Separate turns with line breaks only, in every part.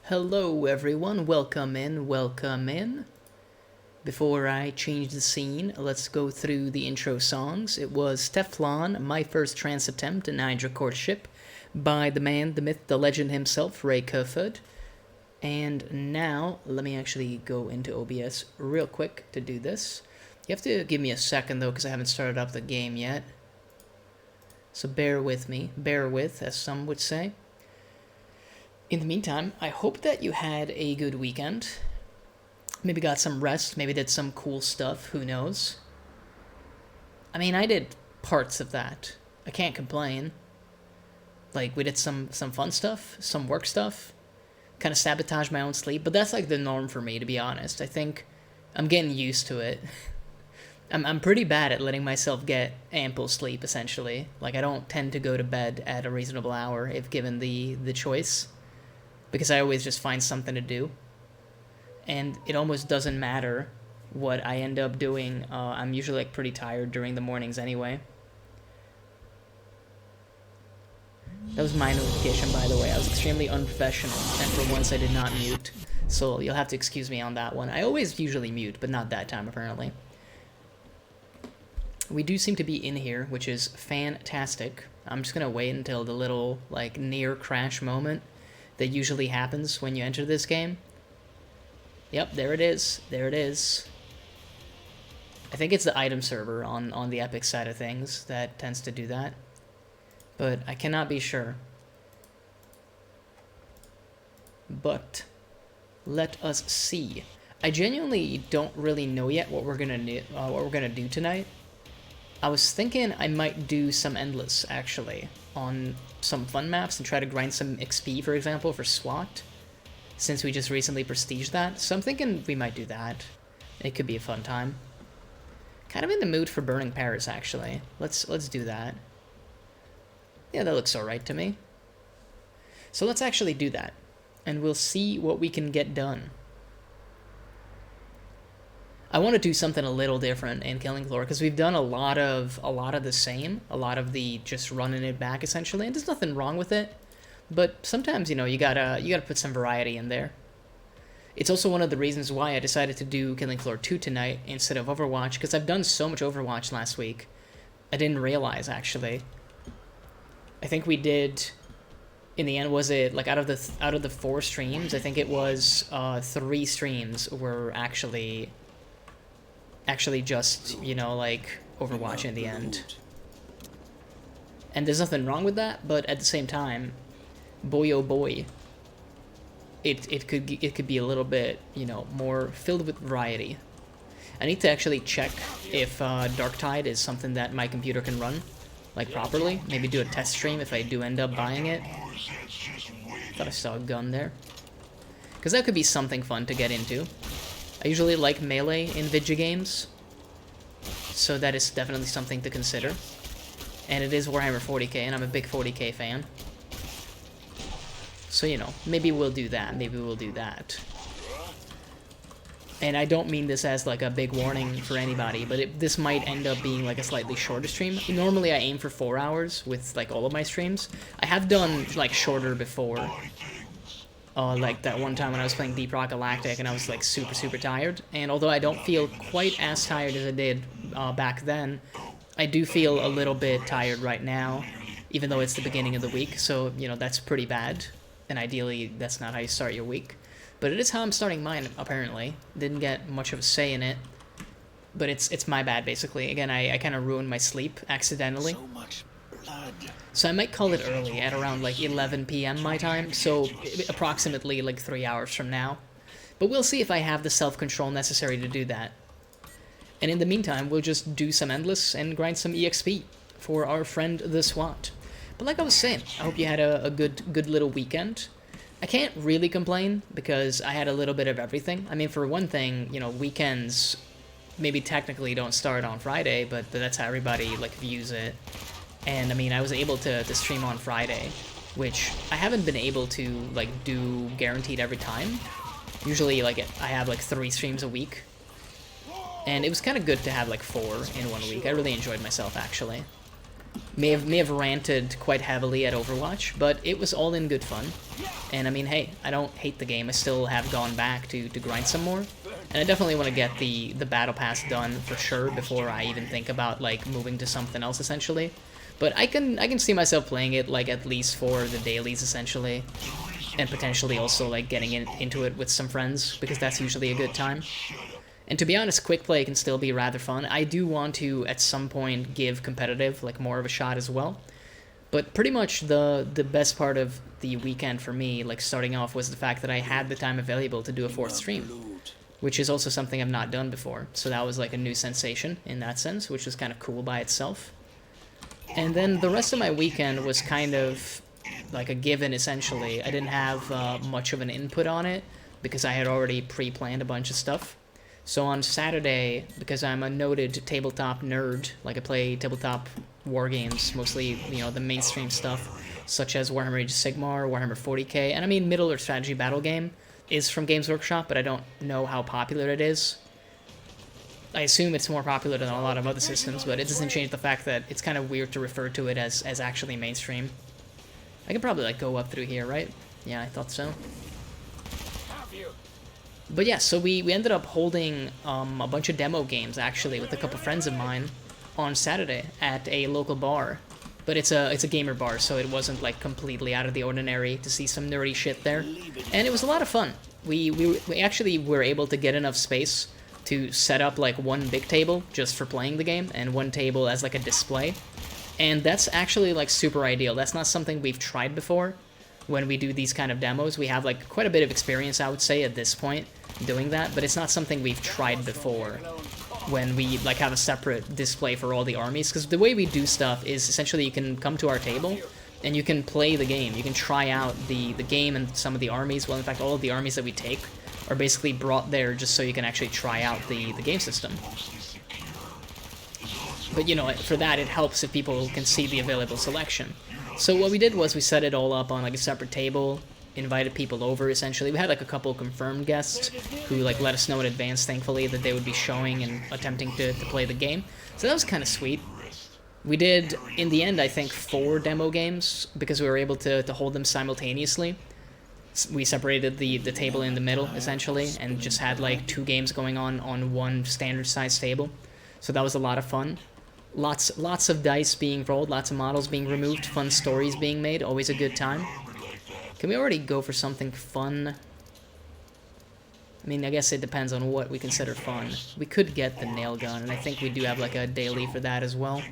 Hello everyone, welcome in, welcome in. Before I change the scene, let's go through the intro songs. It was Teflon, My First Trance Attempt, an Hydra Courtship, by the man, the myth, the legend himself, Ray Kerford. And now, let me actually go into OBS real quick to do this. You have to give me a second though, because I haven't started up the game yet. So bear with me, bear with, as some would say. In the meantime, I hope that you had a good weekend. Maybe got some rest, maybe did some cool stuff, who knows. I mean, I did parts of that. I can't complain. Like, we did some fun stuff, some work stuff. Kind of sabotaged my own sleep, but that's like the norm for me, to be honest. I think I'm getting used to it. I'm pretty bad at letting myself get ample sleep, essentially. Like, I don't tend to go to bed at a reasonable hour if given the choice, because I always just find something to do. And it almost doesn't matter what I end up doing. I'm usually like pretty tired during the mornings anyway. That was my notification, by the way. I was extremely unprofessional, and for once I did not mute. So you'll have to excuse me on that one. I always usually mute, but not that time apparently. We do seem to be in here, which is fantastic. I'm just gonna wait until the little like near crash moment that usually happens when you enter this game. Yep, there it is. There it is. I think it's the item server on the Epic side of things that tends to do that, but I cannot be sure. But let us see. I genuinely don't really know yet what we're gonna do tonight. I was thinking I might do some endless actually on some fun maps and try to grind some XP, for example, for SWAT, since we just recently prestiged that. So I'm thinking we might do that. It could be a fun time. Kind of in the mood for Burning Paris, actually. Let's do that. Yeah, that looks alright to me. So let's actually do that, and we'll see what we can get done. I want to do something a little different in Killing Floor, because we've done a lot of the same, a lot of the just running it back essentially, and there's nothing wrong with it. But sometimes, you know, you gotta put some variety in there. It's also one of the reasons why I decided to do Killing Floor 2 tonight instead of Overwatch, because I've done so much Overwatch last week. I didn't realize, actually. I think we did, in the end, was it like out of the 4 streams? I think it was 3 streams were actually just, you know, like Overwatch in the end. And there's nothing wrong with that, but at the same time, boy oh boy, it could be a little bit, you know, more filled with variety. I need to actually check if Darktide is something that my computer can run, like, properly. Maybe do a test stream if I do end up buying it. Thought I saw a gun there. Because that could be something fun to get into. I usually like melee in video games, so that is definitely something to consider. And it is Warhammer 40k, and I'm a big 40k fan. So, you know, maybe we'll do that, maybe we'll do that. And I don't mean this as like a big warning for anybody, but this might end up being like a slightly shorter stream. Normally I aim for 4 hours with like all of my streams. I have done like shorter before. Like that one time when I was playing Deep Rock Galactic and I was like super tired. And although I don't feel quite as tired as I did back then, I do feel a little bit tired right now, even though it's the beginning of the week. So, you know, that's pretty bad. And ideally, that's not how you start your week. But it is how I'm starting mine, apparently. Didn't get much of a say in it. But it's my bad, basically. Again, I kind of ruined my sleep accidentally. So much blood. So I might call it early, at around like 11 p.m. my time, so approximately like 3 hours from now. But we'll see if I have the self-control necessary to do that. And in the meantime, we'll just do some Endless and grind some EXP for our friend the SWAT. But like I was saying, I hope you had a good little weekend. I can't really complain, because I had a little bit of everything. I mean, for one thing, you know, weekends maybe technically don't start on Friday, but that's how everybody like views it. And I mean, I was able to stream on Friday, which I haven't been able to like do guaranteed every time. Usually like I have like 3 streams a week. And it was kind of good to have like 4 in one week. I really enjoyed myself, actually. May have ranted quite heavily at Overwatch, but it was all in good fun. And I mean, hey, I don't hate the game. I still have gone back to grind some more. And I definitely want to get the battle pass done for sure before I even think about like moving to something else essentially. But I can see myself playing it like at least for the dailies essentially, and potentially also like getting into it with some friends because that's usually a good time. And to be honest, quick play can still be rather fun. I do want to, at some point, give competitive, like, more of a shot as well. But pretty much the best part of the weekend for me, like, starting off, was the fact that I had the time available to do a 4th stream, which is also something I've not done before. So that was, like, a new sensation in that sense, which was kind of cool by itself. And then the rest of my weekend was kind of like a given, essentially. I didn't have much of an input on it because I had already pre-planned a bunch of stuff. So on Saturday, because I'm a noted tabletop nerd, like I play tabletop war games, mostly, you know, the mainstream stuff, such as Warhammer Age of Sigmar, Warhammer 40k, and I mean Middle-earth strategy battle game is from Games Workshop, but I don't know how popular it is. I assume it's more popular than a lot of other systems, but it doesn't change the fact that it's kind of weird to refer to it as actually mainstream. I could probably, like, go up through here, right? Yeah, I thought so. But yeah, so we ended up holding a bunch of demo games, actually, with a couple friends of mine on Saturday at a local bar. But it's a gamer bar, so it wasn't, like, completely out of the ordinary to see some nerdy shit there. And it was a lot of fun. We actually were able to get enough space to set up, like, one big table just for playing the game, and one table as, like, a display. And that's actually, like, super ideal. That's not something we've tried before. When we do these kind of demos, we have, like, quite a bit of experience, I would say, at this point, doing that, but it's not something we've tried before when we, like, have a separate display for all the armies, because the way we do stuff is essentially you can come to our table and you can play the game. You can try out the game and some of the armies. Well, in fact, all of the armies that we take are basically brought there just so you can actually try out the game system. But, you know, for that, it helps if people can see the available selection. So what we did was we set it all up on, like, a separate table, invited people over, essentially. We had, like, a couple confirmed guests who, like, let us know in advance, thankfully, that they would be showing and attempting to play the game. So that was kind of sweet. We did, in the end, I think, 4 demo games, because we were able to hold them simultaneously. We separated the table in the middle, essentially, and just had, like, 2 games going on one standard-sized table. So that was a lot of fun. Lots of dice being rolled, lots of models being removed, fun stories being made, always a good time. Can we already go for something fun? I mean, I guess it depends on what we consider fun. We could get the nail gun, and I think we do have, like, a daily for that as well.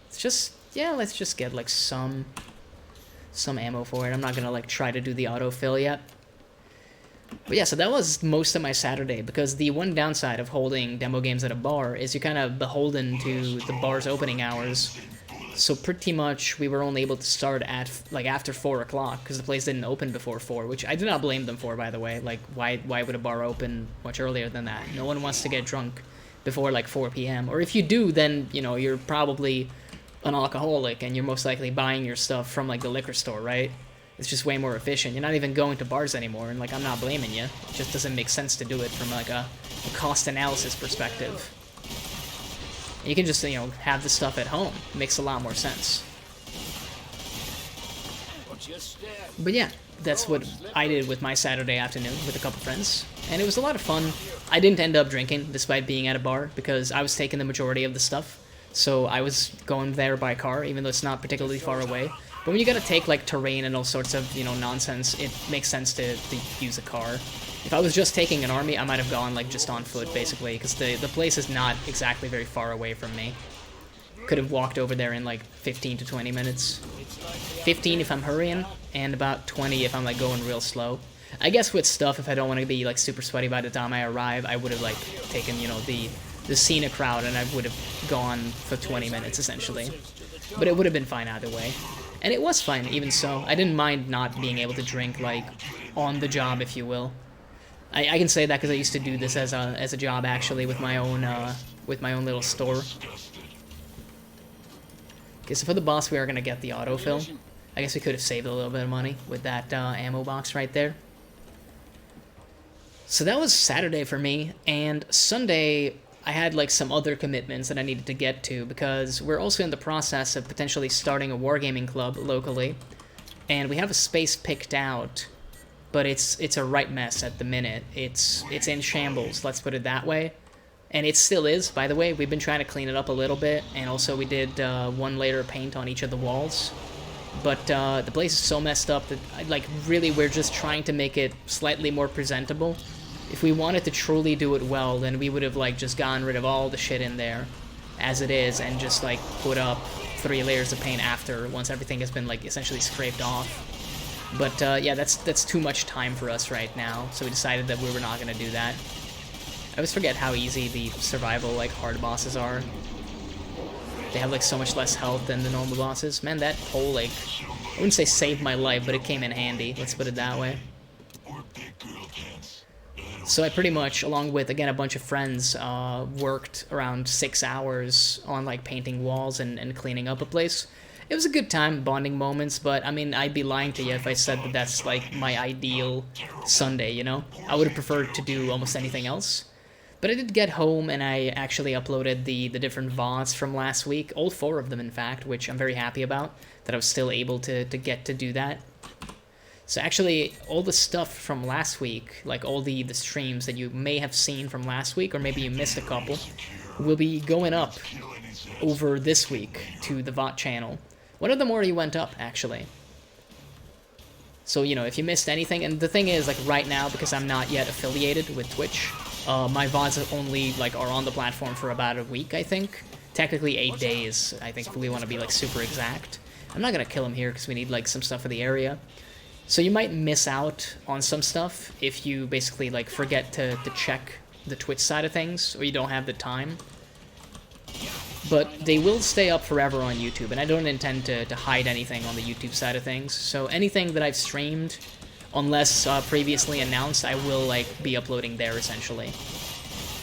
It's just, yeah, let's just get, like, some ammo for it. I'm not gonna, like, try to do the autofill yet. But yeah, so that was most of my Saturday, because the one downside of holding demo games at a bar is you're kind of beholden to the bar's opening hours. So pretty much we were only able to start at, like, after 4 o'clock, because the place didn't open before 4, which I do not blame them for, by the way. Like, why would a bar open much earlier than that? No one wants to get drunk before, like, 4 p.m. Or if you do, then, you know, you're probably an alcoholic, and you're most likely buying your stuff from, like, the liquor store, right? It's just way more efficient. You're not even going to bars anymore, and, like, I'm not blaming you. It just doesn't make sense to do it from, like, a cost analysis perspective. You can just, you know, have the stuff at home. It makes a lot more sense. But yeah, that's what I did with my Saturday afternoon with a couple friends, and it was a lot of fun. I didn't end up drinking, despite being at a bar, because I was taking the majority of the stuff. So I was going there by car, even though it's not particularly far away. But when you gotta take, like, terrain and all sorts of, you know, nonsense, it makes sense to use a car. If I was just taking an army, I might have gone, like, just on foot, basically, because the place is not exactly very far away from me. Could have walked over there in, like, 15 to 20 minutes. 15 if I'm hurrying, and about 20 if I'm, like, going real slow. I guess with stuff, if I don't want to be, like, super sweaty by the time I arrive, I would have, like, taken, you know, the scenic route, and I would have gone for 20 minutes, essentially. But it would have been fine either way. And it was fine, even so. I didn't mind not being able to drink, like, on the job, if you will. I can say that because I used to do this as a job, actually, with my own little store. Okay, so for the boss, we are gonna get the autofill. I guess we could have saved a little bit of money with that ammo box right there. So that was Saturday for me, and Sunday I had like some other commitments that I needed to get to, because we're also in the process of potentially starting a wargaming club locally, and we have a space picked out, but it's a right mess at the minute. It's in shambles, let's put it that way. And it still is, by the way. We've been trying to clean it up a little bit, and also we did 1 layer of paint on each of the walls. But the place is so messed up that, like, really we're just trying to make it slightly more presentable. If we wanted to truly do it well, then we would have, like, just gotten rid of all the shit in there as it is, and just, like, put up 3 layers of paint after, once everything has been, like, essentially scraped off. But, yeah, that's too much time for us right now, so we decided that we were not going to do that. I always forget how easy the survival, like, hard bosses are. They have, like, so much less health than the normal bosses. Man, that pole, like, I wouldn't say saved my life, but it came in handy, let's put it that way. So I pretty much, along with, again, a bunch of friends, worked around 6 hours on, like, painting walls and cleaning up a place. It was a good time, bonding moments, but, I mean, I'd be lying to you if I said that that's, like, my ideal Sunday, you know? I would have preferred to do almost anything else. But I did get home, and I actually uploaded the different VODs from last week, all 4 of them, in fact, which I'm very happy about, that I was still able to get to do that. So actually, all the stuff from last week, like all the streams that you may have seen from last week, or maybe you missed a couple, will be going up over this week to the VOD channel. One of them already went up, actually. So, you know, if you missed anything, and the thing is, like, right now, because I'm not yet affiliated with Twitch, my VODs only, like, are on the platform for about a week, I think. Technically 8 days, I think, if we want to be, like, super exact. I'm not gonna kill him here, because we need, like, some stuff for the area. So you might miss out on some stuff if you basically, like, forget to check the Twitch side of things, or you don't have the time. But they will stay up forever on YouTube, and I don't intend to hide anything on the YouTube side of things. So anything that I've streamed, unless previously announced, I will, like, be uploading there, essentially.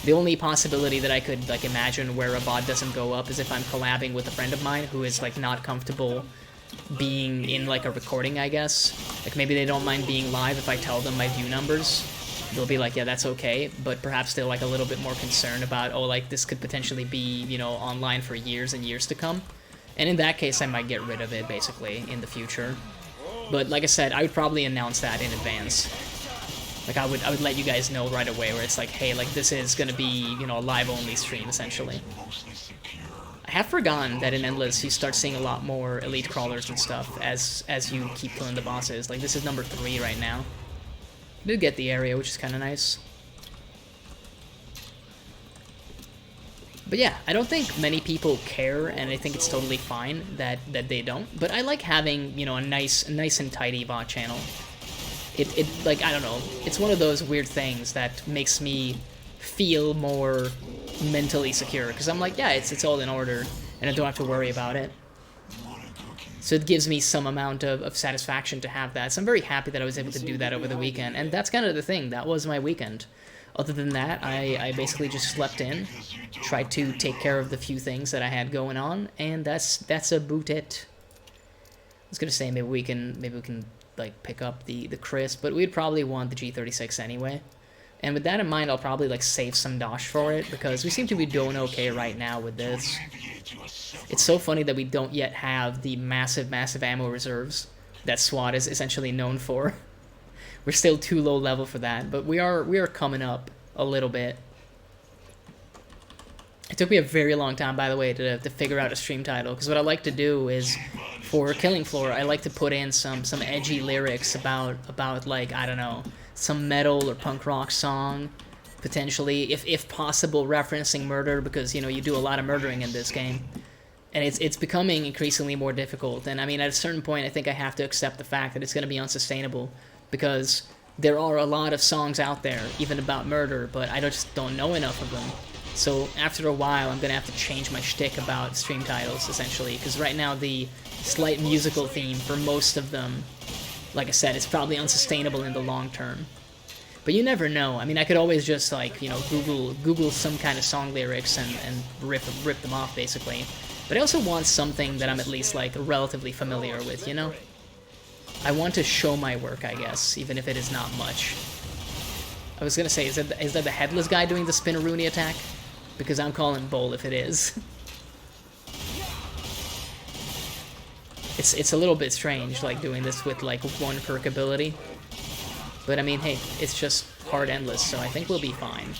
The only possibility that I could, like, imagine where a VOD doesn't go up is if I'm collabing with a friend of mine who is, like, not comfortable being in, like, a recording, I guess. Like, maybe they don't mind being live if I tell them my view numbers. They'll be like, yeah, that's okay, but perhaps they're, like, a little bit more concerned about, oh, like, this could potentially be, you know, online for years and years to come. And in that case, I might get rid of it, basically, in the future. But, like I said, I would probably announce that in advance. Like, I would let you guys know right away, where it's like, hey, like, this is gonna be, you know, a live-only stream, essentially. I have forgotten that in Endless, you start seeing a lot more elite crawlers and stuff as you keep killing the bosses. Like, this is number 3 right now. I did get the area, which is kind of nice. But yeah, I don't think many people care, and I think it's totally fine that they don't. But I like having, you know, a nice and tidy VOD channel. It like, I don't know, it's one of those weird things that makes me feel more mentally secure, because I'm like, yeah, it's all in order, and I don't have to worry about it. So it gives me some amount of satisfaction to have that. So I'm very happy that I was able to do that over the weekend, and that's kind of the thing. That was my weekend. Other than that, I basically just slept in, tried to take care of the few things that I had going on, and that's about it. I was gonna say maybe we can like pick up the Chris, but we'd probably want the G36 anyway. And with that in mind, I'll probably, like, save some dosh for it, because we seem to be doing okay right now with this. It's so funny that we don't yet have the massive ammo reserves that SWAT is essentially known for. We're still too low level for that, but we are coming up a little bit. It took me a very long time, by the way, to figure out a stream title, because what I like to do is, for Killing Floor, I like to put in some edgy lyrics about like, I don't know, some metal or punk rock song, potentially, if possible, referencing murder, because, you know, you do a lot of murdering in this game. And it's becoming increasingly more difficult, and I mean, at a certain point, I think I have to accept the fact that it's going to be unsustainable, because there are a lot of songs out there, even about murder, but I just don't know enough of them. So after a while, I'm going to have to change my shtick about stream titles, essentially, because right now the slight musical theme for most of them, like I said, it's probably unsustainable in the long term. But you never know. I mean, I could always just, like, you know, Google some kind of song lyrics and rip them off, basically. But I also want something that I'm at least, like, relatively familiar with, you know? I want to show my work, I guess, even if it is not much. I was gonna say, is that the headless guy doing the Spinneroonie attack? because I'm calling bull if it is. It's a little bit strange, like, doing this with, like, one perk ability. But, I mean, hey, it's just hard endless, so I think we'll be fine.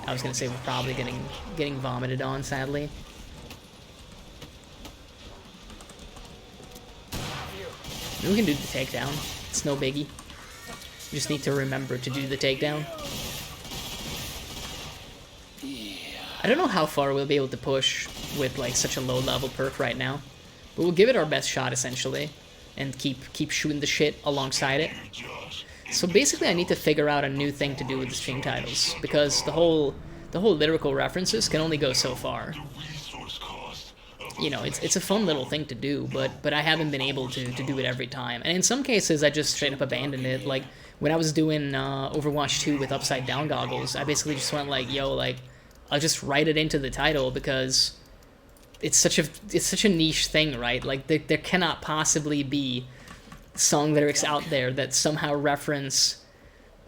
I was gonna say we're probably getting vomited on, sadly. We can do the takedown. It's no biggie. We just need to remember to do the takedown. I don't know how far we'll be able to push with, like, such a low-level perk right now. But we'll give it our best shot, essentially, and keep shooting the shit alongside it. So basically I need to figure out a new thing to do with the stream titles, because the whole lyrical references can only go so far. You know, it's a fun little thing to do, but I haven't been able to do it every time. And in some cases, I just straight up abandoned it. Like, when I was doing Overwatch 2 with Upside Down Goggles, I basically just went like, yo, like, I'll just write it into the title, because it's such a niche thing, right? Like, there cannot possibly be song lyrics out there that somehow reference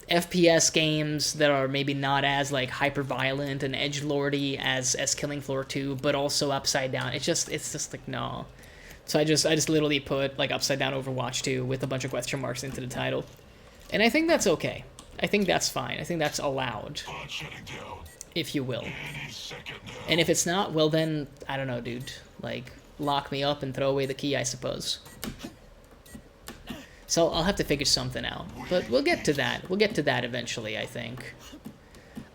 FPS games that are maybe not as, like, hyper-violent and edgelordy as Killing Floor 2, but also Upside Down. It's just like, no. So I just literally put, like, Upside Down Overwatch 2 with a bunch of question marks into the title. And I think that's okay. I think that's fine. I think that's allowed, if you will. And if it's not, well then, I don't know, dude. Like, lock me up and throw away the key, I suppose. So I'll have to figure something out. But we'll get to that. We'll get to that eventually, I think.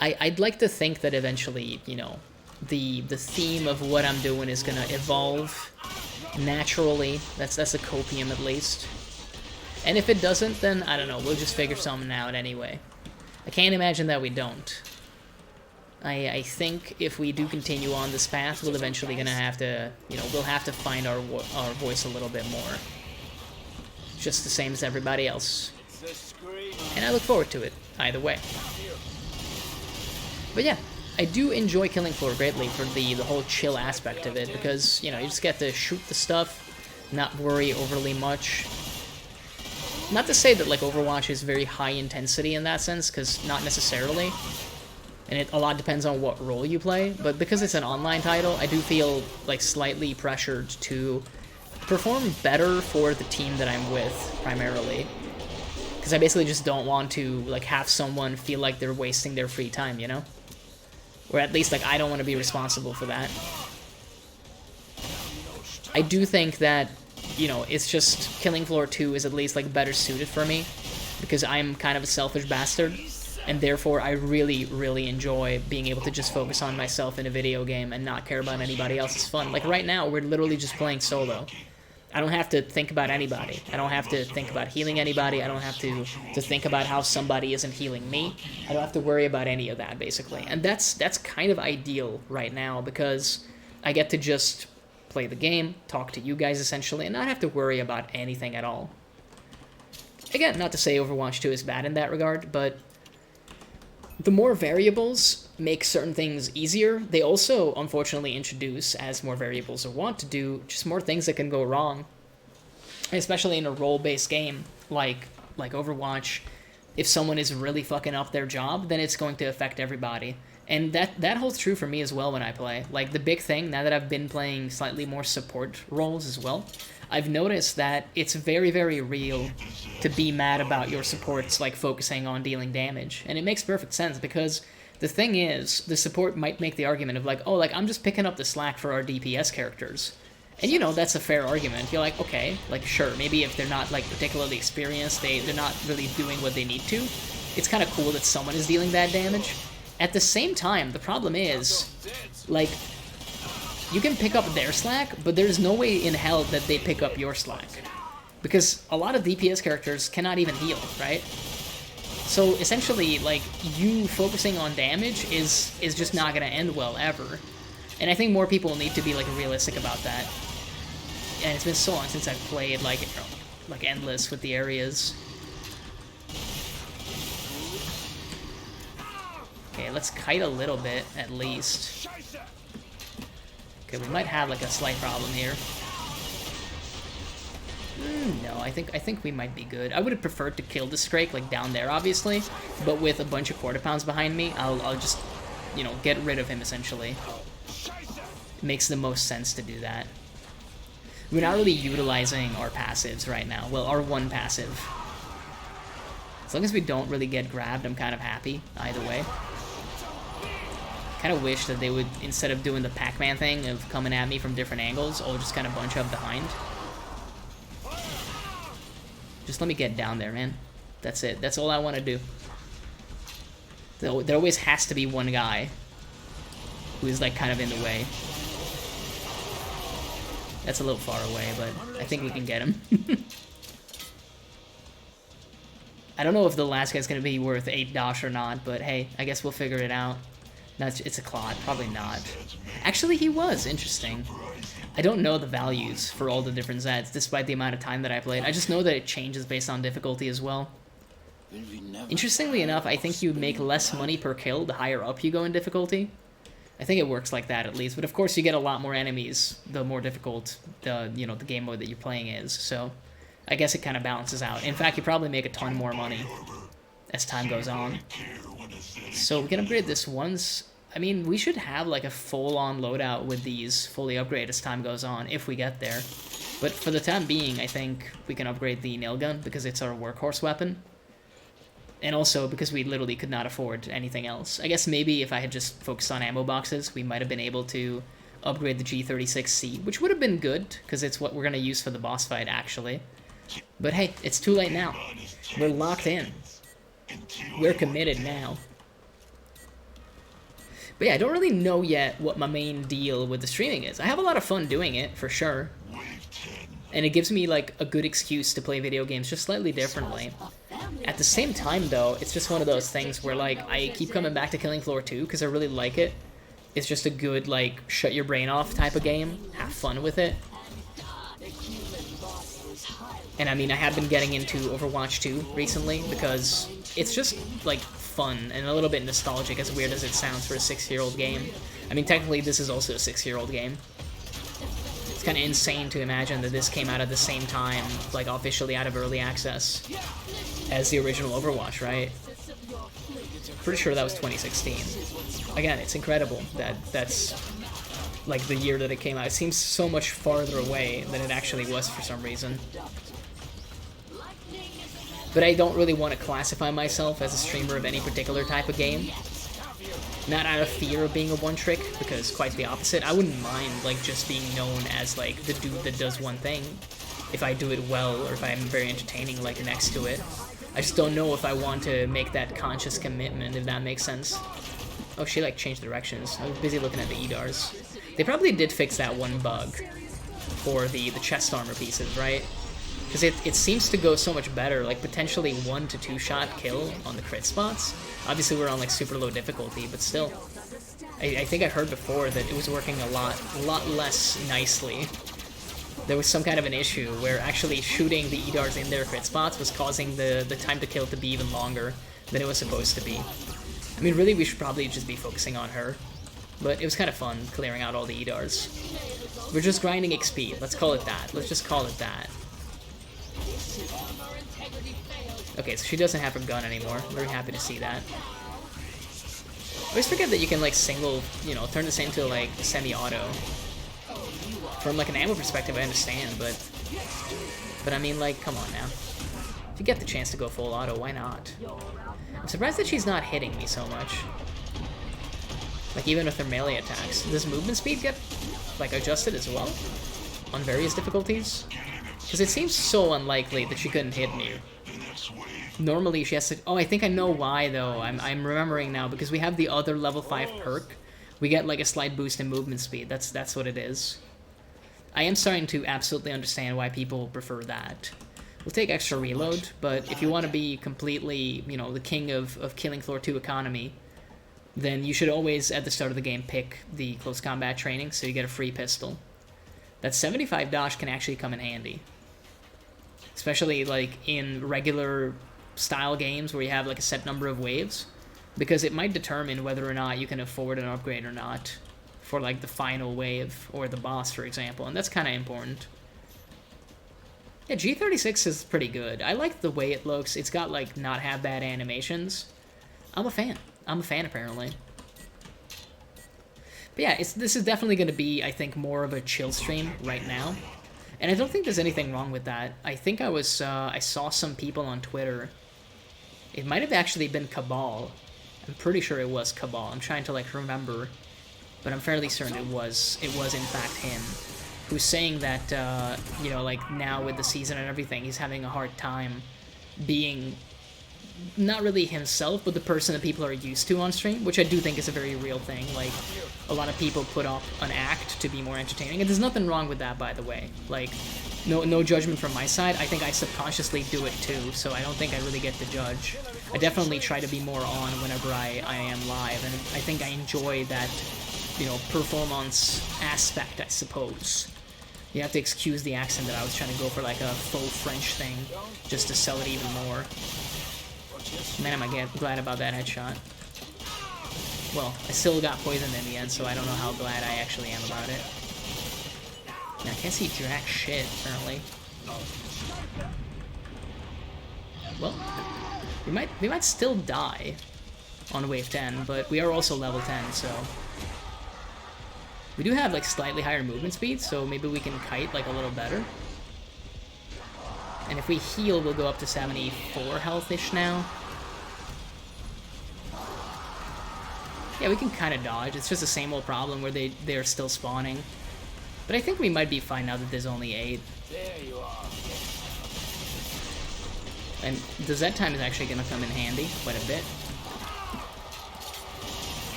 I'd like to think that eventually, you know, the theme of what I'm doing is gonna evolve naturally. That's a copium at least. And if it doesn't, then I don't know, we'll just figure something out anyway. I can't imagine that we don't. I think if we do continue on this path, we'll eventually gonna have to, you know, we'll have to find our voice a little bit more. Just the same as everybody else. And I look forward to it, either way. But yeah, I do enjoy Killing Floor greatly for the whole chill aspect of it, because, you know, you just get to shoot the stuff, not worry overly much. Not to say that, like, Overwatch is very high intensity in that sense, because not necessarily. And a lot depends on what role you play, but because it's an online title, I do feel, like, slightly pressured to perform better for the team that I'm with, primarily. Because I basically just don't want to, like, have someone feel like they're wasting their free time, you know? Or at least, like, I don't want to be responsible for that. I do think that, you know, it's just Killing Floor 2 is at least, like, better suited for me, because I'm kind of a selfish bastard, and therefore I really, really enjoy being able to just focus on myself in a video game and not care about anybody else's fun. Like, right now, we're literally just playing solo. I don't have to think about anybody. I don't have to think about healing anybody. I don't have to think about how somebody isn't healing me. I don't have to worry about any of that, basically. And that's kind of ideal right now, because I get to just play the game, talk to you guys, essentially, and not have to worry about anything at all. Again, not to say Overwatch 2 is bad in that regard, but the more variables make certain things easier, they also, unfortunately, introduce, as more variables are wont to do, just more things that can go wrong. Especially in a role-based game like Overwatch, if someone is really fucking up their job, then it's going to affect everybody. And that holds true for me as well when I play. Like, the big thing, now that I've been playing slightly more support roles as well, I've noticed that it's very, very real to be mad about your supports, like, focusing on dealing damage. And it makes perfect sense, because the thing is, the support might make the argument of, like, oh, like, I'm just picking up the slack for our DPS characters. And, you know, that's a fair argument. You're like, okay, like, sure, maybe if they're not, like, particularly experienced, they're not really doing what they need to. It's kind of cool that someone is dealing that damage. At the same time, the problem is, like, you can pick up their slack, but there's no way in hell that they pick up your slack. Because a lot of DPS characters cannot even heal, right? So essentially, like, you focusing on damage is just not gonna end well, ever. And I think more people need to be, like, realistic about that. And it's been so long since I've played, like Endless with the areas. Okay, let's kite a little bit, at least. Okay, we might have, like, a slight problem here. No, I think we might be good. I would have preferred to kill the Scrake, like, down there, obviously. But with a bunch of quarter pounds behind me, I'll just you know, get rid of him, essentially. It makes the most sense to do that. We're not really utilizing our passives right now. Well, our one passive. As long as we don't really get grabbed, I'm kind of happy either way. Kind of wish that they would, instead of doing the Pac-Man thing of coming at me from different angles, all just kind of bunch up behind. Just let me get down there, man. That's it. That's all I want to do. There always has to be one guy who is, like, kind of in the way. That's a little far away, but I think we can get him. I don't know if the last guy's going to be worth 8 dosh or not, but hey, I guess we'll figure it out. No, it's a Claude. Probably not. Actually, he was. Interesting. I don't know the values for all the different Zeds, despite the amount of time that I played. I just know that it changes based on difficulty as well. Interestingly enough, I think you make less money per kill the higher up you go in difficulty. I think it works like that at least, but of course you get a lot more enemies the more difficult the game mode that you're playing is. So I guess it kind of balances out. In fact, you probably make a ton more money as time goes on. So we can upgrade this once. I mean, we should have like a full-on loadout with these fully upgraded as time goes on, if we get there. But for the time being, I think we can upgrade the nail gun because it's our workhorse weapon. And also because we literally could not afford anything else. I guess maybe if I had just focused on ammo boxes, we might have been able to upgrade the G36C, which would have been good, because it's what we're going to use for the boss fight, actually. But hey, it's too late now. We're locked in. We're committed now. But yeah, I don't really know yet what my main deal with the streaming is. I have a lot of fun doing it, for sure. And it gives me, like, a good excuse to play video games just slightly differently. At the same time, though, it's just one of those things where, like, I keep coming back to Killing Floor 2 because I really like it. It's just a good, like, shut your brain off type of game. Have fun with it. And, I mean, I have been getting into Overwatch 2 recently because it's just, like, fun and a little bit nostalgic, as weird as it sounds for a 6-year-old game. I mean, technically, this is also a 6-year-old game. It's kind of insane to imagine that this came out at the same time, like, officially out of early access as the original Overwatch, right? Pretty sure that was 2016. Again, it's incredible that that's, like, the year that it came out. It seems so much farther away than it actually was for some reason. But I don't really want to classify myself as a streamer of any particular type of game. Not out of fear of being a one-trick, because quite the opposite. I wouldn't mind, like, just being known as, like, the dude that does one thing, if I do it well, or if I'm very entertaining, like, next to it. I just don't know if I want to make that conscious commitment, if that makes sense. Oh, she, like, changed directions. I was busy looking at the EDARs. They probably did fix that one bug for the chest armor pieces, right? Because it seems to go so much better, like, potentially 1 to 2 shot kill on the crit spots. Obviously, we're on, like, super low difficulty, but still. I think I heard before that it was working a lot less nicely. There was some kind of an issue where actually shooting the EDARs in their crit spots was causing the time to kill to be even longer than it was supposed to be. I mean, really, we should probably just be focusing on her. But it was kind of fun clearing out all the EDARs. We're just grinding XP. Let's call it that. Let's just call it that. Okay, so she doesn't have her gun anymore. I'm very happy to see that. I always forget that you can, like, single, you know, turn this into, like, semi-auto. From, like, an ammo perspective, I understand, but I mean, like, come on now. If you get the chance to go full auto, why not? I'm surprised that she's not hitting me so much. Like, even with her melee attacks. Does movement speed get, like, adjusted as well? On various difficulties? Because it seems so unlikely that she couldn't hit me. Normally she has to... Oh, I think I know why, though. I'm remembering now, because we have the other level 5 perk. We get, like, a slight boost in movement speed. That's what it is. I am starting to absolutely understand why people prefer that. We'll take extra reload, but if you want to be completely, you know, the king of Killing Floor 2 economy, then you should always, at the start of the game, pick the close combat training, so you get a free pistol. That 75 dosh can actually come in handy. Especially, like, in regular style games where you have, like, a set number of waves, because it might determine whether or not you can afford an upgrade or not for, like, the final wave or the boss, for example, and that's kind of important. Yeah, G36 is pretty good. I like the way it looks. It's got, like, not have bad animations. I'm a fan. I'm a fan, apparently. But yeah, this is definitely going to be, I think, more of a chill stream right now. And I don't think there's anything wrong with that. I think I saw some people on Twitter. It might have actually been Cabal. I'm pretty sure it was Cabal. I'm trying to, like, remember. But I'm fairly certain it was in fact him. Who's saying that, you know, like, now with the season and everything, he's having a hard time being not really himself, but the person that people are used to on stream, which I do think is a very real thing. Like, a lot of people put up an act to be more entertaining, and there's nothing wrong with that, by the way. Like, no judgment from my side. I think I subconsciously do it too, so I don't think I really get to judge. I definitely try to be more on whenever I am live, and I think I enjoy that, you know, performance aspect, I suppose. You have to excuse the accent that I was trying to go for, like, a faux French thing, just to sell it even more. Man, am I glad about that headshot. Well, I still got poisoned in the end, so I don't know how glad I actually am about it. Now, I can't see jack shit, apparently. Well, we might still die on wave 10, but we are also level 10, so... We do have, like, slightly higher movement speed, so maybe we can kite, like, a little better. And if we heal, we'll go up to 74 health-ish now. Yeah, we can kind of dodge. It's just the same old problem where they're still spawning. But I think we might be fine now that there's only 8.
There you are.
And the Z time is actually going to come in handy quite a bit.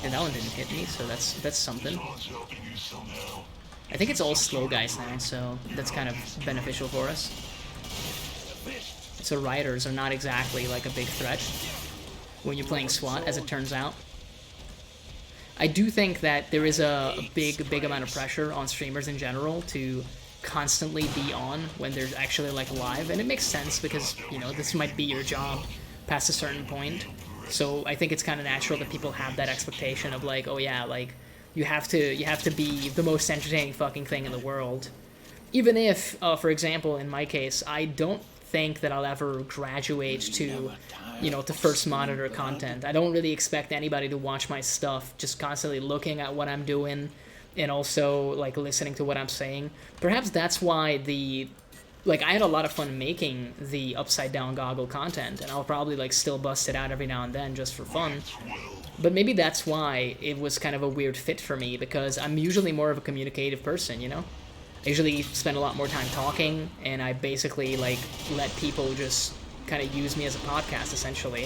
And that one didn't hit me, so that's something. I think it's all slow guys now, so that's kind of beneficial for us. So riders are not exactly like a big threat when you're playing SWAT, as it turns out. I do think that there is a big amount of pressure on streamers in general to constantly be on when they're actually, like, live, and it makes sense because, you know, this might be your job past a certain point. So I think it's kind of natural that people have that expectation of, like, oh yeah, like, you have to be the most entertaining fucking thing in the world. Even if, for example, in my case, I don't think that I'll ever graduate to, you know, to first monitor content. I don't really expect anybody to watch my stuff just constantly looking at what I'm doing and also, like, listening to what I'm saying. Perhaps that's why like, I had a lot of fun making the upside down goggle content, and I'll probably, like, still bust it out every now and then just for fun. But maybe that's why it was kind of a weird fit for me, because I'm usually more of a communicative person, you know? I usually spend a lot more time talking, and I basically, like, let people just kind of use me as a podcast, essentially.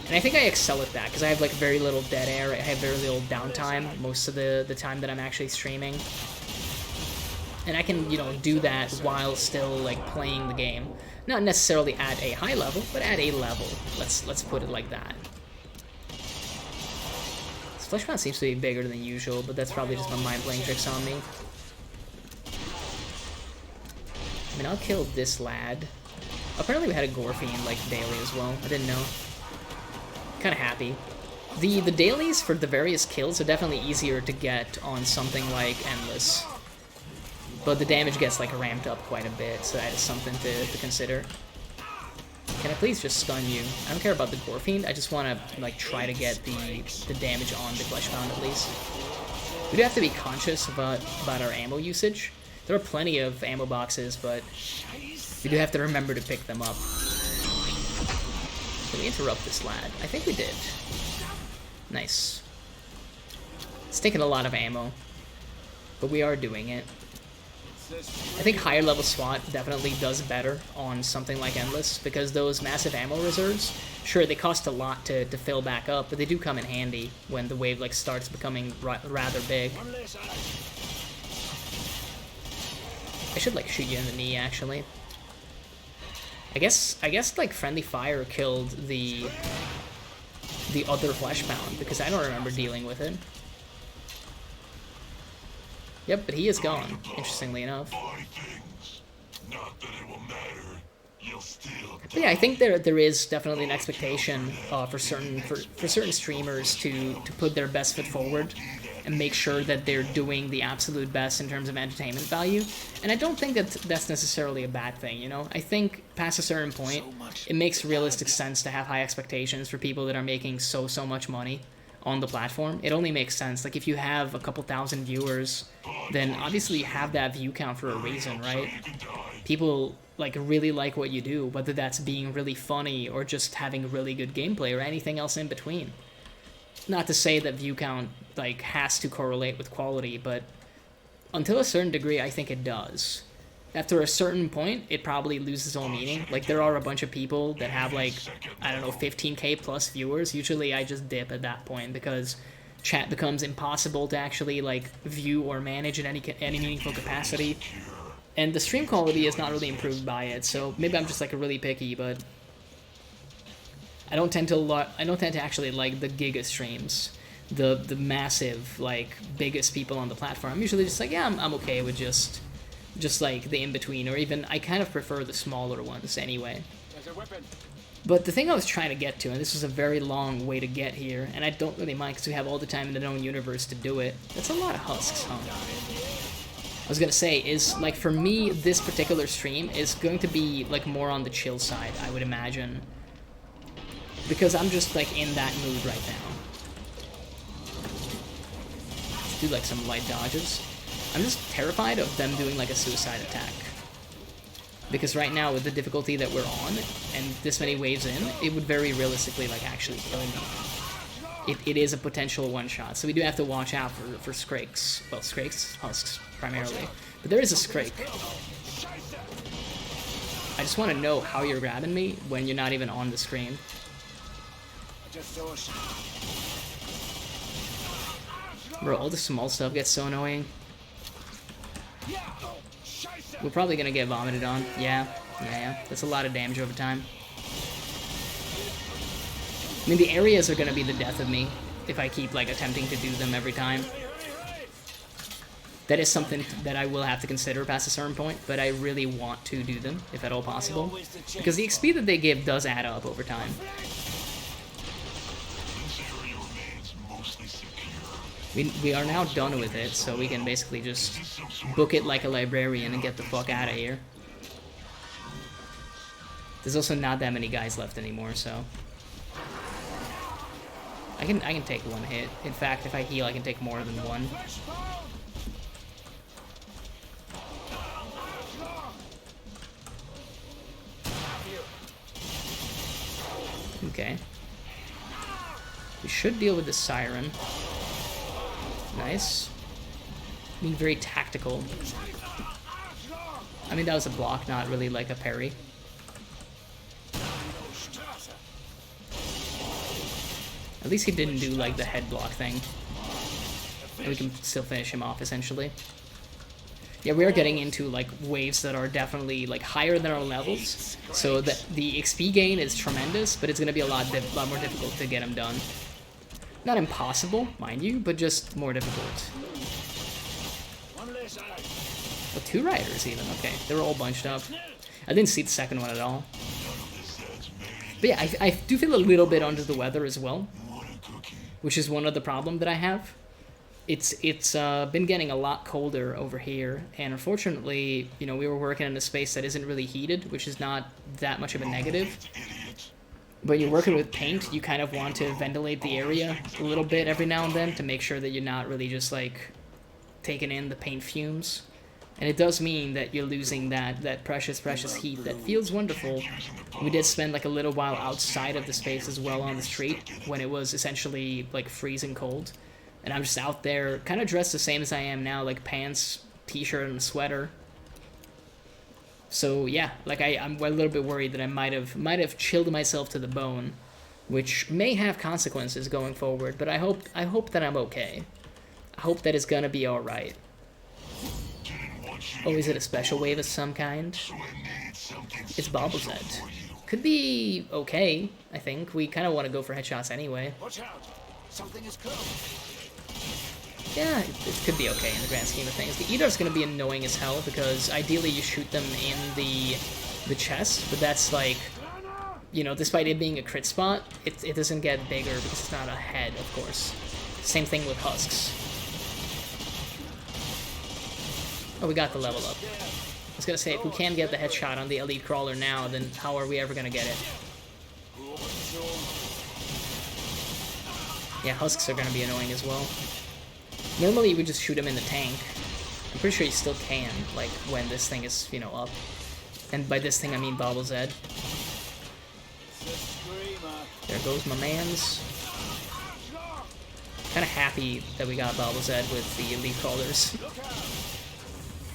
And I think I excel at that, because I have, like, very little dead air, I have very little downtime most of the time that I'm actually streaming. And I can, you know, do that while still, like, playing the game. Not necessarily at a high level, but at a level. Let's put it like that. This fleshpound seems to be bigger than usual, but that's probably just my mind playing tricks on me. I mean, I'll kill this lad. Apparently we had a gore fiend, like, daily as well. I didn't know. Kind of happy. The dailies for the various kills are definitely easier to get on something like Endless. But the damage gets, like, ramped up quite a bit, so that is something to consider. Can I please just stun you? I don't care about the gore fiend, I just want to, like, try to get the damage on the fleshpound at least. We do have to be conscious about our ammo usage. There are plenty of ammo boxes, but we do have to remember to pick them up. Can we interrupt this lad? I think we did. Nice. It's taking a lot of ammo, but we are doing it. I think higher level SWAT definitely does better on something like Endless, because those massive ammo reserves, sure, they cost a lot to fill back up, but they do come in handy when the wave, like, starts becoming rather big. I should, like, shoot you in the knee, actually. I guess like, friendly fire killed the other fleshpound, because I don't remember dealing with it. Yep, but he is gone, interestingly enough. But yeah, I think there is definitely an expectation for certain streamers to put their best foot forward and make sure that they're doing the absolute best in terms of entertainment value. And I don't think that that's necessarily a bad thing, you know? I think past a certain point, it makes realistic sense to have high expectations for people that are making so much money on the platform, it only makes sense. Like, if you have a couple thousand viewers, then obviously you have that view count for a reason, right? People, like, really like what you do, whether that's being really funny or just having really good gameplay or anything else in between. Not to say that view count, like, has to correlate with quality, but until a certain degree, I think it does. After a certain point, it probably loses all meaning. Like, there are a bunch of people that have, like, I don't know, 15k plus viewers. Usually I just dip at that point because chat becomes impossible to actually, like, view or manage in any meaningful capacity. And the stream quality is not really improved by it, so maybe I'm just, like, really picky, but I don't tend to actually like the giga streams, the massive, like, biggest people on the platform. I'm usually just like, yeah, I'm okay with just like the in-between, or even I kind of prefer the smaller ones anyway. But the thing I was trying to get to, and this was a very long way to get here, and I don't really mind because we have all the time in the known universe to do it. That's a lot of husks, huh? I was gonna say, is, like, for me, this particular stream is going to be, like, more on the chill side, I would imagine. Because I'm just, like, in that mood right now. Let's do, like, some light dodges. I'm just terrified of them doing, like, a suicide attack. Because right now, with the difficulty that we're on, and this many waves in, it would very realistically, like, actually kill me. It is a potential one-shot, so we do have to watch out for Skrakes. Well, Skrakes, husks, primarily. But there is a Skrake. I just want to know how you're grabbing me when you're not even on the screen. Bro, all the small stuff gets so annoying. We're probably gonna get vomited on. Yeah. That's a lot of damage over time. I mean, the areas are gonna be the death of me if I keep, like, attempting to do them every time. That is something that I will have to consider past a certain point, but I really want to do them, if at all possible. Because the XP that they give does add up over time. We are now done with it, so we can basically just book it like a librarian and get the fuck out of here. There's also not that many guys left anymore, so I can take one hit. In fact, if I heal, I can take more than one. Okay. We should deal with the Siren. Nice. Being very tactical. I mean, that was a block, not really like a parry. At least he didn't do, like, the head block thing. And we can still finish him off, essentially. Yeah, we are getting into, like, waves that are definitely, like, higher than our levels. So the XP gain is tremendous, but it's going to be a lot more difficult to get him done. Not impossible, mind you, but just more difficult. Oh, 2 riders even, okay. They were all bunched up. I didn't see the second one at all. But yeah, I do feel a little bit under the weather as well, which is one other problem that I have. It's been getting a lot colder over here, and unfortunately, you know, we were working in a space that isn't really heated, which is not that much of a negative. But you're working with paint, you kind of want to ventilate the area a little bit every now and then to make sure that you're not really just, like, taking in the paint fumes. And it does mean that you're losing that precious heat that feels wonderful. We did spend, like, a little while outside of the space as well on the street when it was essentially, like, freezing cold. And I'm just out there, kind of dressed the same as I am now, like pants, t-shirt, and a sweater. So yeah, like I'm a little bit worried that I might have chilled myself to the bone, which may have consequences going forward. But I hope that I'm okay. I hope that it's gonna be all right. Oh, is it a special wave of some kind? It's MumblezTV. Could be okay. I think we kind of want to go for headshots anyway.
Watch out! Something is coming.
Yeah, it could be okay in the grand scheme of things. The Eater's going to be annoying as hell, because ideally you shoot them in the chest, but that's like, you know, despite it being a crit spot, it doesn't get bigger because it's not a head, of course. Same thing with husks. Oh, we got the level up. I was going to say, if we can get the headshot on the Elite Crawler now, then how are we ever going to get it? Yeah, husks are gonna be annoying as well. Normally we just shoot him in the tank. I'm pretty sure you still can, like, when this thing is, you know, up. And by this thing I mean MumblezTV. There goes my mans. Kinda happy that we got MumblezTV with the elite crawlers.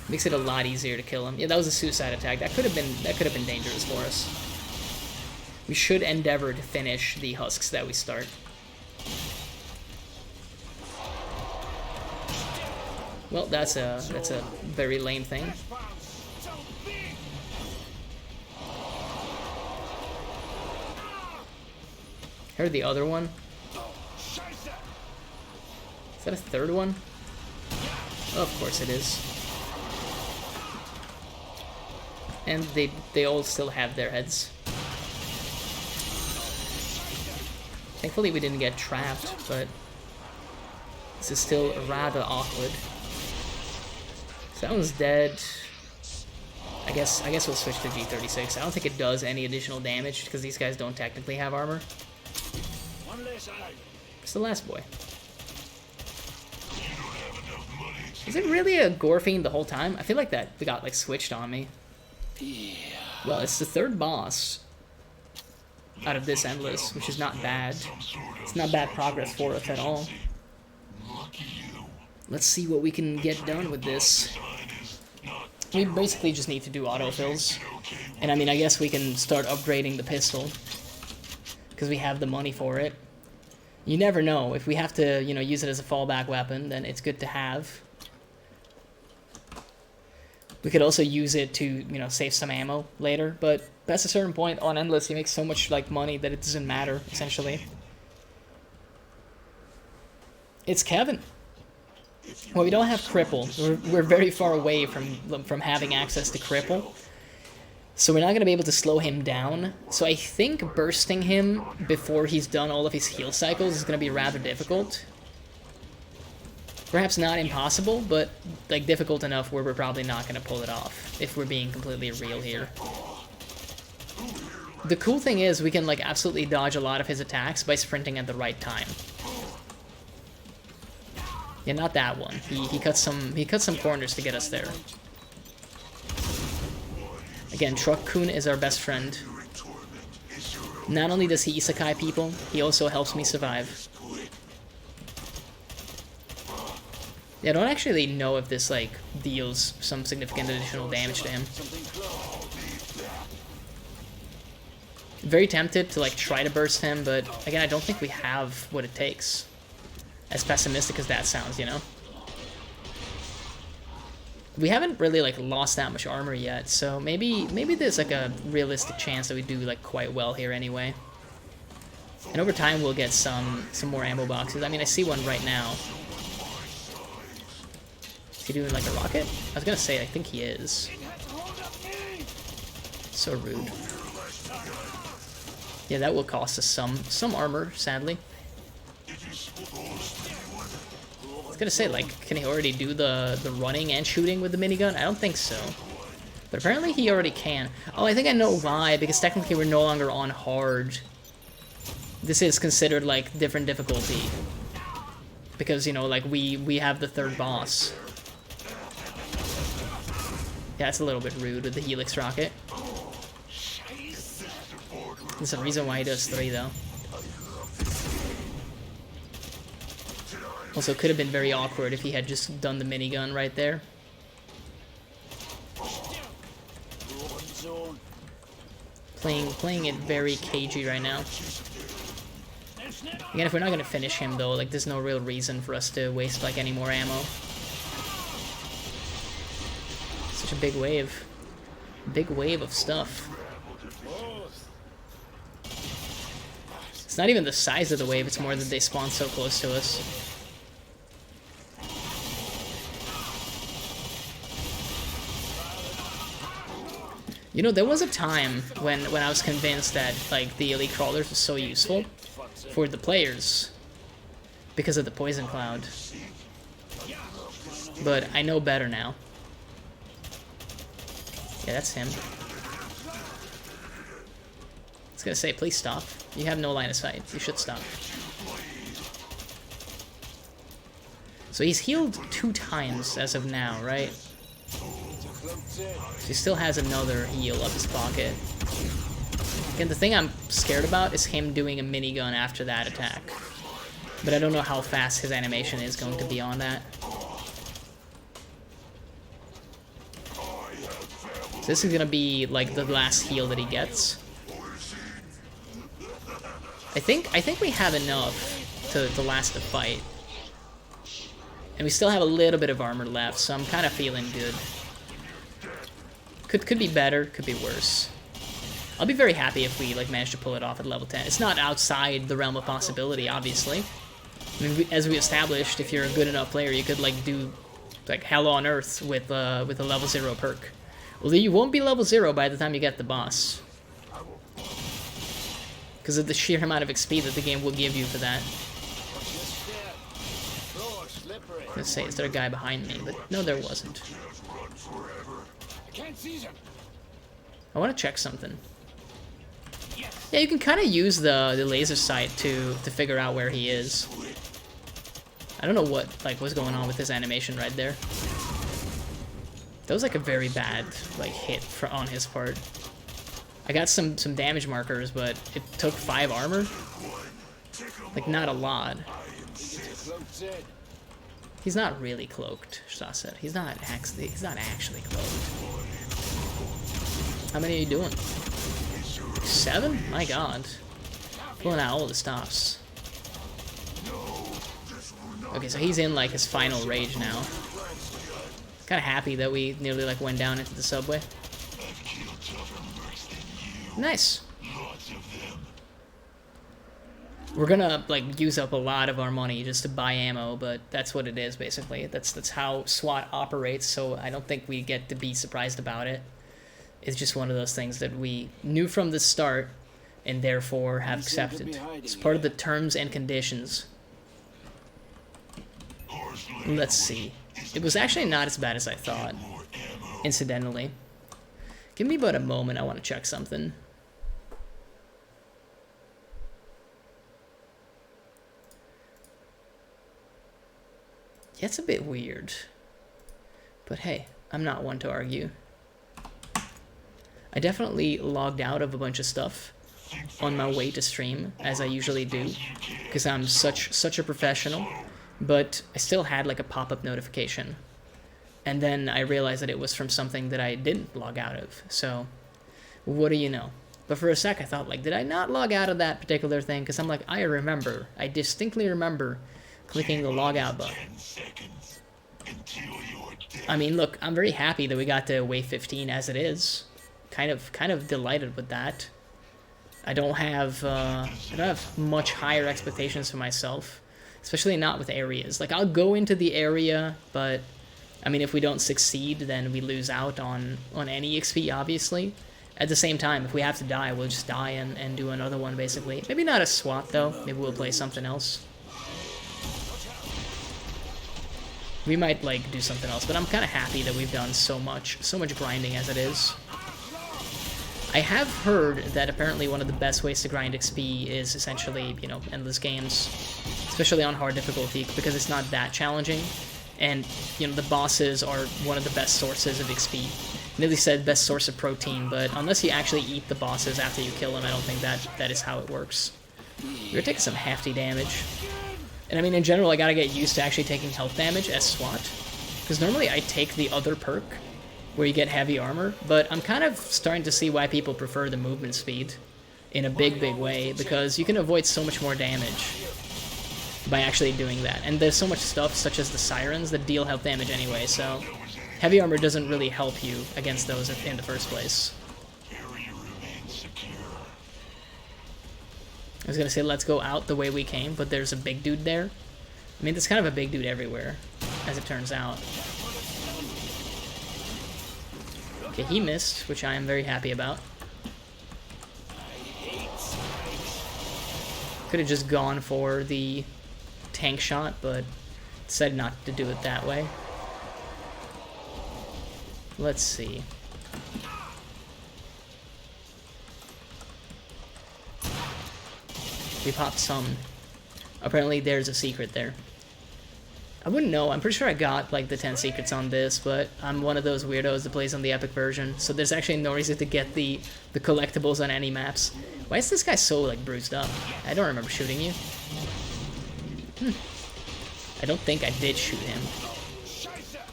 Makes it a lot easier to kill him. Yeah, that was a suicide attack. That could have been dangerous for us. We should endeavor to finish the husks that we start. Well, that's a very lame thing. Heard the other one. Is that a third one? Oh, of course it is. And they all still have their heads. Thankfully we didn't get trapped, but this is still rather awkward. So that one's dead. I guess we'll switch to G36. I don't think it does any additional damage because these guys don't technically have armor. It's the last boy. Is it really a gore fiend the whole time? I feel like that got like switched on me. Well, it's the third boss out of this endless, which is not bad. It's not bad progress for us at all. Let's see what we can get done with this. We basically just need to do autofills. And I mean, I guess we can start upgrading the pistol, because we have the money for it. You never know. If we have to, you know, use it as a fallback weapon, then it's good to have. We could also use it to, you know, save some ammo later, but past a certain point on Endless, you make so much, like, money that it doesn't matter, essentially. It's Kevin. Well, we don't have Cripple. We're very far away from having access to Cripple. So we're not going to be able to slow him down. So I think bursting him before he's done all of his heal cycles is going to be rather difficult. Perhaps not impossible, but like difficult enough where we're probably not going to pull it off, if we're being completely real here. The cool thing is we can like absolutely dodge a lot of his attacks by sprinting at the right time. Yeah, not that one. He cut some corners to get us there. Again, Truck-kun is our best friend. Not only does he isekai people, he also helps me survive. Yeah, I don't actually know if this, like, deals some significant additional damage to him. Very tempted to, like, try to burst him, but, again, I don't think we have what it takes. As pessimistic as that sounds, you know? We haven't really, like, lost that much armor yet, so maybe there's, like, a realistic chance that we do, like, quite well here anyway. And over time, we'll get some more ammo boxes. I mean, I see one right now. Is he doing like a rocket? I was gonna say, I think he is. So rude. Yeah, that will cost us some armor, sadly. I was gonna say, like, can he already do the running and shooting with the minigun? I don't think so. But apparently he already can. Oh, I think I know why, because technically we're no longer on hard. This is considered, like, different difficulty. Because, you know, like, we have the third boss. Yeah, it's a little bit rude with the Helix rocket. There's a reason why he does 3, though. Also, it could have been very awkward if he had just done the minigun right there. Playing it very cagey right now. Again, if we're not gonna finish him, though, like, there's no real reason for us to waste, like, any more ammo. Such a big wave. Big wave of stuff. It's not even the size of the wave, it's more that they spawn so close to us. You know, there was a time when I was convinced that, like, the elite crawlers were so useful for the players because of the poison cloud. But I know better now. Yeah, that's him. I was gonna say, please stop. You have no line of sight. You should stop. So he's healed 2 times as of now, right? He still has another heal up his pocket. Again, the thing I'm scared about is him doing a minigun after that attack. But I don't know how fast his animation is going to be on that. So this is gonna be like the last heal that he gets. I think we have enough to last the fight. And we still have a little bit of armor left, so I'm kind of feeling good. Could be better, could be worse. I'll be very happy if we like manage to pull it off at level 10. It's not outside the realm of possibility, obviously. I mean, as we established, if you're a good enough player, you could like do like hell on earth with a level 0 perk. Although you won't be level 0 by the time you get the boss, because of the sheer amount of XP that the game will give you for that. Let's say, is there a guy behind me? But no, there wasn't. I want to check something. Yeah, you can kind of use the laser sight to figure out where he is. I don't know what was going on with his animation right there. That was like a very bad hit on his part. I got some damage markers, but it took 5 armor. Like, not a lot. He's not really cloaked, Shah said. He's not actually cloaked. How many are you doing? 7? My god. Pulling out all the stops. Okay, so he's in like his final rage now. Kind of happy that we nearly went down into the subway. Nice. We're gonna use up a lot of our money just to buy ammo, but that's what it is basically. That's how SWAT operates, so I don't think we get to be surprised about it. It's just one of those things that we knew from the start and therefore have accepted. It's part of the terms and conditions. Let's see. It was actually not as bad as I thought, incidentally. Give me about a moment, I want to check something. Yeah, it's a bit weird. But hey, I'm not one to argue. I definitely logged out of a bunch of stuff on my way to stream, as I usually do, because I'm such a professional, but I still had a pop-up notification. And then I realized that it was from something that I didn't log out of, so what do you know? But for a sec I thought, did I not log out of that particular thing? Because I'm I distinctly remember clicking the log out button. I mean, look, I'm very happy that we got to wave 15 as it is. Kind of delighted with that. I don't have much higher expectations for myself, especially not with areas. I'll go into the area, but I mean, if we don't succeed, then we lose out on any XP, obviously. At the same time, if we have to die, we'll just die and do another one, basically. Maybe not a SWAT, though. Maybe we'll play something else. We might, do something else, but I'm kind of happy that we've done so much grinding as it is. I have heard that apparently one of the best ways to grind XP is essentially, endless games, especially on hard difficulty, because it's not that challenging, and, the bosses are one of the best sources of XP. Nearly said best source of protein, but unless you actually eat the bosses after you kill them, I don't think that is how it works. You're taking some hefty damage. And I mean, in general, I gotta get used to actually taking health damage as SWAT, because normally I take the other perk, where you get heavy armor, but I'm kind of starting to see why people prefer the movement speed in a big way, because you can avoid so much more damage by actually doing that. And there's so much stuff, such as the sirens, that deal health damage anyway, so heavy armor doesn't really help you against those in the first place. I was gonna say, let's go out the way we came, but there's a big dude there. I mean, there's kind of a big dude everywhere, as it turns out. Okay, he missed, which I am very happy about. Could have just gone for the tank shot, but decided not to do it that way. Let's see. We popped some. Apparently there's a secret there. I wouldn't know. I'm pretty sure I got like the 10 secrets on this, but I'm one of those weirdos that plays on the epic version, so there's actually no reason to get the collectibles on any maps. Why is this guy so like bruised up? I don't remember shooting you. I don't think I did shoot him.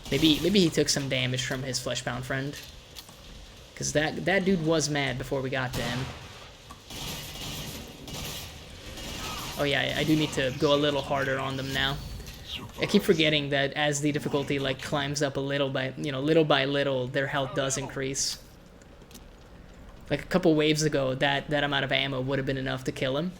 Maybe he took some damage from his Fleshbound friend. Because that dude was mad before we got to him. Oh yeah, I do need to go a little harder on them now. I keep forgetting that as the difficulty like climbs up a little by, little by little, their health does increase. Like a couple waves ago, that amount of ammo would have been enough to kill him.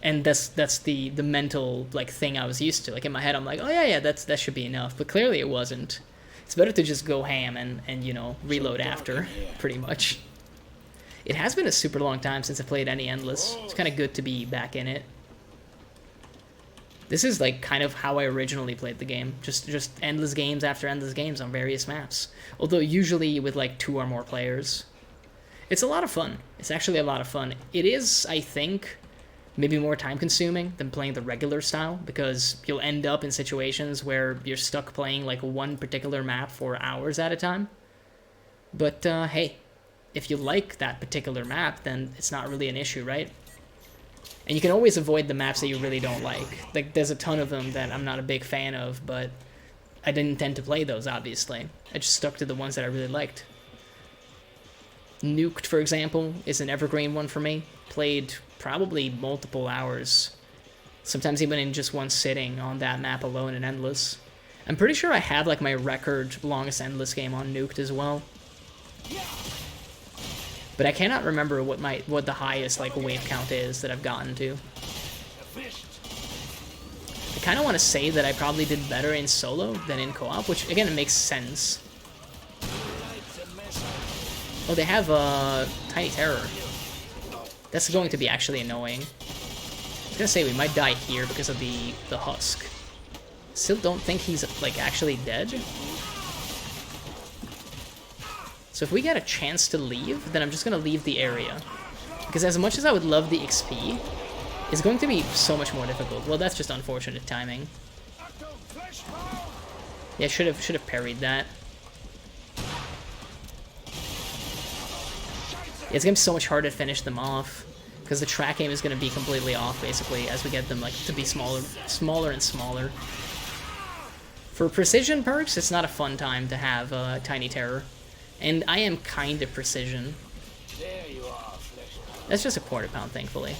And that's the mental like thing I was used to. Like in my head, I'm like, oh yeah, that should be enough. But clearly it wasn't. It's better to just go ham and reload after, pretty much. It has been a super long time since I played any Endless. It's kind of good to be back in it. This is like kind of how I originally played the game. Just endless games after endless games on various maps. Although usually with like 2 or more players. It's a lot of fun. It's actually a lot of fun. It is, I think, maybe more time consuming than playing the regular style, because you'll end up in situations where you're stuck playing like one particular map for hours at a time. But hey, if you like that particular map, then it's not really an issue, right? And you can always avoid the maps that you really don't like. Like, there's a ton of them that I'm not a big fan of, but I didn't intend to play those, obviously. I just stuck to the ones that I really liked. Nuked, for example, is an evergreen one for me. Played probably multiple hours. Sometimes even in just one sitting on that map alone in Endless. I'm pretty sure I have like my record longest Endless game on Nuked as well. But I cannot remember what the highest like wave count is that I've gotten to. I kind of want to say that I probably did better in solo than in co-op, which again, it makes sense. Oh, they have Tiny Terror. That's going to be actually annoying. I was gonna say we might die here because of the husk. Still don't think he's like actually dead. So if we get a chance to leave, then I'm just gonna leave the area. Because as much as I would love the XP, it's going to be so much more difficult. Well, that's just unfortunate timing. Yeah, should have parried that. It's gonna be so much harder to finish them off, because the track aim is gonna be completely off basically as we get them like to be smaller and smaller. For precision perks, it's not a fun time to have Tiny Terror, and I am kind of precision. That's just a quarter pound, thankfully.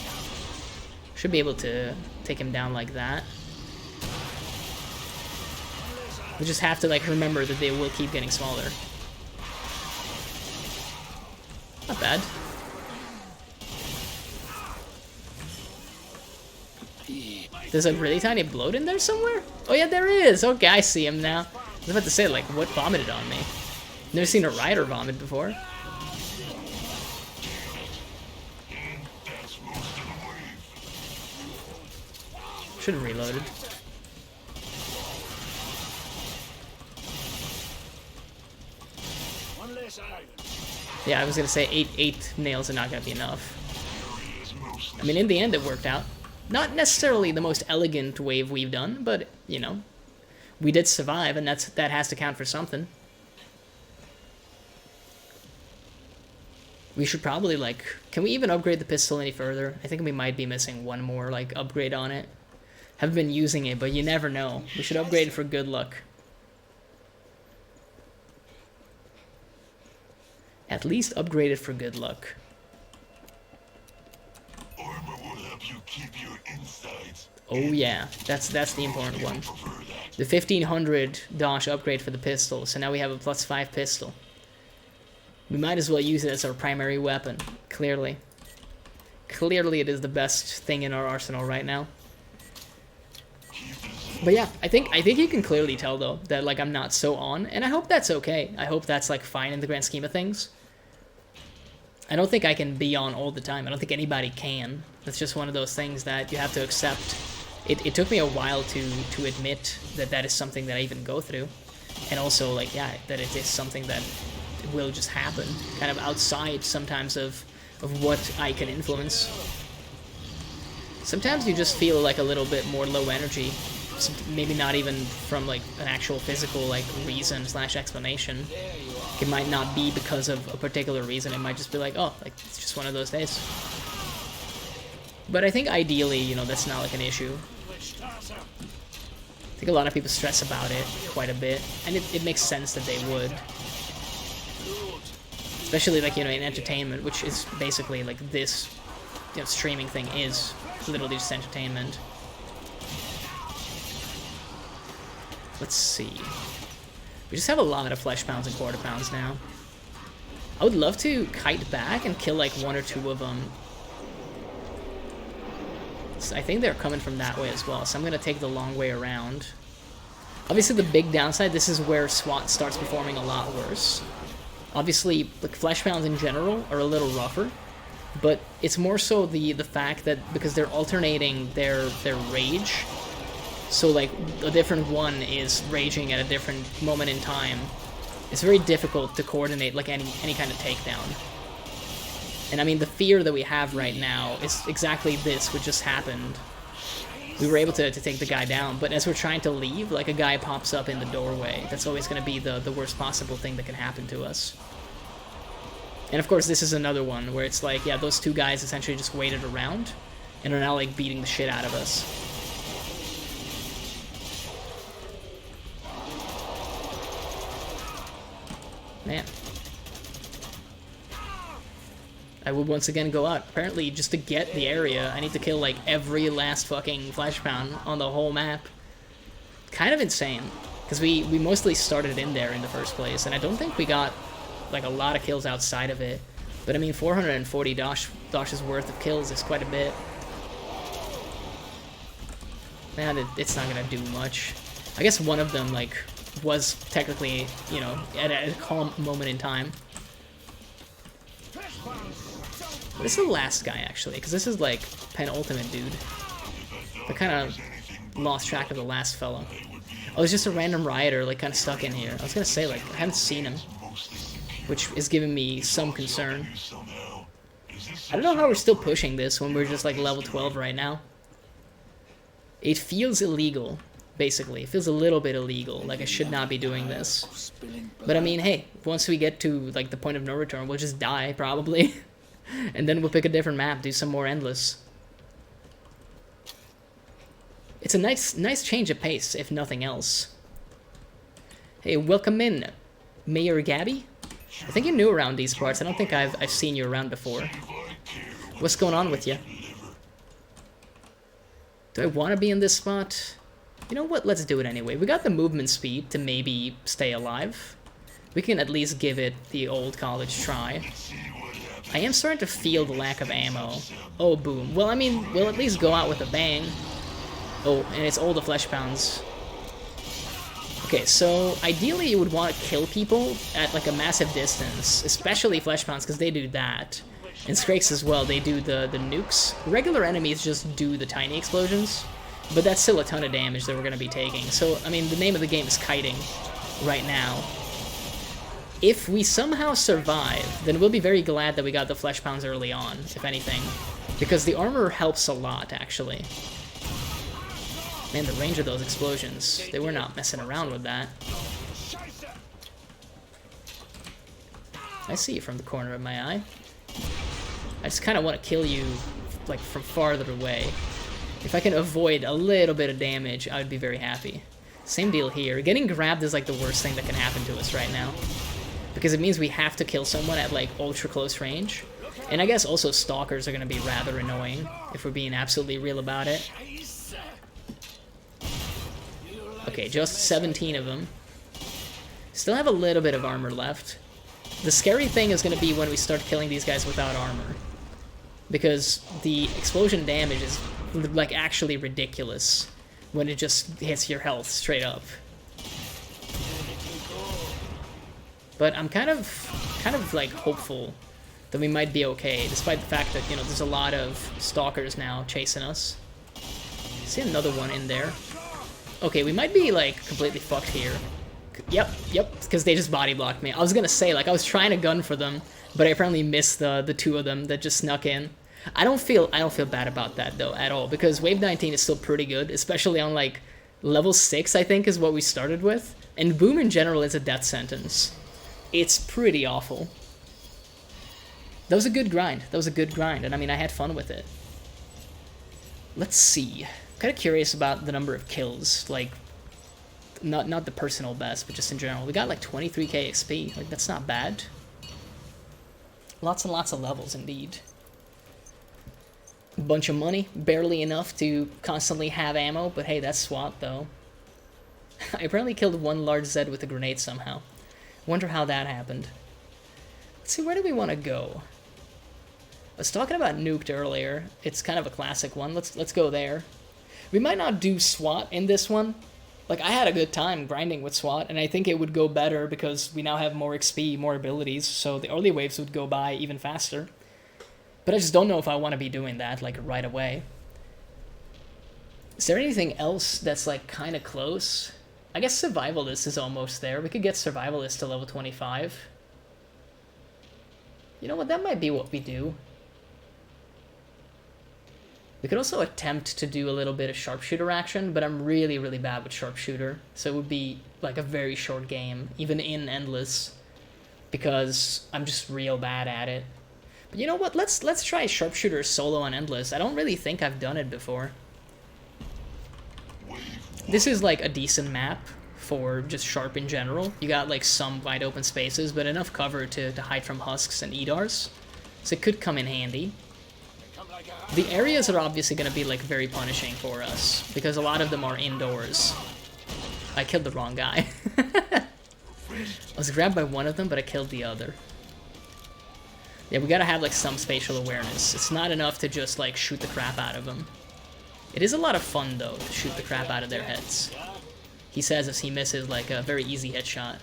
Should be able to take him down like that. We just have to like remember that they will keep getting smaller. Not bad. There's a really tiny bloat in there somewhere? Oh yeah, there is! Okay, I see him now. I was about to say, like, what vomited on me? Never seen a rider vomit before. Should have reloaded. Yeah, I was gonna say eight nails are not gonna be enough. I mean, in the end, it worked out. Not necessarily the most elegant wave we've done, but you know, we did survive, and that has to count for something. We should probably like, can we even upgrade the pistol any further? I think we might be missing one more like upgrade on it. Haven't been using it, but you never know. We should upgrade it for good luck. At least upgrade it for good luck.
Armor will help you keep your insides.
Oh yeah, that's the important one. The 1500 Dosh upgrade for the pistol, so now we have a +5 pistol. We might as well use it as our primary weapon, clearly. Clearly it is the best thing in our arsenal right now. But yeah, I think you can clearly tell though that like I'm not so on, and I hope that's okay. I hope that's like fine in the grand scheme of things. I don't think I can be on all the time. I don't think anybody can. That's just one of those things that you have to accept. It took me a while to admit that that is something that I even go through, and also like yeah, that it is something that will just happen, kind of outside sometimes of what I can influence. Sometimes you just feel like a little bit more low energy, maybe not even from like an actual physical like reason / explanation. It might not be because of a particular reason. It might just be like, oh, like it's just one of those days. But I think ideally, you know, that's not like an issue. I think a lot of people stress about it quite a bit, and it makes sense that they would. Especially like, you know, in entertainment, which is basically like this, you know, streaming thing is literally just entertainment. Let's see. We just have a lot of flesh pounds and quarter pounds now. I would love to kite back and kill like 1 or 2 of them. So I think they're coming from that way as well, so I'm going to take the long way around. Obviously the big downside, this is where SWAT starts performing a lot worse. Obviously, like, flesh pounds in general are a little rougher, but it's more so the fact that because they're alternating their rage, so like a different one is raging at a different moment in time, it's very difficult to coordinate like any kind of takedown. And I mean, the fear that we have right now is exactly this, which just happened. We were able to take the guy down, but as we're trying to leave, like a guy pops up in the doorway. That's always going to be the worst possible thing that can happen to us. And of course, this is another one where it's like, yeah, those 2 guys essentially just waited around and are now like beating the shit out of us. Man. I would once again go out. Apparently, just to get the area, I need to kill, like, every last fucking flesh pound on the whole map. Kind of insane. Because we mostly started in there in the first place, and I don't think we got, like, a lot of kills outside of it. But, I mean, 440 Dosh's worth of kills is quite a bit. Man, it's not gonna do much. I guess one of them, like, was technically, you know, at a calm moment in time. This is the last guy, actually, because this is, like, penultimate dude. I kind of lost track of the last fellow. Oh, it's just a random rioter, like, kind of stuck in here. I was gonna say, like, I haven't seen him, which is giving me some concern. I don't know how we're still pushing this when we're just, like, level 12 right now. It feels illegal, basically. It feels a little bit illegal, like I should not be doing this. But, I mean, hey, once we get to, like, the point of no return, we'll just die, probably. And then we'll pick a different map, do some more endless. It's a nice change of pace, if nothing else. Hey, welcome in, Mayor Gabby. I think you're new around these parts. I don't think I've seen you around before. What's going on with you? Do I want to be in this spot? You know what? Let's do it anyway. We got the movement speed to maybe stay alive. We can at least give it the old college try. I am starting to feel the lack of ammo. Oh, boom. Well, I mean, we'll at least go out with a bang. Oh, and it's all the flesh pounds. Okay, so ideally you would want to kill people at like a massive distance, especially flesh pounds, because they do that. And Skrakes as well, they do the nukes. Regular enemies just do the tiny explosions, but that's still a ton of damage that we're going to be taking. So, I mean, the name of the game is kiting right now. If we somehow survive, then we'll be very glad that we got the flesh pounds early on, if anything. Because the armor helps a lot, actually. Man, the range of those explosions, they were not messing around with that. I see you from the corner of my eye. I just kind of want to kill you, like, from farther away. If I can avoid a little bit of damage, I would be very happy. Same deal here. Getting grabbed is, like, the worst thing that can happen to us right now. Because it means we have to kill someone at, like, ultra close range. And I guess also stalkers are going to be rather annoying, if we're being absolutely real about it. Okay, just 17 of them. Still have a little bit of armor left. The scary thing is going to be when we start killing these guys without armor. Because the explosion damage is, like, actually ridiculous when it just hits your health straight up. But I'm kind of like hopeful that we might be okay, despite the fact that, you know, there's a lot of stalkers now chasing us. See another one in there. Okay, we might be like completely fucked here. Yep, because they just body blocked me. I was gonna say, like, I was trying to gun for them, but I apparently missed the 2 of them that just snuck in. I don't feel bad about that though at all, because wave 19 is still pretty good, especially on like Level 6, I think, is what we started with. And Boom in general is a death sentence. It's pretty awful. That was a good grind. That was a good grind. And I mean, I had fun with it. Let's see. I'm kind of curious about the number of kills. Like, not the personal best, but just in general. We got like 23k XP. Like, that's not bad. Lots and lots of levels, indeed. Bunch of money, barely enough to constantly have ammo, but hey, that's SWAT though. I apparently killed one large Zed with a grenade somehow. Wonder how that happened. Let's see, where do we want to go? I was talking about Nuked earlier. It's kind of a classic one. Let's go there. We might not do SWAT in this one. Like, I had a good time grinding with SWAT, and I think it would go better because we now have more XP, more abilities, so the early waves would go by even faster. But I just don't know if I want to be doing that, like, right away. Is there anything else that's, like, kind of close? I guess Survivalist is almost there. We could get Survivalist to level 25. You know what? That might be what we do. We could also attempt to do a little bit of Sharpshooter action, but I'm really, really bad with Sharpshooter. So it would be, like, a very short game, even in Endless, because I'm just real bad at it. But you know what? Let's try Sharpshooter solo on Endless. I don't really think I've done it before. This is like a decent map for just Sharp in general. You got like some wide open spaces, but enough cover to hide from Husks and Edars. So it could come in handy. The areas are obviously going to be like very punishing for us, because a lot of them are indoors. I killed the wrong guy. I was grabbed by one of them, but I killed the other. Yeah, we gotta have, like, some spatial awareness. It's not enough to just, like, shoot the crap out of them. It is a lot of fun, though, to shoot the crap out of their heads. He says as he misses, like, a very easy headshot.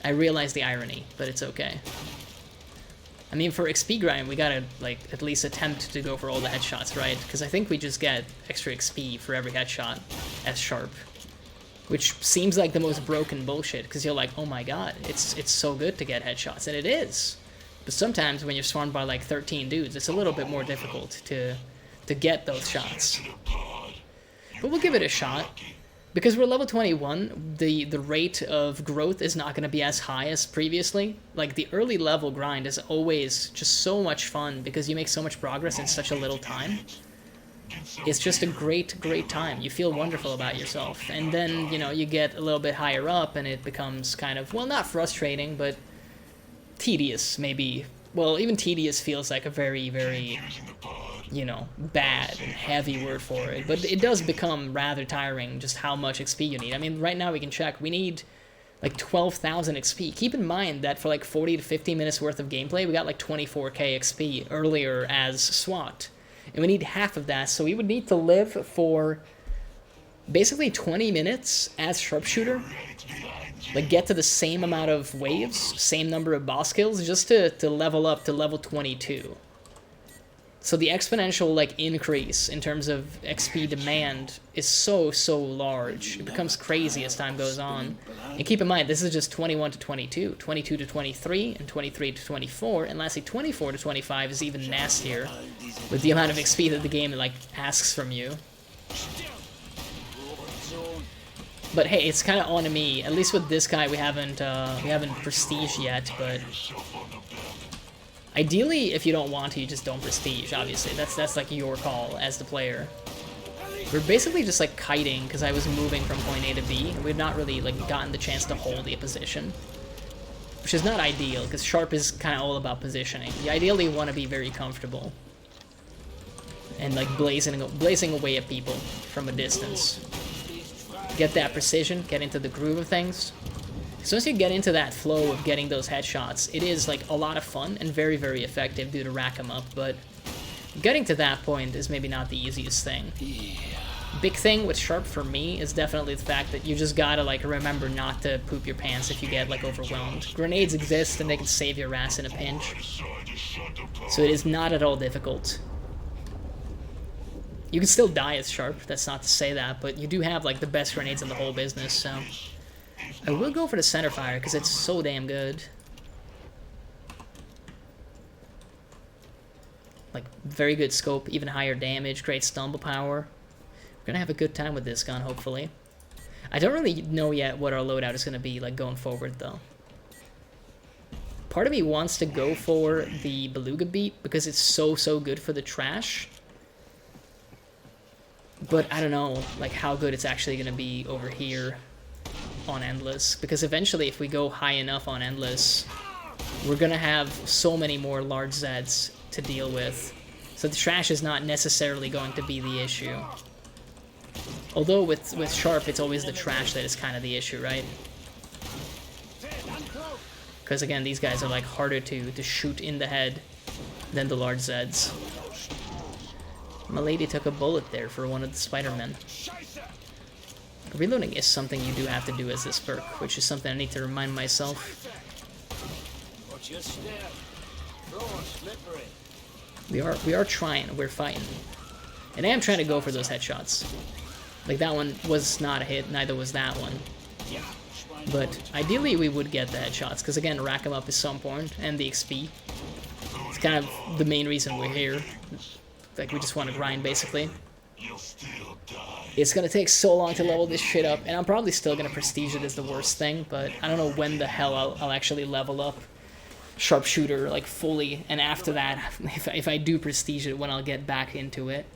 I realize the irony, but it's okay. I mean, for XP grind, we gotta, like, at least attempt to go for all the headshots, right? Because I think we just get extra XP for every headshot as Sharp. Which seems like the most broken bullshit, because you're like, oh my god, it's so good to get headshots, and it is. But sometimes when you're swarmed by like 13 dudes, it's a little bit more difficult to get those shots. But we'll give it a shot. Because we're level 21, the rate of growth is not going to be as high as previously. Like, the early level grind is always just so much fun because you make so much progress in such a little time. It's just a great, great time. You feel wonderful about yourself. And then, you know, you get a little bit higher up and it becomes kind of, well, not frustrating, but tedious, maybe. Well, even tedious feels like a very, very, you know, bad and heavy word for it. But it does become rather tiring just how much XP you need. I mean, right now we can check. We need like 12,000 XP. Keep in mind that for like 40 to 50 minutes worth of gameplay, we got like 24k XP earlier as SWAT. And we need half of that, so we would need to live for basically 20 minutes as Sharpshooter. Like, get to the same amount of waves, same number of boss kills, just to level up to level 22. So the exponential, like, increase in terms of XP demand is so large. It becomes crazy as time goes on. And keep in mind, this is just 21 to 22, 22 to 23, and 23 to 24, and lastly 24 to 25 is even nastier with the amount of XP that the game, like, asks from you. But hey, it's kind of on me. At least with this guy, we haven't prestige yet. But ideally, if you don't want to, you just don't prestige. Obviously, that's like your call as the player. We're basically just like kiting because I was moving from point A to B, and we've not really like gotten the chance to hold the position, which is not ideal because Sharp is kind of all about positioning. You ideally want to be very comfortable and like blazing away at people from a distance. Get that precision, get into the groove of things. So once you get into that flow of getting those headshots, it is like a lot of fun and very, very effective due to rack 'em up, but getting to that point is maybe not the easiest thing. Big thing with Sharp for me is definitely the fact that you just gotta like remember not to poop your pants if you get like overwhelmed. Grenades exist and they can save your ass in a pinch. So it is not at all difficult. You can still die as Sharp, that's not to say that, but you do have like the best grenades in the whole business, so I will go for the centerfire because it's so damn good. Like, very good scope, even higher damage, great stumble power. Gonna have a good time with this gun, hopefully. I don't really know yet what our loadout is gonna be, like, going forward, though. Part of me wants to go for the Beluga Beat, because it's so good for the trash. But I don't know, like, how good it's actually gonna be over here on Endless. Because eventually, if we go high enough on Endless, we're gonna have so many more large Zeds to deal with. So the trash is not necessarily going to be the issue. Although with Sharp, it's always the trash that is kind of the issue, right? Because again, these guys are like harder to shoot in the head than the large Zeds. My lady took a bullet there for one of the Spider-Men. Reloading is something you do have to do as this perk, which is something I need to remind myself. We are trying, we're fighting. And I am trying to go for those headshots. Like, that one was not a hit, neither was that one. But ideally we would get the headshots, because again, rack 'em up is so important, and the XP. It's kind of the main reason we're here. Like, we just want to grind, basically. It's gonna take so long to level this shit up, and I'm probably still gonna prestige it as the worst thing, but I don't know when the hell I'll actually level up Sharpshooter, like, fully, and after that, if I do prestige it, when I'll get back into it.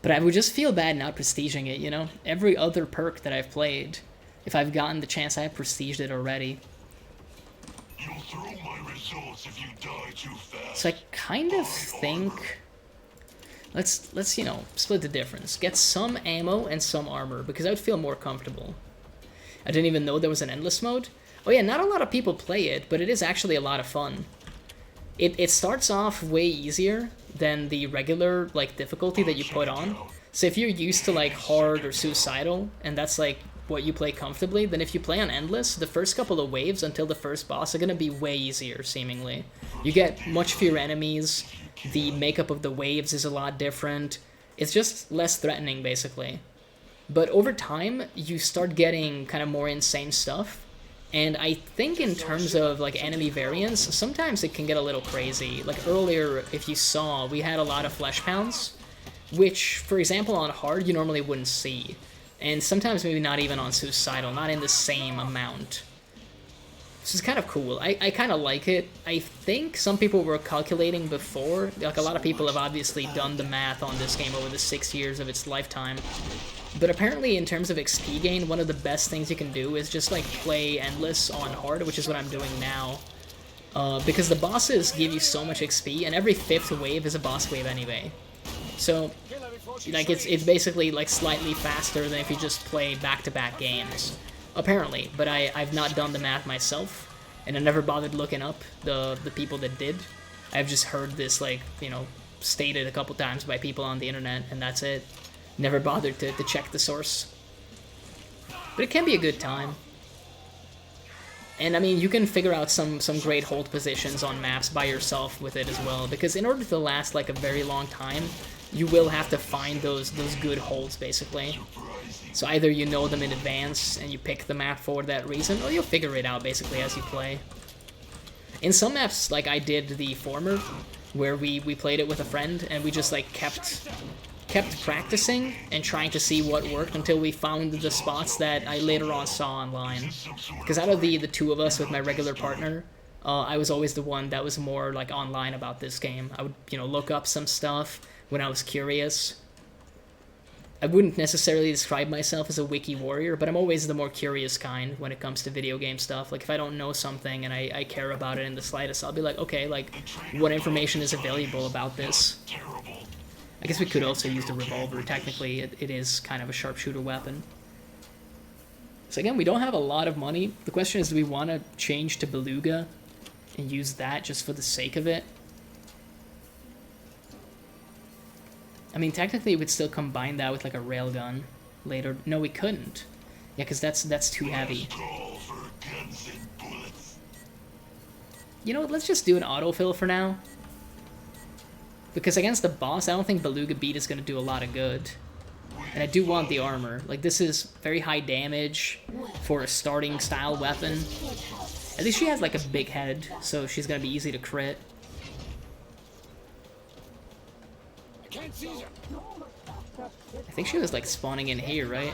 But I would just feel bad not prestiging it, you know? Every other perk that I've played, if I've gotten the chance, I have prestiged it already.
You'll throw my results if you die too fast.
So I kind of think... Let's you know, split the difference. Get some ammo and some armor, because I would feel more comfortable. I didn't even know there was an endless mode. Oh yeah, not a lot of people play it, but it is actually a lot of fun. It starts off way easier than the regular, like, difficulty that you put on. So if you're used to, like, hard or suicidal, and that's, like, what you play comfortably, then if you play on Endless, the first couple of waves until the first boss are gonna be way easier, seemingly. You get much fewer enemies, the makeup of the waves is a lot different, it's just less threatening, basically. But over time, you start getting kind of more insane stuff, and I think in terms of, like, enemy variants, sometimes it can get a little crazy. Like, earlier, if you saw, we had a lot of flesh pounds, which, for example, on hard, you normally wouldn't see. And sometimes maybe not even on suicidal, not in the same amount. This is kind of cool. I kind of like it. I think some people were calculating before. Like, a lot of people have obviously done the math on this game over the 6 years of its lifetime. But apparently, in terms of XP gain, one of the best things you can do is just, like, play Endless on hard, which is what I'm doing now. Because the bosses give you so much XP, and every 5th wave is a boss wave anyway. So, like, it's basically, like, slightly faster than if you just play back-to-back games. Apparently, but I've not done the math myself, and I never bothered looking up the people that did. I've just heard this, like, you know, stated a couple times by people on the internet, and that's it. Never bothered to check the source. But it can be a good time. And I mean, you can figure out some great hold positions on maps by yourself with it as well, because in order to last, like, a very long time, you will have to find those good holds, basically. So either you know them in advance and you pick the map for that reason, or you'll figure it out basically as you play. In some maps, like I did the former, where we played it with a friend and we just, like, kept practicing and trying to see what worked until we found the spots that I later on saw online. Because out of the two of us with my regular partner, I was always the one that was more, like, online about this game. I would, you know, look up some stuff when I was curious. I wouldn't necessarily describe myself as a wiki warrior, but I'm always the more curious kind when it comes to video game stuff. Like, if I don't know something and I care about it in the slightest, I'll be like, okay, like, what information is available about this? I guess we could also use the revolver. Technically, it is kind of a sharpshooter weapon. So again, we don't have a lot of money. The question is, do we want to change to Beluga and use that just for the sake of it? I mean, technically, we'd still combine that with, like, a railgun later. No, we couldn't. Yeah, because that's too heavy. You know what, let's just do an autofill for now. Because against the boss, I don't think Beluga Beat is going to do a lot of good. And I do want the armor. Like, this is very high damage for a starting style weapon. At least she has, like, a big head, so she's going to be easy to crit.
Can't see you.
I think she was like spawning in here, right?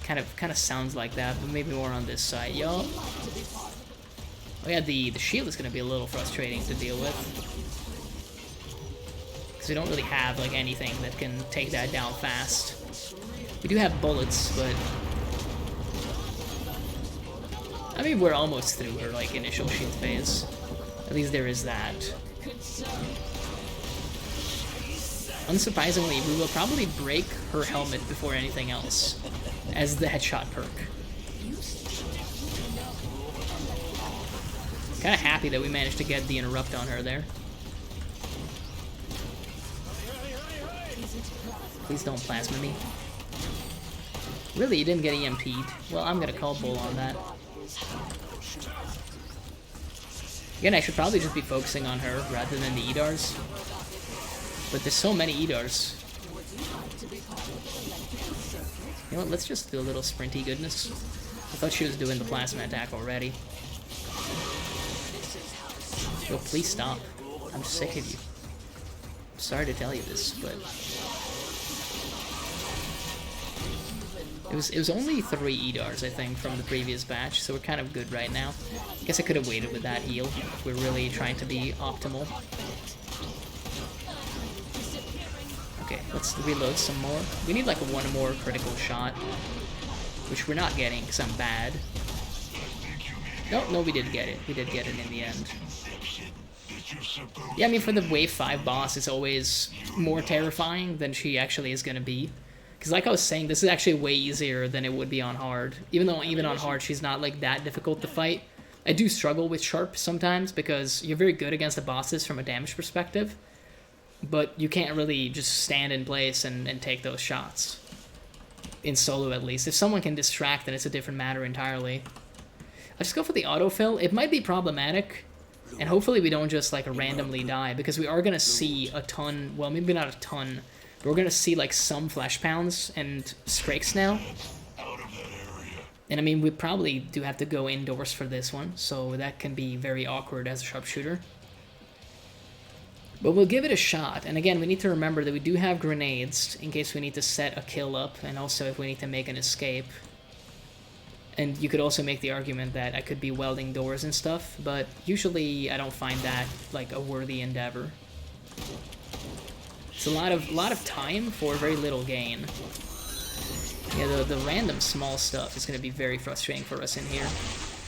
Kind of sounds like that, but maybe more on this side, y'all. Oh yeah, the shield is gonna be a little frustrating to deal with. Because we don't really have like anything that can take that down fast. We do have bullets, but I mean we're almost through her like initial shield phase. At least there is that. Unsurprisingly, we will probably break her helmet before anything else, as the headshot perk. Kinda happy that we managed to get the interrupt on her there. Please don't plasma me. Really, you didn't get EMP'd? Well, I'm gonna call bull on that. Again, I should probably just be focusing on her rather than the Edars. But there's so many Edars. You know what, let's just do a little sprinty goodness. I thought she was doing the plasma attack already. Yo, please stop. I'm sick of you. I'm sorry to tell you this, but it was only 3 Edars, I think, from the previous batch, so we're kind of good right now. I guess I could have waited with that heal if we're really trying to be optimal. Okay, let's reload some more. We need like one more critical shot, which we're not getting because I'm bad. No, we did get it. We did get it in the end. Yeah, I mean, for the Wave 5 boss, it's always more terrifying than she actually is going to be. Because like I was saying, this is actually way easier than it would be on hard. Even though even on hard, she's not like that difficult to fight. I do struggle with Sharp sometimes because you're very good against the bosses from a damage perspective. But you can't really just stand in place and take those shots. In solo, at least. If someone can distract, then it's a different matter entirely. I'll just go for the autofill. It might be problematic. And hopefully we don't just like randomly die. Because we are going to see a ton. Well, maybe not a ton. But we're going to see like some flesh pounds and scrakes now. And I mean, we probably do have to go indoors for this one. So that can be very awkward as a sharpshooter. But we'll give it a shot, and again, we need to remember that we do have grenades in case we need to set a kill up, and also if we need to make an escape. And you could also make the argument that I could be welding doors and stuff, but usually I don't find that like a worthy endeavor. It's a lot of time for very little gain. Yeah, the random small stuff is going to be very frustrating for us in here,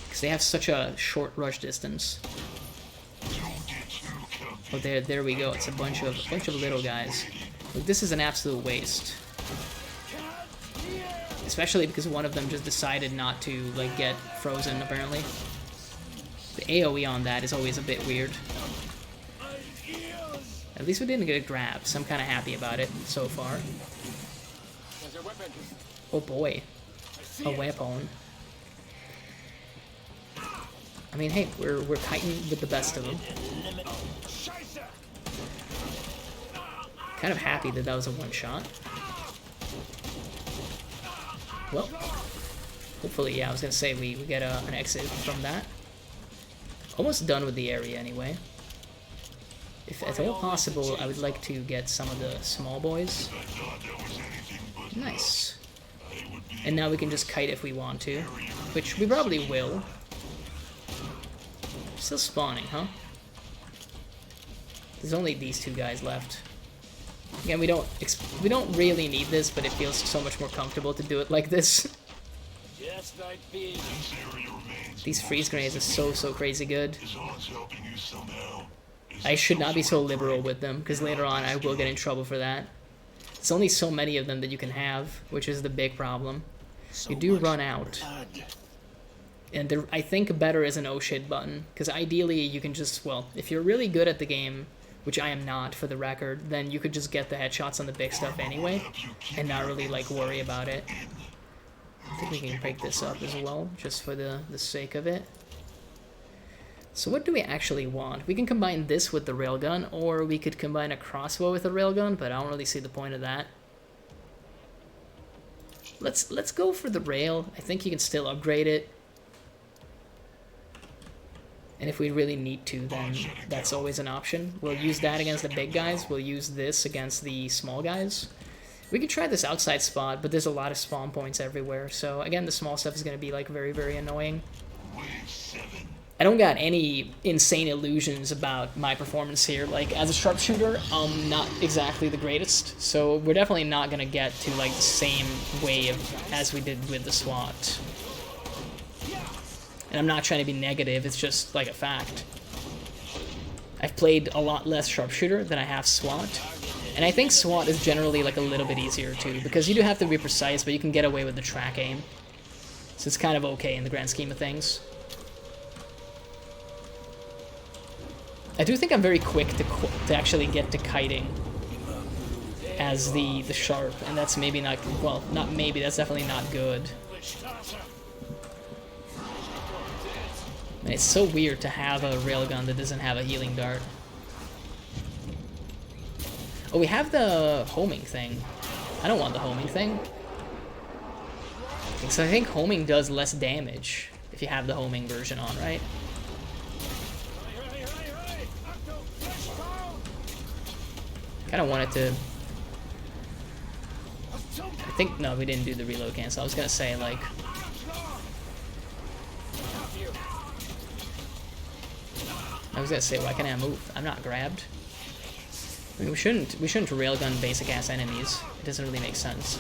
because they have such a short rush distance. Oh, there we go. It's a bunch of little guys. Look, this is an absolute waste. Especially because one of them just decided not to like get frozen. Apparently, the AOE on that is always a bit weird. At least we didn't get a grab, so I'm kind of happy about it so far. Oh boy, a weapon. I mean, hey, we're kiting with the best of them. Kind of happy that that was a one-shot. Well, hopefully, yeah, I was gonna say we get an exit from that. Almost done with the area anyway. If at all possible, I would like to get some of the small boys. Nice. And now we can just kite if we want to, which we probably will. Still spawning, huh? There's only these 2 guys left. Again, we don't really need this, but it feels so much more comfortable to do it like this. These freeze grenades are so crazy good. I should not be so liberal with them, because later on I will get in trouble for that. It's only so many of them that you can have, which is the big problem. You do run out. And I think better is an oh shit button, because ideally you can just, well, if you're really good at the game, which I am not for the record, then you could just get the headshots on the big stuff anyway, and not really like worry about it. I think we can break this up as well, just for the sake of it. So what do we actually want? We can combine this with the railgun, or we could combine a crossbow with a railgun, but I don't really see the point of that. Let's go for the rail. I think you can still upgrade it. And if we really need to, then that's always an option. We'll use that against the big guys. We'll use this against the small guys. We could try this outside spot, but there's a lot of spawn points everywhere. So again, the small stuff is going to be like very, very annoying.
Wave 7.
I don't got any insane illusions about my performance here. Like, as a sharpshooter, I'm not exactly the greatest. So we're definitely not going to get to like the same wave as we did with the SWAT. And I'm not trying to be negative, it's just like a fact. I've played a lot less sharpshooter than I have SWAT. And I think SWAT is generally like a little bit easier too, because you do have to be precise, but you can get away with the track aim. So it's kind of okay in the grand scheme of things. I do think I'm very quick to actually get to kiting as the sharp, and that's maybe not, well, not maybe, that's definitely not good. And it's so weird to have a railgun that doesn't have a healing dart. Oh, we have the homing thing. I don't want the homing thing. So I think homing does less damage if you have the homing version on, right? Kind of wanted to... I think, no, we didn't do the reload cancel. I was going to say, like... I was going to say, why can't I move? I'm not grabbed. I mean, we shouldn't railgun basic ass enemies. It doesn't really make sense.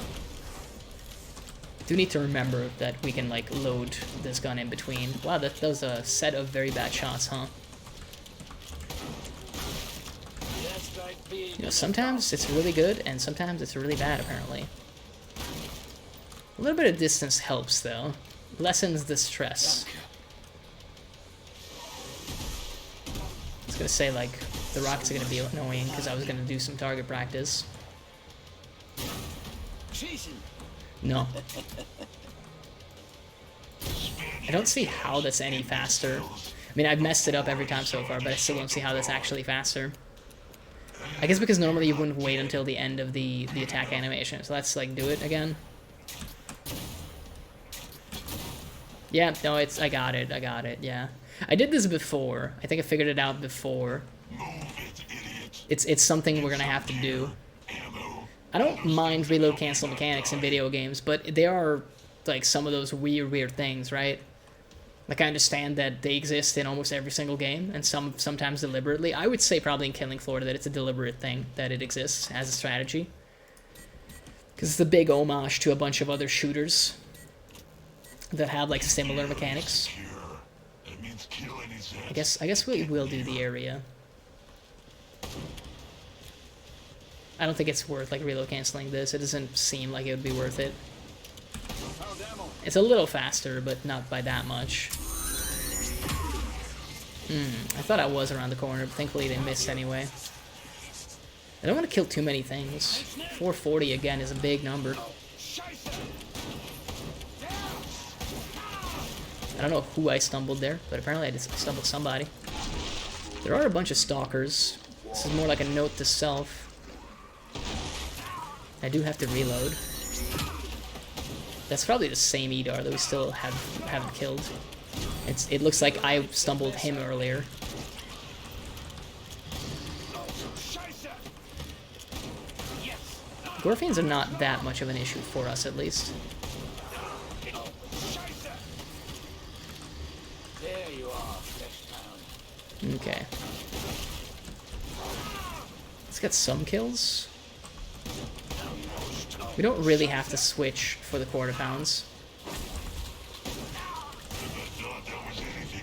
Do need to remember that we can like load this gun in between. Wow, that was a set of very bad shots, huh? You know, sometimes it's really good and sometimes it's really bad, apparently. A little bit of distance helps though. Lessens the stress. I was gonna say, like, the rockets are gonna be annoying because I was gonna do some target practice. No. I don't see how that's any faster. I mean, I've messed it up every time so far, but I still don't see how that's actually faster. I guess because normally you wouldn't wait until the end of the attack animation. So let's, like, do it again. Yeah, no, it's... I got it, yeah. I did this before. I think I figured it out before. It's something we're gonna have to do. I don't mind reload cancel mechanics in video games, but they are like some of those weird things, right? Like, I understand that they exist in almost every single game, and sometimes deliberately. I would say probably in Killing Floor that it's a deliberate thing that it exists as a strategy. Because it's a big homage to a bunch of other shooters that have like similar mechanics. I guess we will do the area. I don't think it's worth like reload canceling this. It doesn't seem like it would be worth it. It's a little faster, but not by that much. I thought I was around the corner, but thankfully they missed anyway. I don't want to kill too many things. 440 again is a big number. I don't know who I stumbled there, but apparently I just stumbled somebody. There are a bunch of stalkers. This is more like a note to self. I do have to reload. That's probably the same Edar that we still haven't killed. It looks like I stumbled him earlier. Gorfians are not that much of an issue for us, at least. Okay. Let's get some kills. We don't really have to switch for the quarter pounds.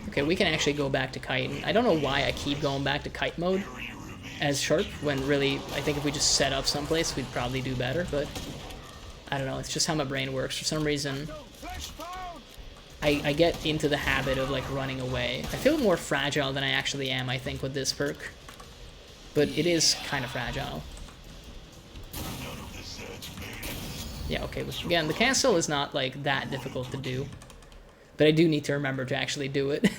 Okay, we can actually go back to kite. I don't know why I keep going back to kite mode as sharp, when really, I think if we just set up someplace, we'd probably do better, but I don't know, it's just how my brain works. For some reason, I get into the habit of, like, running away. I feel more fragile than I actually am, I think, with this perk. But it is kind of fragile. Yeah, okay, but again, the cancel is not, like, that difficult to do. But I do need to remember to actually do it.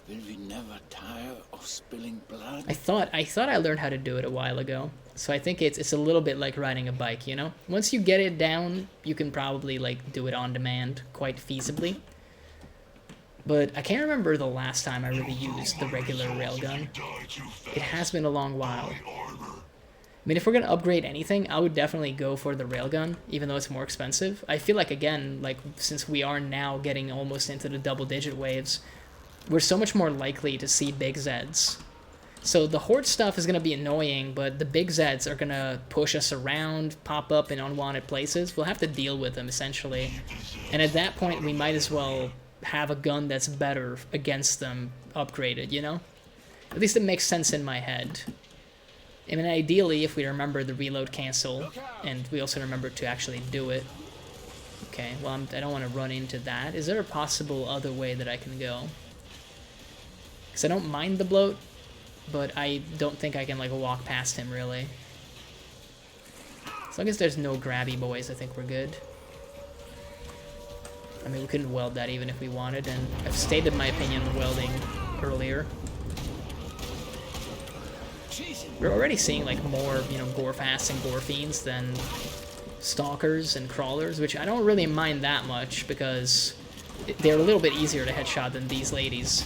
Will we never tire of spilling blood?
I thought I learned how to do it a while ago. So I think it's a little bit like riding a bike, you know? Once you get it down, you can probably, like, do it on demand quite feasibly. But I can't remember the last time I really used the regular railgun. It has been a long while. mean, if we're gonna upgrade anything, I would definitely go for the railgun, even though it's more expensive. I feel like, again, like, since we are now getting almost into the double-digit waves, we're so much more likely to see big Zeds. So the horde stuff is gonna be annoying, but the big Zeds are gonna push us around, pop up in unwanted places. We'll have to deal with them, essentially. And at that point, we might as well have a gun that's better against them upgraded, you know? At least it makes sense in my head. I mean, ideally, if we remember the reload cancel, and we also remember to actually do it. Okay, well, I don't want to run into that. Is there a possible other way that I can go? Because I don't mind the bloat, but I don't think I can, like, walk past him, really. As long as there's no grabby boys, I think we're good. I mean, we couldn't weld that even if we wanted, and I've stated my opinion on welding earlier. We're already seeing, like, more, you know, gore-fasts and gore-fiends than stalkers and crawlers, which I don't really mind that much, because they're a little bit easier to headshot than these ladies.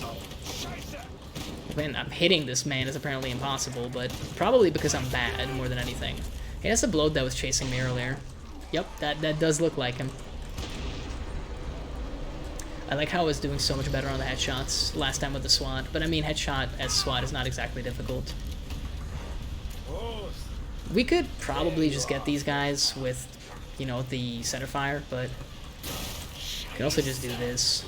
Man, I'm hitting this man is apparently impossible, but probably because I'm bad more than anything. Hey, that's the bloat that was chasing me earlier. Yep, that does look like him. I like how I was doing so much better on the headshots last time with the SWAT, but I mean, headshot as SWAT is not exactly difficult. We could probably just get these guys with, you know, the centerfire, but we can also just do this.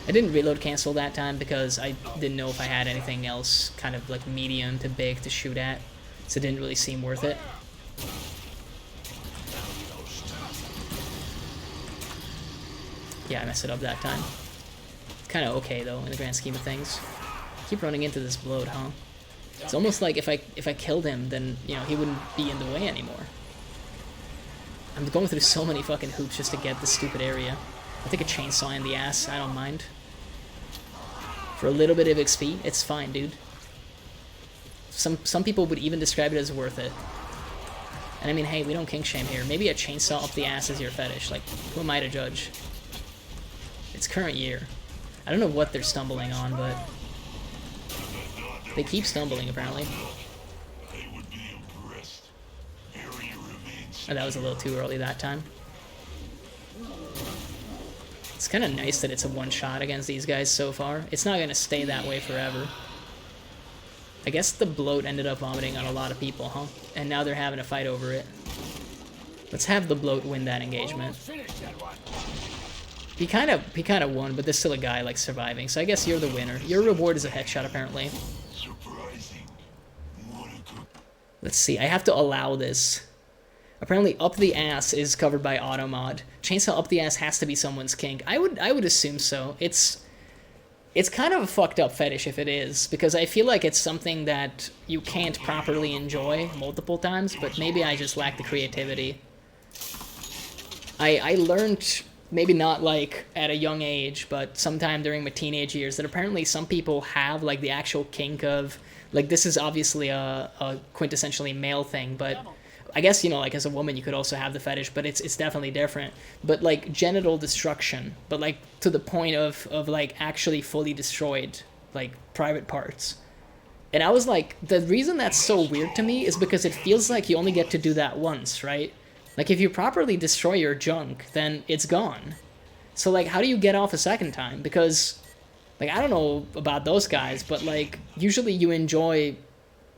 I didn't reload cancel that time because I didn't know if I had anything else kind of like medium to big to shoot at, so it didn't really seem worth it. Yeah, I messed it up that time. Kind of okay though in the grand scheme of things. Keep running into this bloat, huh? It's almost like if I killed him, then, you know, he wouldn't be in the way anymore. I'm going through so many fucking hoops just to get this stupid area. I'll take a chainsaw in the ass, I don't mind. For a little bit of XP, it's fine, dude. Some people would even describe it as worth it. And I mean, hey, we don't kink shame here. Maybe a chainsaw up the ass is your fetish. Like, who am I to judge? It's current year. I don't know what they're stumbling on, but they keep stumbling, apparently. Oh, that was a little too early that time. It's kind of nice that it's a one-shot against these guys so far. It's not going to stay that way forever. I guess the bloat ended up vomiting on a lot of people, huh? And now they're having a fight over it. Let's have the bloat win that engagement. He kind of won, but there's still a guy, like, surviving. So I guess you're the winner. Your reward is a headshot, apparently. Let's see. I have to allow this. Apparently, up the ass is covered by auto mod. Chainsaw up the ass has to be someone's kink. I would assume so. It's kind of a fucked up fetish if it is, because I feel like it's something that you can't properly enjoy multiple times, but maybe I just lack the creativity. I learned, maybe not like at a young age, but sometime during my teenage years, that apparently some people have like the actual kink of, like, this is obviously a quintessentially male thing, but I guess, you know, like, as a woman, you could also have the fetish, but it's definitely different. But, like, genital destruction, but, like, to the point of like, actually fully destroyed, like, private parts. And I was like, the reason that's so weird to me is because it feels like you only get to do that once, right? Like, if you properly destroy your junk, then it's gone. So, like, how do you get off a second time? Because, like, I don't know about those guys, but, like, usually you enjoy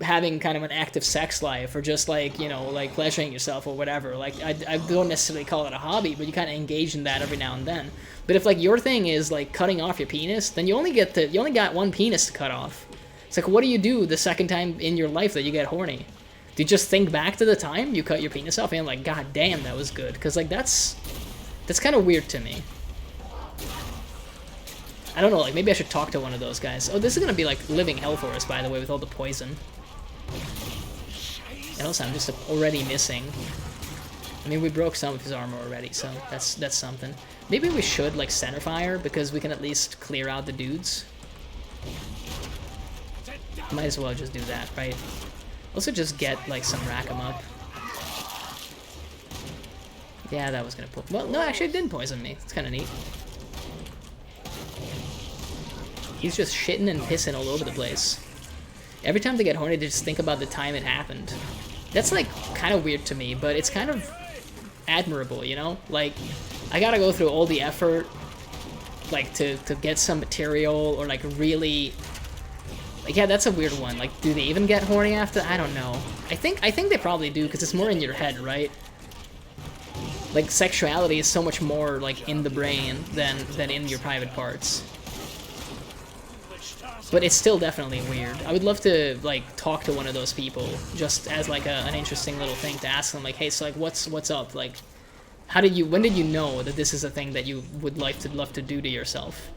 having kind of an active sex life, or just, like, you know, like, pleasuring yourself or whatever. Like, I don't necessarily call it a hobby, but you kind of engage in that every now and then. But if, like, your thing is, like, cutting off your penis, then you only got one penis to cut off. It's like, what do you do the second time in your life that you get horny? Do you just think back to the time you cut your penis off and, like, god damn, that was good? Because, like, that's kind of weird to me. I don't know, like, maybe I should talk to one of those guys. Oh, this is gonna be, like, living hell for us, by the way, with all the poison. And also, I'm just already missing. I mean, we broke some of his armor already, so that's something. Maybe we should, like, center fire, because we can at least clear out the dudes. Might as well just do that, right? Also just get, like, some rack 'em up. Yeah, that was gonna well, no, actually it didn't poison me. It's kind of neat. He's just shitting and pissing all over the place. Every time they get horny, they just think about the time it happened. That's like kind of weird to me, but it's kind of admirable, you know? Like, I gotta go through all the effort, like, to get some material, or like really... Like, yeah, that's a weird one. Like, do they even get horny after? I don't know. I think they probably do, because it's more in your head, right? Like, sexuality is so much more, like, in the brain than in your private parts. But it's still definitely weird. I would love to, like, talk to one of those people, just as, like, an interesting little thing to ask them, like, hey, so, like, what's up? Like, when did you know that this is a thing that you would love to do to yourself?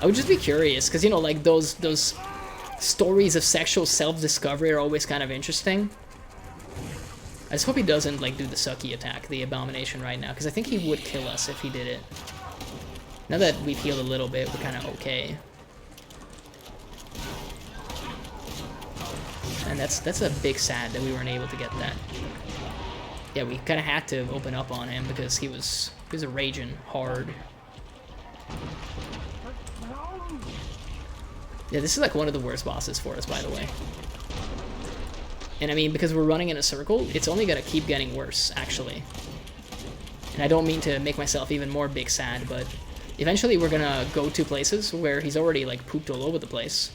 I would just be curious, because, you know, like, those stories of sexual self-discovery are always kind of interesting. I just hope he doesn't, like, do the sucky attack, the abomination right now, because I think he would kill us if he did it. Now that we've healed a little bit, we're kind of okay. And that's a big sad that we weren't able to get that. Yeah, we kind of had to open up on him because he was raging hard. Yeah, this is like one of the worst bosses for us, by the way. And I mean, because we're running in a circle, it's only gonna keep getting worse, actually. And I don't mean to make myself even more big sad, but eventually we're gonna go to places where he's already like pooped all over the place.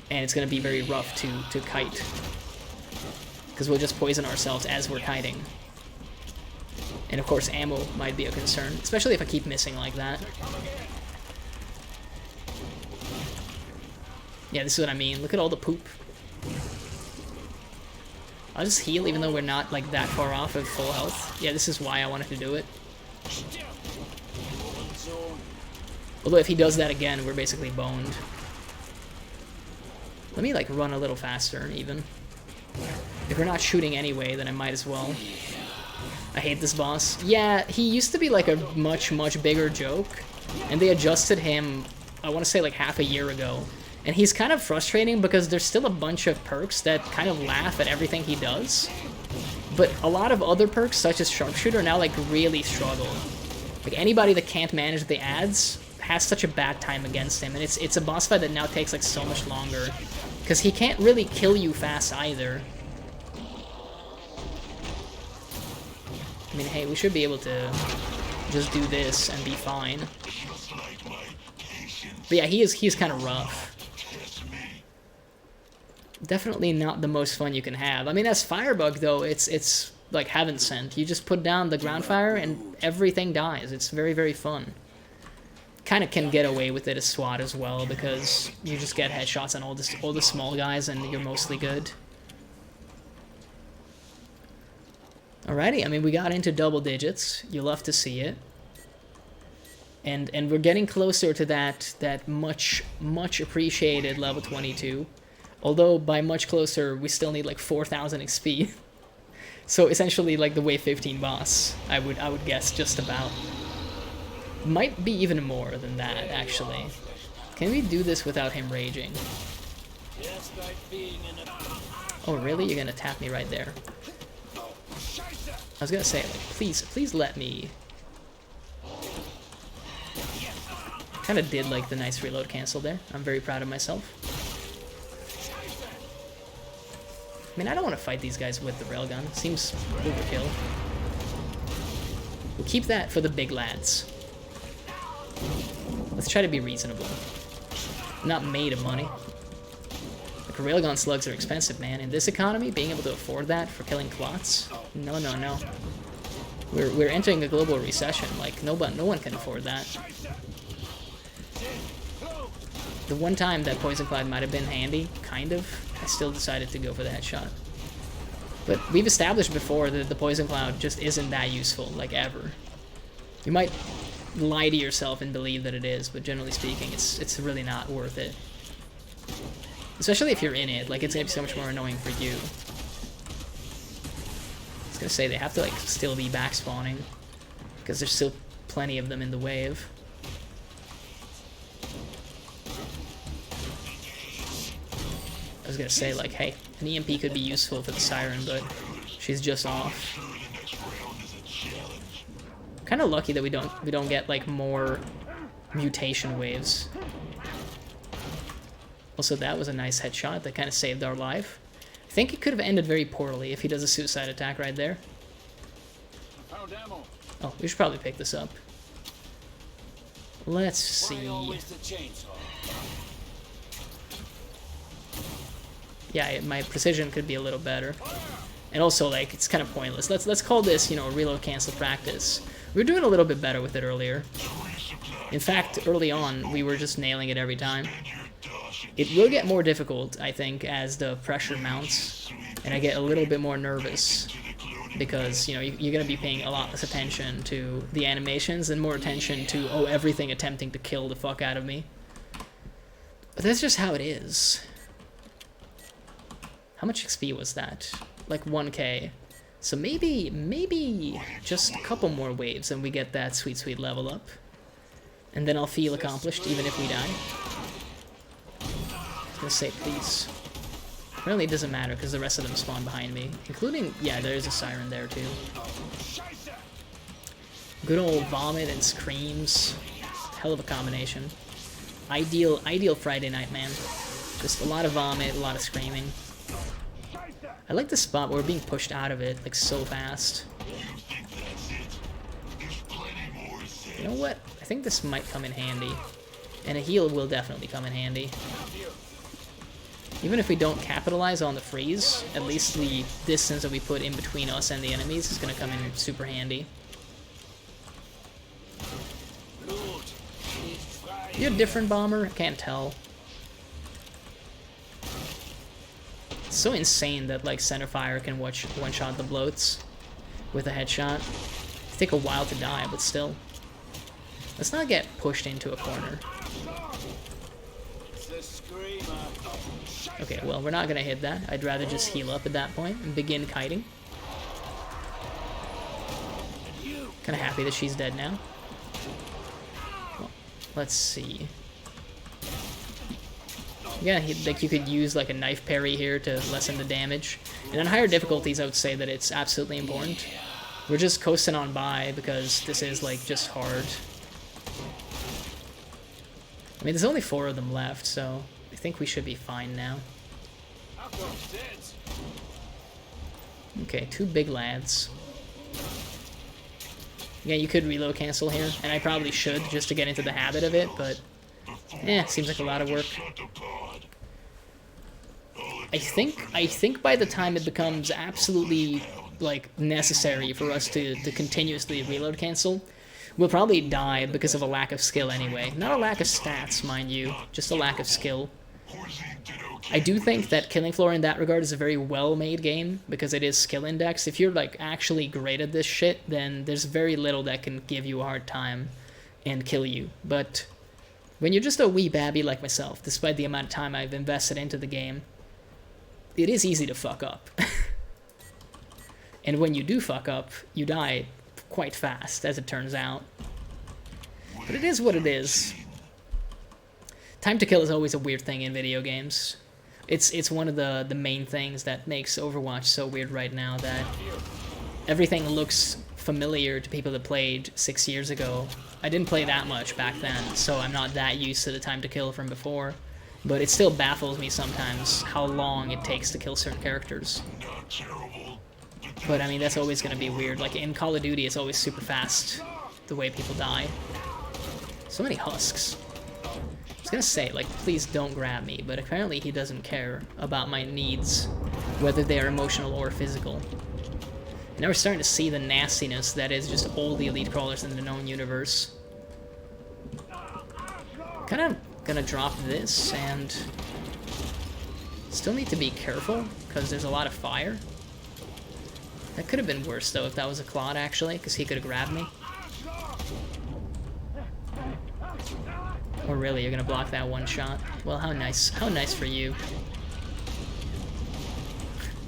And it's gonna be very rough to kite. Because we'll just poison ourselves as we're kiting. And of course ammo might be a concern, especially if I keep missing like that. Yeah, this is what I mean. Look at all the poop. I'll just heal even though we're not like that far off of full health. Yeah, this is why I wanted to do it. Although if he does that again, we're basically boned. Let me like run a little faster even. If we're not shooting anyway, then I might as well. I hate this boss. Yeah, he used to be like a much bigger joke. And they adjusted him, I want to say like half a year ago. And he's kind of frustrating because there's still a bunch of perks that kind of laugh at everything he does. But a lot of other perks, such as Sharpshooter, now like really struggle. Like anybody that can't manage the ads has such a bad time against him. And it's a boss fight that now takes like so much longer. Because he can't really kill you fast either. I mean, hey, we should be able to just do this and be fine. But yeah, he's kind of rough. Definitely not the most fun you can have. I mean, as Firebug, though, it's like heaven sent. You just put down the ground fire and everything dies. It's very fun. Kind of can get away with it as SWAT as well, because you just get headshots on all the small guys and you're mostly good. Alrighty, I mean, we got into double digits. You love to see it. And we're getting closer to that much appreciated level 22. Although, by much closer, we still need like 4,000 XP. So, essentially, like the Wave 15 boss, I would guess just about. Might be even more than that, actually. Can we do this without him raging? Oh, really? You're gonna tap me right there. I was gonna say, like, please let me... Kinda did like the nice reload cancel there. I'm very proud of myself. I mean, I don't want to fight these guys with the railgun. Seems overkill. We'll keep that for the big lads. Let's try to be reasonable. I'm not made of money. Like, railgun slugs are expensive, man. In this economy, being able to afford that for killing clots? No. We're entering a global recession. Like, no one can afford that. The one time that Poison Cloud might have been handy, kind of, I still decided to go for the headshot. But we've established before that the Poison Cloud just isn't that useful, like, ever. You might lie to yourself and believe that it is, but generally speaking, it's really not worth it. Especially if you're in it, like, it's gonna be so much more annoying for you. I was gonna say, they have to, like, still be back spawning, because there's still plenty of them in the wave. I was gonna say, like, hey, an EMP could be useful for the Siren, but she's just off. Kind of lucky that we don't get like more mutation waves. Also, that was a nice headshot that kind of saved our life. I think it could have ended very poorly if he does a suicide attack right there.
Found ammo.
Oh, we should probably pick this up. Let's see.
Why always the chainsaw?
Yeah, my precision could be a little better. And also, like, it's kind of pointless. Let's call this, you know, reload cancel practice. We were doing a little bit better with it earlier. In fact, early on, we were just nailing it every time. It will get more difficult, I think, as the pressure mounts, and I get a little bit more nervous, because, you know, you're going to be paying a lot less attention to the animations and more attention to, oh, everything attempting to kill the fuck out of me. But that's just how it is. How much XP was that? Like 1k. So maybe just a couple more waves and we get that sweet, sweet level up. And then I'll feel accomplished even if we die. I'm gonna say please. Apparently it doesn't matter because the rest of them spawn behind me. Including, yeah, there's a siren there too. Good old vomit and screams. Hell of a combination. Ideal Friday night, man. Just a lot of vomit, a lot of screaming. I like the spot where we're being pushed out of it, like, so fast. You know what? I think this might come in handy. And a heal will definitely come in handy. Even if we don't capitalize on the freeze, at least the distance that we put in between us and the enemies is going to come in super handy. You're a different bomber? I can't tell. It's so insane that, like, centerfire can one-shot the bloats with a headshot. It'll take a while to die, but still. Let's not get pushed into a corner. Okay, well, we're not gonna hit that. I'd rather just heal up at that point and begin kiting. Kinda happy that she's dead now. Well, let's see. Yeah, like, you could use like a knife parry here to lessen the damage. And on higher difficulties, I would say that it's absolutely important. We're just coasting on by because this is, like, just hard. I mean, there's only 4 of them left, so I think we should be fine now. Okay, 2 big lads. Yeah, you could reload cancel here, and I probably should just to get into the habit of it, but seems like a lot of work. I think by the time it becomes absolutely, like, necessary for us to continuously reload cancel, we'll probably die because of a lack of skill anyway. Not a lack of stats, mind you, just a lack of skill. I do think that Killing Floor in that regard is a very well-made game, because it is skill indexed. If you're, like, actually great at this shit, then there's very little that can give you a hard time and kill you. But when you're just a wee babby like myself, despite the amount of time I've invested into the game, it is easy to fuck up. And when you do fuck up, you die quite fast, as it turns out. But it is what it is. Time to kill is always a weird thing in video games. It's one of the main things that makes Overwatch so weird right now, that everything looks familiar to people that played 6 years ago. I didn't play that much back then, so I'm not that used to the time to kill from before. But it still baffles me sometimes how long it takes to kill certain characters. But I mean, that's always going to be weird. Like in Call of Duty, it's always super fast, the way people die. So many husks. I was going to say, like, please don't grab me, but apparently he doesn't care about my needs, whether they are emotional or physical. And now we're starting to see the nastiness that is just all the elite crawlers in the known universe. Kind of gonna drop this, and still need to be careful because there's a lot of fire. That could have been worse though if that was a Claude, actually, because he could have grabbed me. Or really, you're gonna block that one shot? Well, how nice for you.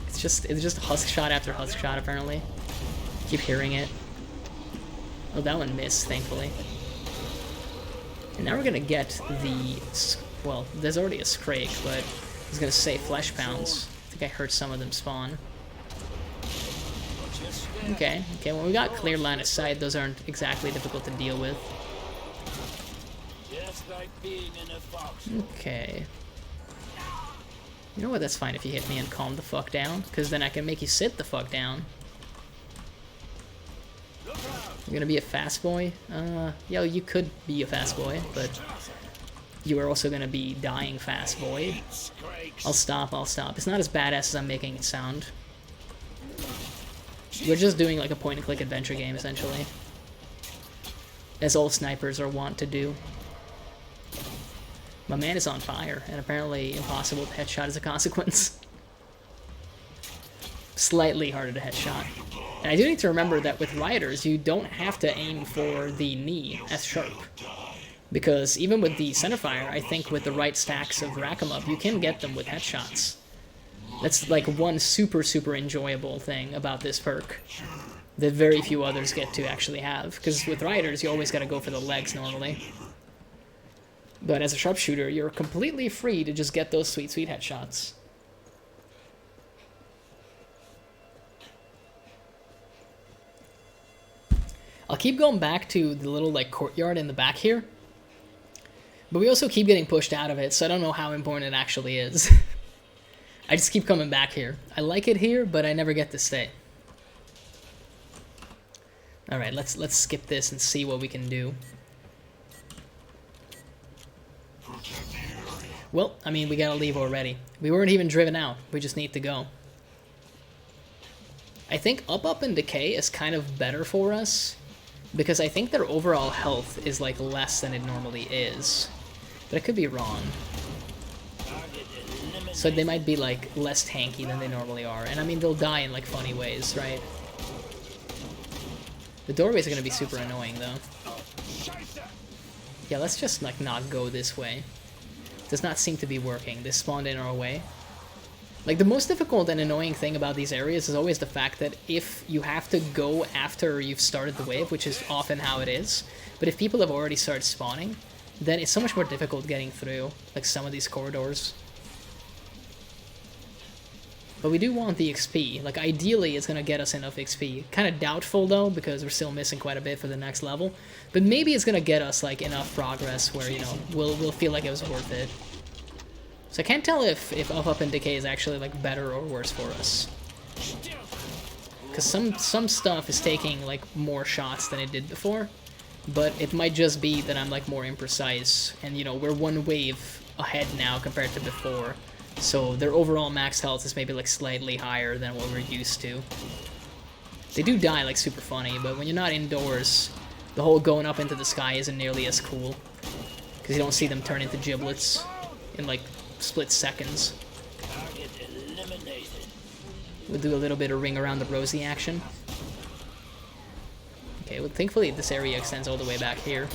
It's just husk shot after husk shot, apparently. Keep hearing it. Oh, that one missed, thankfully. And now we're gonna get the, well, there's already a Scrake, but I was gonna say flesh pounds. I think I heard some of them spawn. Okay, when we got clear line of sight, those aren't exactly difficult to deal with. Okay. You know what, that's fine if you hit me and calm the fuck down, because then I can make you sit the fuck down. You're gonna be a fast boy? Yeah, you could be a fast boy, but you are also gonna be dying fast boy. I'll stop, I'll stop. It's not as badass as I'm making it sound. We're just doing like a point-and-click adventure game, essentially. As all snipers are wont to do. My man is on fire, and apparently impossible to headshot as a consequence. Slightly harder to headshot. And I do need to remember that with Rioters, you don't have to aim for the knee as sharp. Because even with the centerfire, I think with the right stacks of rack 'em up, you can get them with headshots. That's like one super, super enjoyable thing about this perk that very few others get to actually have. Because with Rioters, you always gotta go for the legs normally. But as a sharpshooter, you're completely free to just get those sweet, sweet headshots. I'll keep going back to the little like courtyard in the back here. But we also keep getting pushed out of it, so I don't know how important it actually is. I just keep coming back here. I like it here, but I never get to stay. Alright, let's skip this and see what we can do. Well, I mean, we gotta leave already. We weren't even driven out. We just need to go. I think up and decay is kind of better for us, because I think their overall health is like less than it normally is. But I could be wrong. So they might be like less tanky than they normally are. And I mean, they'll die in like funny ways, right? The doorways are gonna be super annoying though. Yeah, let's just like not go this way. Does not seem to be working. They spawned in our way. Like, the most difficult and annoying thing about these areas is always the fact that if you have to go after you've started the wave, which is often how it is, but if people have already started spawning, then it's so much more difficult getting through, like, some of these corridors. But we do want the XP. Like, ideally, it's gonna get us enough XP. Kind of doubtful, though, because we're still missing quite a bit for the next level. But maybe it's gonna get us, like, enough progress where, you know, we'll feel like it was worth it. So I can't tell if up and decay is actually, like, better or worse for us. Because some stuff is taking, like, more shots than it did before. But it might just be that I'm, like, more imprecise. And, you know, we're one wave ahead now compared to before. So their overall max health is maybe like slightly higher than what we're used to. They do die like super funny, but when you're not indoors, the whole going up into the sky isn't nearly as cool. Because you don't see them turn into giblets in like split seconds. We'll do a little bit of ring around the rosy action. Okay, well thankfully this area extends all the way back here.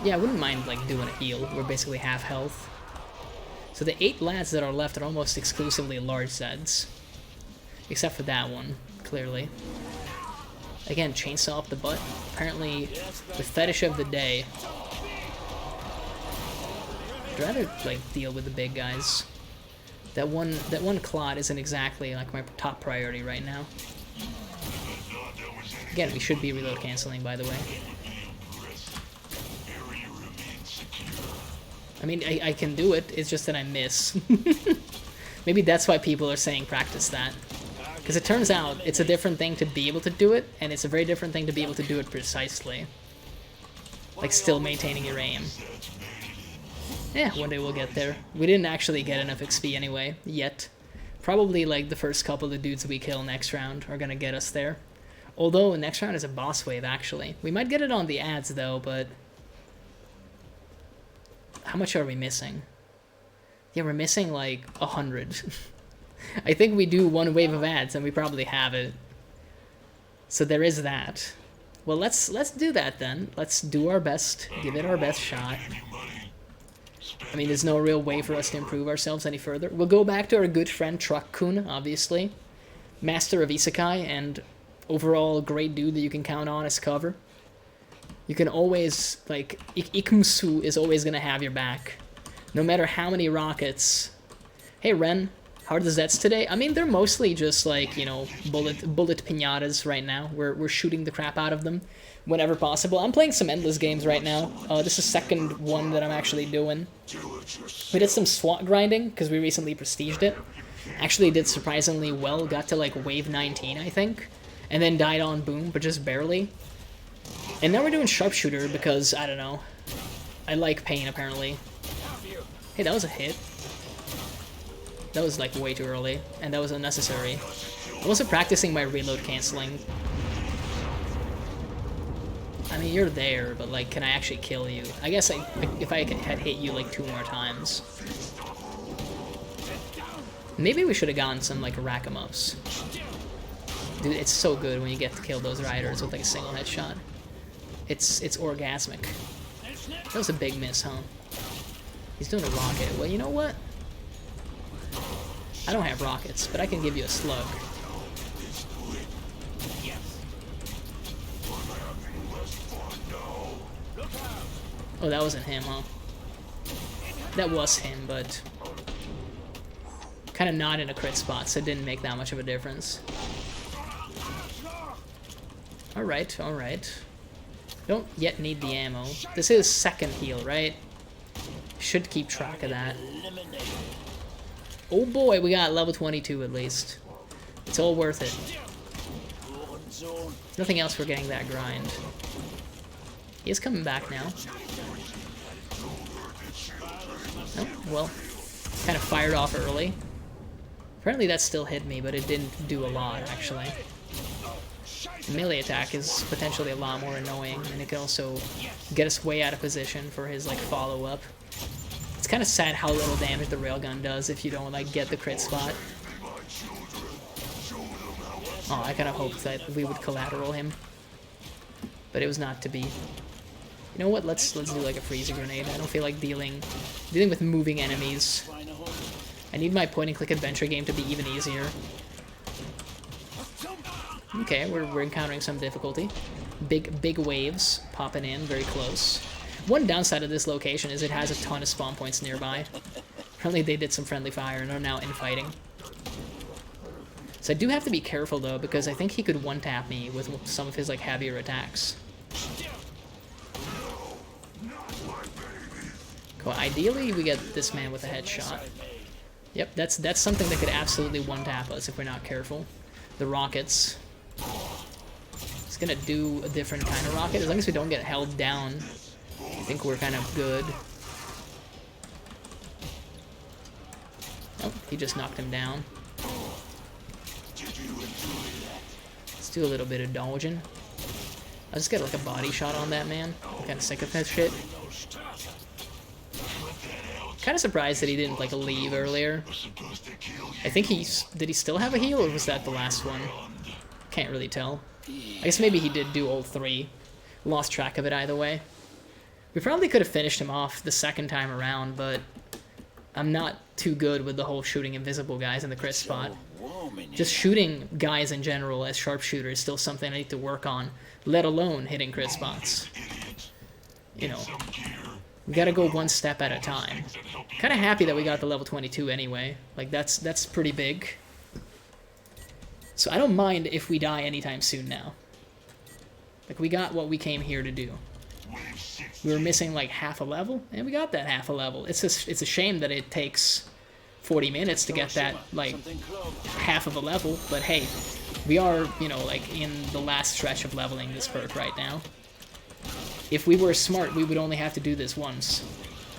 Yeah, I wouldn't mind, like, doing a heal. We're basically half health. So the 8 lads that are left are almost exclusively large Zeds. Except for that one, clearly. Again, chainsaw up the butt. Apparently, the fetish of the day. I'd rather, like, deal with the big guys. That one clot isn't exactly, like, my top priority right now. Again, we should be reload canceling, by the way. I mean, I can do it, it's just that I miss. Maybe that's why people are saying practice that. Because it turns out it's a different thing to be able to do it, and it's a very different thing to be able to do it precisely. Like, still maintaining your aim. Yeah, one day we'll get there. We didn't actually get enough XP anyway, yet. Probably, like, the first couple of dudes we kill next round are gonna get us there. Although, next round is a boss wave, actually. We might get it on the ads, though, but... How much are we missing? Yeah, we're missing like 100. I think we do one wave of ads and we probably have it. So there is that. Well, let's do that then. Let's do our best, give it our best shot. I mean, there's no real way for us to improve ourselves any further. We'll go back to our good friend Truck-kun, obviously. Master of Isekai and overall great dude that you can count on as cover. You can always, like, Ikumsu is always gonna have your back. No matter how many rockets. Hey, Ren, how are the Zets today? I mean, they're mostly just, like, you know, bullet pinatas right now. We're shooting the crap out of them. whenever possible. I'm playing some endless games right now. This is the second one that I'm actually doing. We did some SWAT grinding, because we recently prestiged it. Actually did surprisingly well, got to like wave 19, I think. And then died on boom, but just barely. And now we're doing sharpshooter because, I don't know, I like pain apparently. Hey, that was a hit. That was like way too early, and that was unnecessary. I'm also practicing my reload canceling. I mean, you're there, but like, can I actually kill you? I guess if I had hit you like 2 more times. Maybe we should have gotten some like rack-em-ups. Dude, it's so good when you get to kill those riders with like a single headshot. It's orgasmic. That was a big miss, huh? He's doing a rocket. Well, you know what? I don't have rockets, but I can give you a slug. Oh, that wasn't him, huh? That was him, but kind of not in a crit spot, so it didn't make that much of a difference. Alright, alright. Don't yet need the ammo. This is second heal, right? Should keep track of that. Oh boy, we got level 22 at least. It's all worth it. Nothing else for getting that grind. He is coming back now. Oh, well, kind of fired off early. Apparently that still hit me, but it didn't do a lot, actually. The melee attack is potentially a lot more annoying, and it can also get us way out of position for his, like, follow-up. It's kind of sad how little damage the railgun does if you don't, like, get the crit spot. Oh, I kind of hoped that we would collateral him. But it was not to be. You know what? Let's do, like, a freezer grenade. I don't feel like dealing with moving enemies. I need my point-and-click adventure game to be even easier. Okay, we're encountering some difficulty. Big waves popping in very close. One downside of this location is it has a ton of spawn points nearby. Apparently they did some friendly fire and are now infighting. So I do have to be careful though, because I think he could one-tap me with some of his like heavier attacks. Cool. Ideally we get this man with a headshot. Yep, that's something that could absolutely one-tap us if we're not careful. The rockets. It's gonna do a different kind of rocket. As long as we don't get held down, I think we're kind of good. Oh, he just knocked him down. Let's do a little bit of dodging. I'll just get like a body shot on that man. I'm kind of sick of that shit. Kind of surprised that he didn't like leave earlier. I think did he still have a heal, or was that the last one? Can't really tell. I guess maybe he did do all 3. Lost track of it either way. We probably could have finished him off the second time around, but I'm not too good with the whole shooting invisible guys in the crit spot. Just shooting guys in general as sharpshooter is still something I need to work on, let alone hitting crit spots. You know, we gotta go one step at a time. Kinda happy that we got the level 22 anyway. Like, that's pretty big. So I don't mind if we die anytime soon now. Like, we got what we came here to do. We were missing like half a level, and we got that half a level. It's a shame that it takes 40 minutes to get that, like, half of a level, but hey, we are, you know, like, in the last stretch of leveling this perk right now. If we were smart, we would only have to do this once,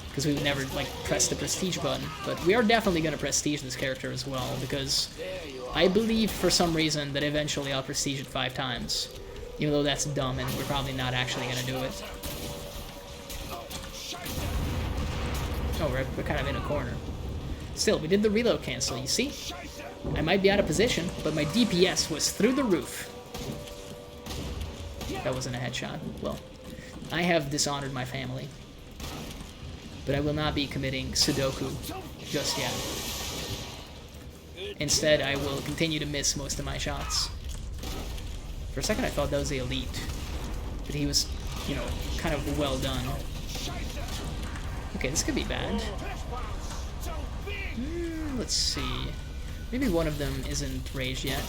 because we would never, like, press the prestige button, but we are definitely going to prestige this character as well, because I believe, for some reason, that eventually I'll prestige it 5 times, even though that's dumb, and we're probably not actually going to do it. Oh, we're kind of in a corner. Still, we did the reload cancel, you see? I might be out of position, but my DPS was through the roof. That wasn't a headshot. Well, I have dishonored my family. But I will not be committing Sudoku just yet. Instead, I will continue to miss most of my shots. For a second, I thought that was the elite. But he was, you know, kind of well done. Okay, this could be bad. Let's see. Maybe one of them isn't raged yet.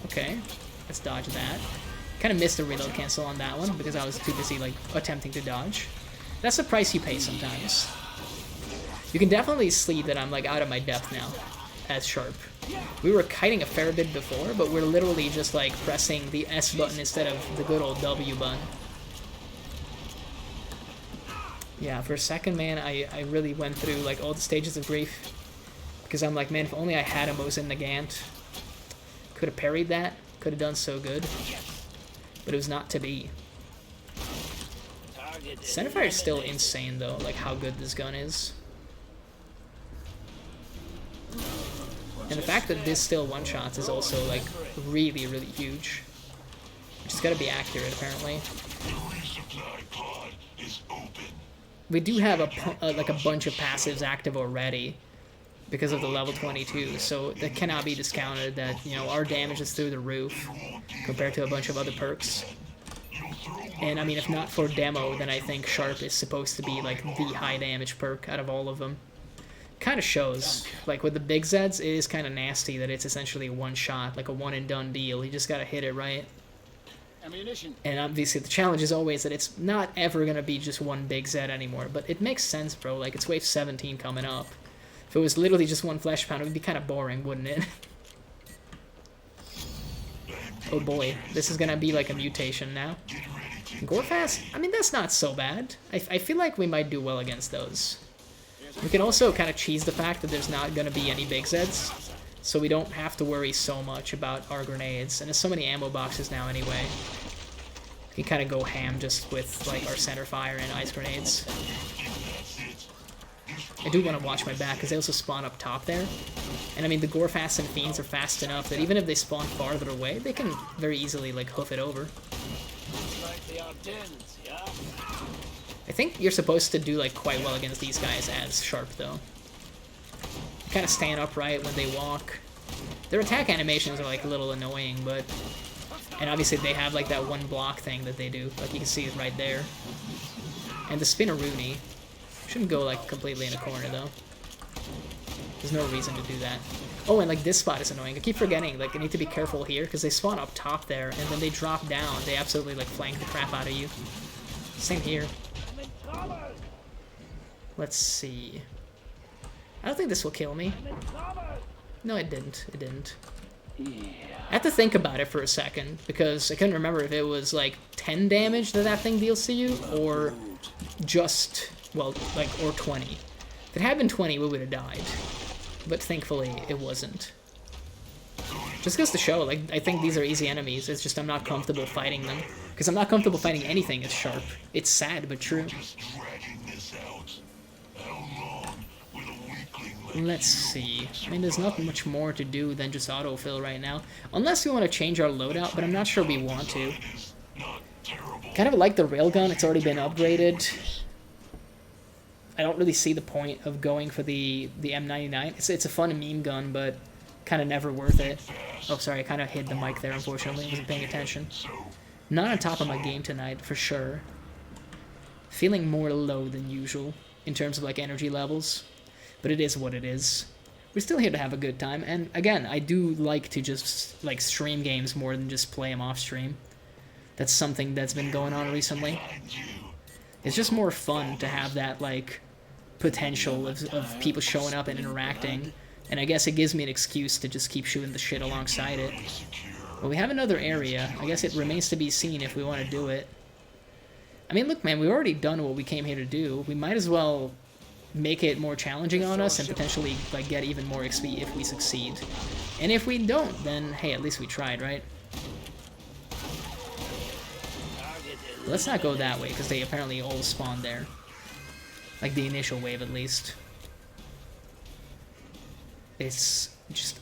Okay. Let's dodge that. Kind of missed the reload cancel on that one because I was too busy like attempting to dodge. That's the price you pay sometimes. You can definitely see that I'm like out of my depth now as Sharp. We were kiting a fair bit before, but we're literally just like pressing the S button instead of the good old W button. Yeah, for a second, man, I really went through like all the stages of grief. Because I'm like, man, if only I had a Mosin Nagant. Could have parried that. Could have done so good. But it was not to be. Centerfire is still insane, though, like how good this gun is. And the fact that this still one-shots is also, like, really, really huge. Just gotta be accurate, apparently. We do have like a bunch of passives active already because of the level 22, so that cannot be discounted that, you know, our damage is through the roof compared to a bunch of other perks. And I mean, if not for demo, then I think Sharp is supposed to be like the high damage perk out of all of them. Kind of shows, like with the big Zeds, it is kind of nasty that it's essentially a one shot, like a one and done deal. You just gotta hit it right. And obviously the challenge is always that it's not ever gonna be just one big Zed anymore, but it makes sense, bro. Like, it's wave 17 coming up. If it was literally just one flesh pound, it would be kind of boring, wouldn't it? Oh boy, this is gonna be like a mutation now. Gorefast? I mean, that's not so bad. I feel like we might do well against those. We can also kind of cheese the fact that there's not gonna be any big Zeds, so we don't have to worry so much about our grenades. And there's so many ammo boxes now anyway. We can kind of go ham just with like our center fire and ice grenades. I do want to watch my back because they also spawn up top there. And I mean, the Gorefast and Fiends are fast enough that even if they spawn farther away, they can very easily like hoof it over. I think you're supposed to do like quite well against these guys as Sharp though. Kind of stand upright when they walk. Their attack animations are like a little annoying, but... And obviously they have like that one block thing that they do, like you can see it right there. And the Spinaroonie shouldn't go like completely in a corner though. There's no reason to do that. Oh, and like this spot is annoying. I keep forgetting, like I need to be careful here because they spawn up top there and then they drop down. They absolutely like flank the crap out of you. Same here. Let's see. I don't think this will kill me. No, it didn't. It didn't. I have to think about it for a second, because I couldn't remember if it was like 10 damage that that thing deals to you, or just, well, like, or 20. If it had been 20, we would have died. But thankfully, it wasn't. Just goes to show, like, I think these are easy enemies, it's just I'm not comfortable fighting them. Because I'm not comfortable fighting anything as Sharp. It's sad, but true. Let's see. I mean, there's not much more to do than just autofill right now. Unless we want to change our loadout, but I'm not sure we want to. Kind of like the railgun, it's already been upgraded. I don't really see the point of going for the M99. It's a fun meme gun, but kind of never worth it. Oh, sorry, I kind of hid the mic there, unfortunately. I wasn't paying attention. Not on top of my game tonight, for sure. Feeling more low than usual in terms of, like, energy levels. But it is what it is. We're still here to have a good time, and again, I do like to just, like, stream games more than just play them off stream. That's something that's been going on recently. It's just more fun to have that, like, potential of people showing up and interacting, and I guess it gives me an excuse to just keep shooting the shit alongside it. But we have another area. I guess it remains to be seen if we want to do it. I mean, look, man, we've already done what we came here to do. We might as well make it more challenging on us and potentially like get even more XP if we succeed. And if we don't, then hey, at least we tried, right? Let's not go that way because they apparently all spawn there. Like the initial wave at least. It's just...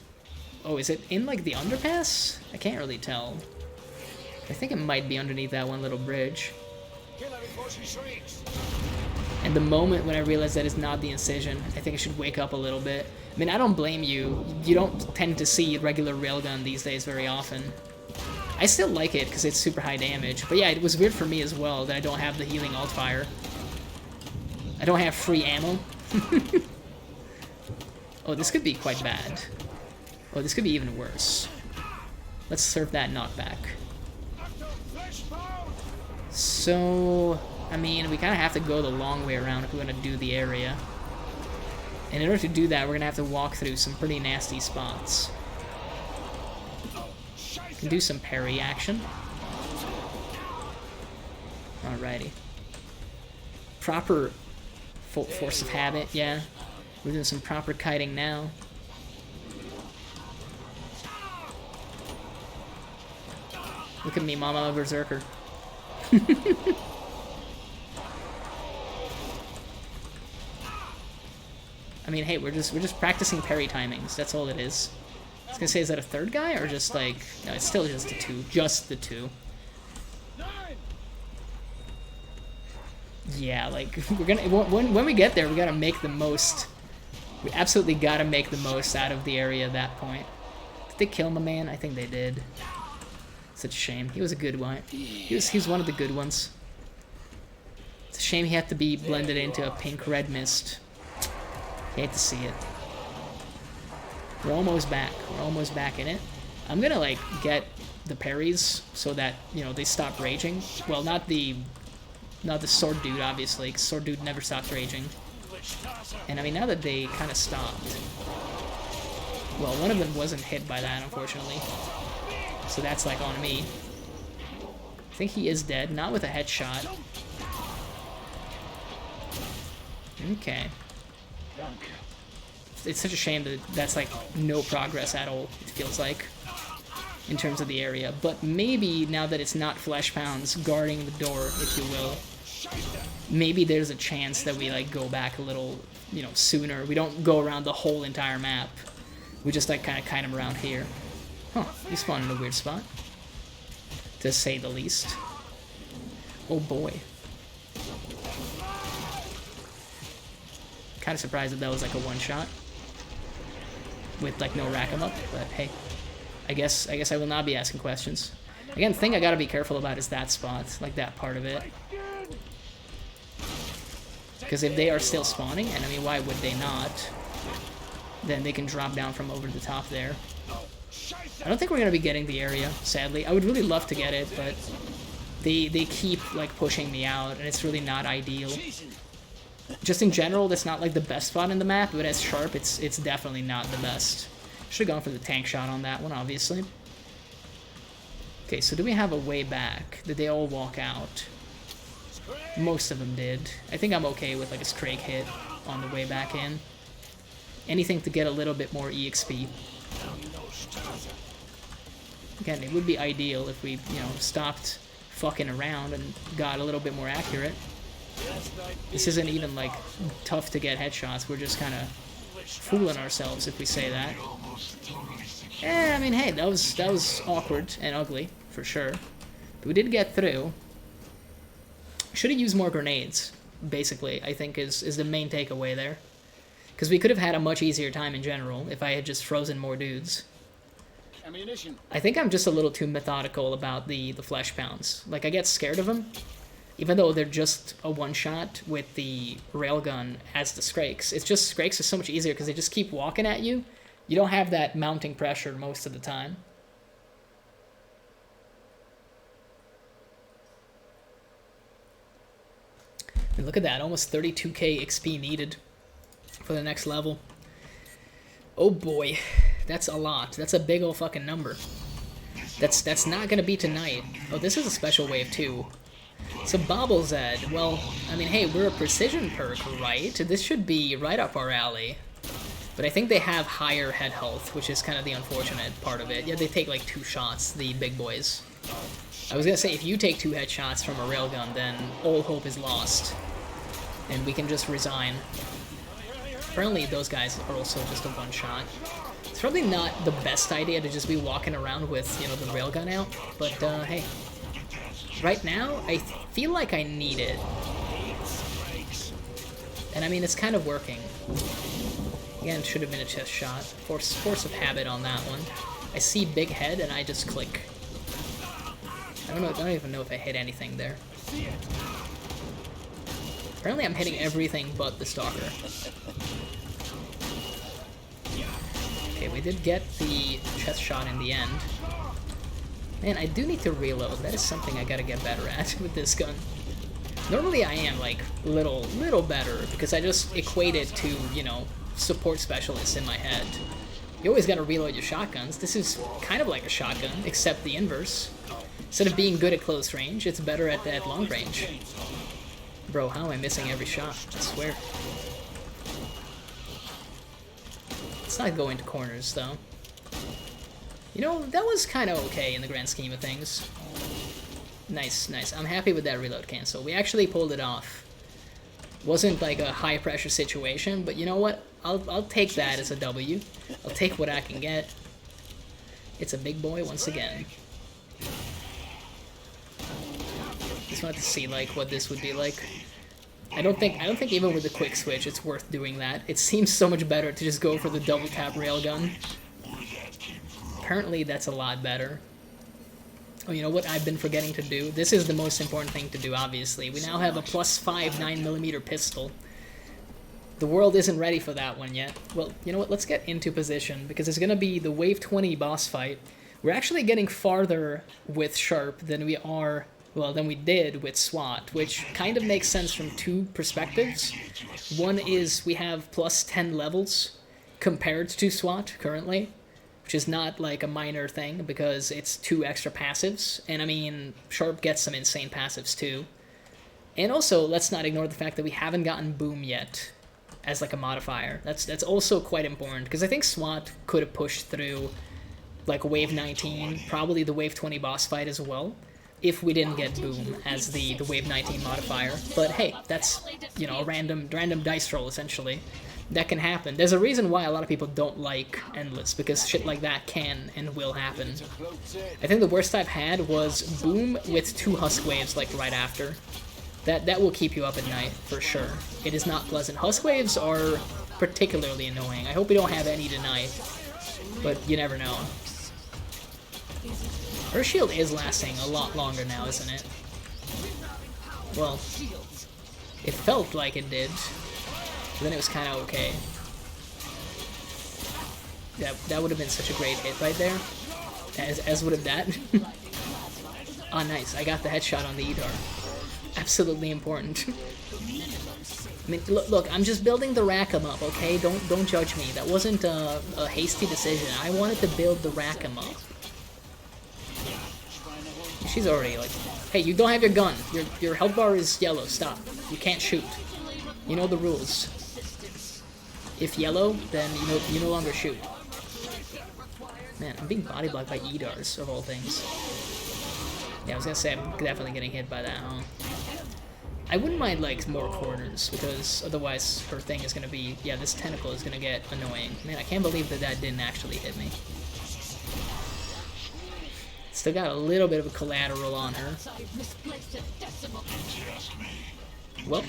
Oh, is it in like the underpass? I can't really tell. I think it might be underneath that one little bridge. And the moment when I realized that it's not the incision, I think I should wake up a little bit. I mean, I don't blame you. You don't tend to see regular railgun these days very often. I still like it because it's super high damage. But yeah, it was weird for me as well that I don't have the healing alt fire. I don't have free ammo. Oh, this could be quite bad. Oh, this could be even worse. Let's serve that knockback. So, I mean, we kind of have to go the long way around if we're going to do the area. And in order to do that, we're going to have to walk through some pretty nasty spots. We can do some parry action. Alrighty. Proper force of habit, yeah. We're doing some proper kiting now. Look at me, Mama, I'm a berserker. I mean, hey, we're just practicing parry timings. That's all it is. I was gonna say, is that a third guy or just like? No, it's still just the two. Just the two. Yeah, like we're gonna when we get there, we gotta make the most. We absolutely gotta make the most out of the area at that point. Did they kill my man? I think they did. Such a shame. He was a good one. He was one of the good ones. It's a shame he had to be blended into a pink-red mist. Hate to see it. We're almost back. We're almost back in it. I'm gonna like get the parries so that, you know, they stop raging. Well, not the sword dude, obviously, because sword dude never stops raging. And I mean, now that they kind of stopped. Well, one of them wasn't hit by that, unfortunately. So that's like on me. I think he is dead, not with a headshot. Okay. It's such a shame that that's like no progress at all, it feels like, in terms of the area. But maybe now that it's not flesh pounds guarding the door, if you will, maybe there's a chance that we like go back a little, you know, sooner. We don't go around the whole entire map. We just like kind of kite him around here. Huh, he spawned in a weird spot, to say the least. Oh boy. Kind of surprised that that was like a one-shot with like no rack 'em up, but hey, I guess I will not be asking questions. Again, the thing I gotta be careful about is that spot, like that part of it. Because if they are still spawning, and I mean, why would they not? Then they can drop down from over the top there. I don't think we're gonna be getting the area, sadly. I would really love to get it, but they keep like pushing me out, and it's really not ideal. Just in general, that's not like the best spot in the map, but as sharp, it's definitely not the best. Should have gone for the tank shot on that one, obviously. Okay, so do we have a way back? Did they all walk out? Most of them did. I think I'm okay with like a straight hit on the way back in. Anything to get a little bit more EXP. Again, it would be ideal if we, you know, stopped fucking around and got a little bit more accurate. This isn't even like tough to get headshots. We're just kind of fooling ourselves if we say that. I mean, hey, that was awkward and ugly for sure. But we did get through. Should have used more grenades. Basically, I think is the main takeaway there. Because we could have had a much easier time in general if I had just frozen more dudes.
Ammunition.
I think I'm just a little too methodical about the flesh pounds. Like, I get scared of them, even though they're just a one-shot with the railgun as the Skrakes. It's just, Skrakes is so much easier because they just keep walking at you. You don't have that mounting pressure most of the time. And look at that, almost 32k XP needed for the next level. Oh boy, that's a lot. That's a big ol' fucking number. That's not gonna be tonight. Oh, this is a special wave too. So MumblezTV, well, I mean, hey, we're a precision perk, right? This should be right up our alley. But I think they have higher head health, which is kind of the unfortunate part of it. Yeah, they take like 2 shots, the big boys. I was gonna say, if you take 2 headshots from a railgun, then all hope is lost. And we can just resign. Apparently those guys are also just a one-shot. It's probably not the best idea to just be walking around with, you know, the railgun out, but hey. Right now, I feel like I need it. And I mean, it's kind of working. Again, it should have been a chest shot. Force of habit on that one. I see big head and I just click. I don't even know if I hit anything there. Apparently I'm hitting everything but the stalker. Okay, we did get the chest shot in the end. Man, I do need to reload. That is something I gotta get better at with this gun. Normally I am, like, little better, because I just equate it to, you know, support specialists in my head. You always gotta reload your shotguns. This is kind of like a shotgun, except the inverse. Instead of being good at close range, it's better at long range. Bro, how am I missing every shot? I swear. Let's not go into corners, though. You know, that was kind of okay in the grand scheme of things. Nice, nice. I'm happy with that reload cancel. We actually pulled it off. Wasn't like a high pressure situation, but you know what? I'll take that as a W. I'll take what I can get. It's a big boy once again. Just wanted to see like what this would be like. I don't think even with the quick switch it's worth doing that. It seems so much better to just go for the double tap railgun. Apparently that's a lot better. Oh, you know what I've been forgetting to do? This is the most important thing to do, obviously. We now have a +5 9mm pistol. The world isn't ready for that one yet. Well, you know what? Let's get into position, because it's gonna be the Wave 20 boss fight. We're actually getting farther with Sharp than we are, well, than we did with SWAT, which kind of makes sense from two perspectives. One is we have +10 levels compared to SWAT currently, which is not like a minor thing because it's 2 extra passives, and I mean, Sharp gets some insane passives too. And also, let's not ignore the fact that we haven't gotten Boom yet as like a modifier. That's also quite important, because I think SWAT could have pushed through like Wave 19, probably the Wave 20 boss fight as well, if we didn't get Boom as the Wave 19 modifier. But hey, that's, you know, a random dice roll, essentially. That can happen. There's a reason why a lot of people don't like Endless, because shit like that can and will happen. I think the worst I've had was Boom with 2 Husk Waves like right after. That will keep you up at night, for sure. It is not pleasant. Husk Waves are particularly annoying. I hope we don't have any tonight, but you never know. Her shield is lasting a lot longer now, isn't it? Well, it felt like it did. But then it was kind of okay. That would have been such a great hit right there. As would have that. Ah, nice. I got the headshot on the Edar. Absolutely important. I mean, look, I'm just building the Rackham up, okay? Don't judge me. That wasn't a hasty decision. I wanted to build the Rackham up. She's already like, hey, you don't have your gun. Your health bar is yellow. Stop. You can't shoot. You know the rules. If yellow, then you no longer shoot. Man, I'm being body blocked by Edars, of all things. Yeah, I was gonna say, I'm definitely getting hit by that, huh? I wouldn't mind, like, more corners, because otherwise her thing is gonna be, yeah, this tentacle is gonna get annoying. Man, I can't believe that didn't actually hit me. Still got a little bit of a collateral on her. Well,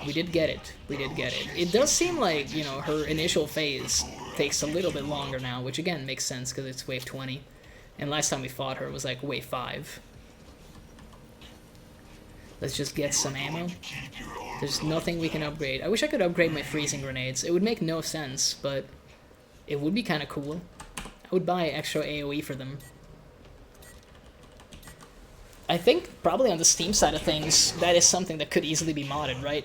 we did get it. We did get it. It does seem like, you know, her initial phase takes a little bit longer now, which again makes sense because it's Wave 20. And last time we fought her was like Wave 5. Let's just get some ammo. There's nothing we can upgrade. I wish I could upgrade my freezing grenades. It would make no sense, but it would be kind of cool. I would buy extra AoE for them. I think probably on the Steam side of things, that is something that could easily be modded, right?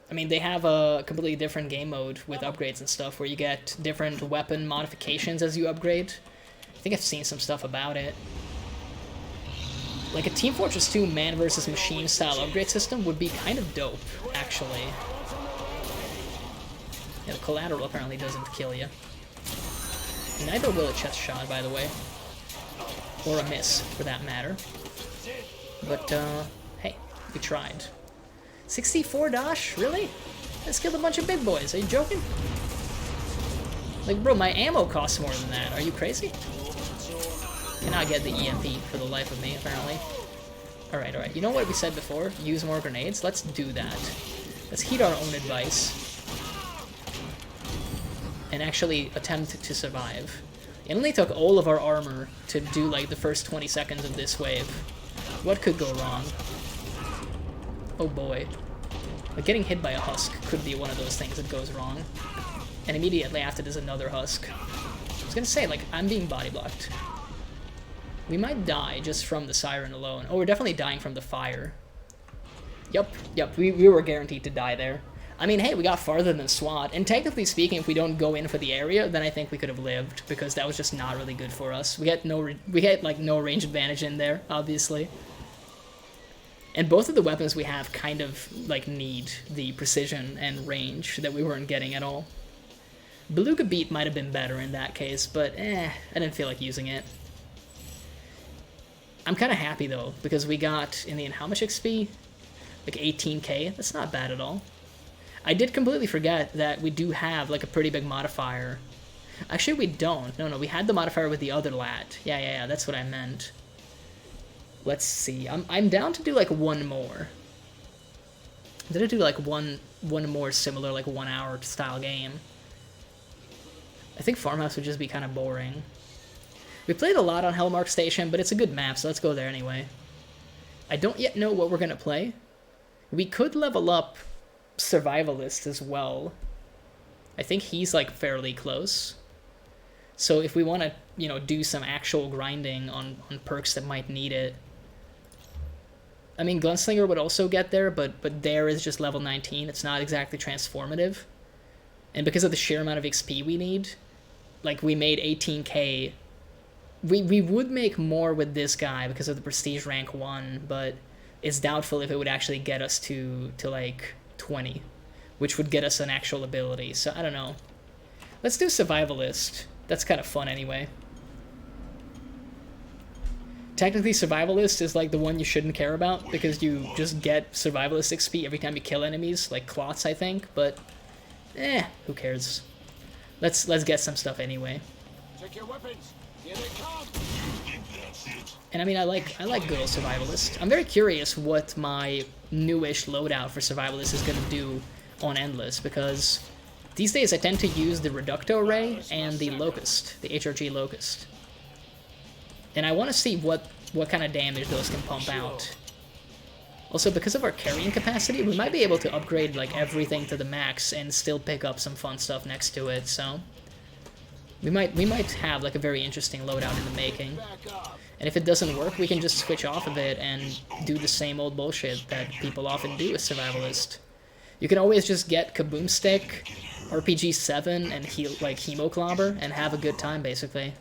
I mean, they have a completely different game mode with upgrades and stuff where you get different weapon modifications as you upgrade. I think I've seen some stuff about it. Like a Team Fortress 2 man versus machine style upgrade system would be kind of dope, actually. Yeah, the collateral apparently doesn't kill you. Neither will a chest shot, by the way. Or a miss, for that matter. But, hey, we tried. 64 Dosh? Really? Let's kill a bunch of big boys. Are you joking? Like, bro, my ammo costs more than that. Are you crazy? Cannot get the EMP for the life of me, apparently. Alright, alright. You know what we said before? Use more grenades? Let's do that. Let's heed our own advice. And actually attempt to survive. It only took all of our armor to do, like, the first 20 seconds of this wave. What could go wrong? Oh boy. Like, getting hit by a husk could be one of those things that goes wrong. And immediately after there's another husk. I was gonna say, like, I'm being body blocked. We might die just from the siren alone. Oh, we're definitely dying from the fire. Yep, we were guaranteed to die there. I mean, hey, we got farther than SWAT, and technically speaking, if we don't go in for the area, then I think we could have lived, because that was just not really good for us. We had like no range advantage in there, obviously. And both of the weapons we have kind of like need the precision and range that we weren't getting at all. Beluga Beat might have been better in that case, but I didn't feel like using it. I'm kind of happy though, because we got in the end how much XP? Like 18k. That's not bad at all. I did completely forget that we do have like a pretty big modifier. Actually, we don't. No, we had the modifier with the other lad. Yeah, that's what I meant. Let's see. I'm down to do like one more. Did I do like one more similar like 1 hour style game? I think Farmhouse would just be kind of boring. We played a lot on Hellmark Station, but it's a good map, so let's go there anyway. I don't yet know what we're gonna play. We could level up Survivalist as well. I think he's like fairly close. So if we want to, you know, do some actual grinding on perks that might need it. I mean, Gunslinger would also get there, but there is just level 19. It's not exactly transformative. And because of the sheer amount of XP we need, like we made 18k. We would make more with this guy because of the prestige rank 1, but it's doubtful if it would actually get us to like 20, which would get us an actual ability. So I don't know. Let's do Survivalist. That's kind of fun anyway. Technically, Survivalist is like the one you shouldn't care about because you just get Survivalist XP every time you kill enemies, like Clots, I think. But who cares? Let's get some stuff anyway.
Check your weapons. Here they come.
And I mean, I like good old Survivalist. I'm very curious what my newish loadout for Survivalist is going to do on Endless, because these days I tend to use the Reducto Ray and the Locust, the HRG Locust. And I want to see what kind of damage those can pump out. Also, because of our carrying capacity, we might be able to upgrade like everything to the max and still pick up some fun stuff next to it, so we might have like a very interesting loadout in the making. And if it doesn't work, we can just switch off of it and do the same old bullshit that people often do with Survivalist. You can always just get Kaboom Stick, RPG 7, and Hemo Clobber, and have a good time, basically.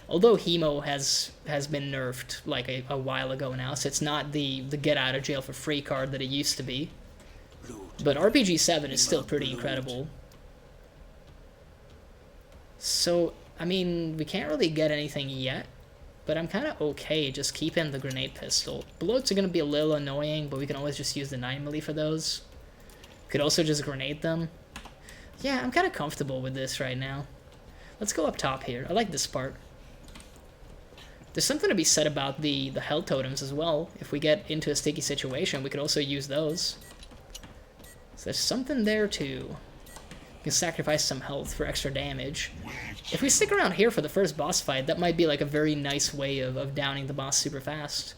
Although Hemo has been nerfed like a while ago now, so it's not the get out of jail for free card that it used to be. But RPG 7 is still pretty incredible. So, I mean, we can't really get anything yet, but I'm kind of okay just keeping the grenade pistol. Bloats are going to be a little annoying, but we can always just use the 9mm for those. Could also just grenade them. Yeah, I'm kind of comfortable with this right now. Let's go up top here. I like this part. There's something to be said about the health totems as well. If we get into a sticky situation, we could also use those. So there's something there too. We can sacrifice some health for extra damage. If we stick around here for the first boss fight, that might be like a very nice way of downing the boss super fast.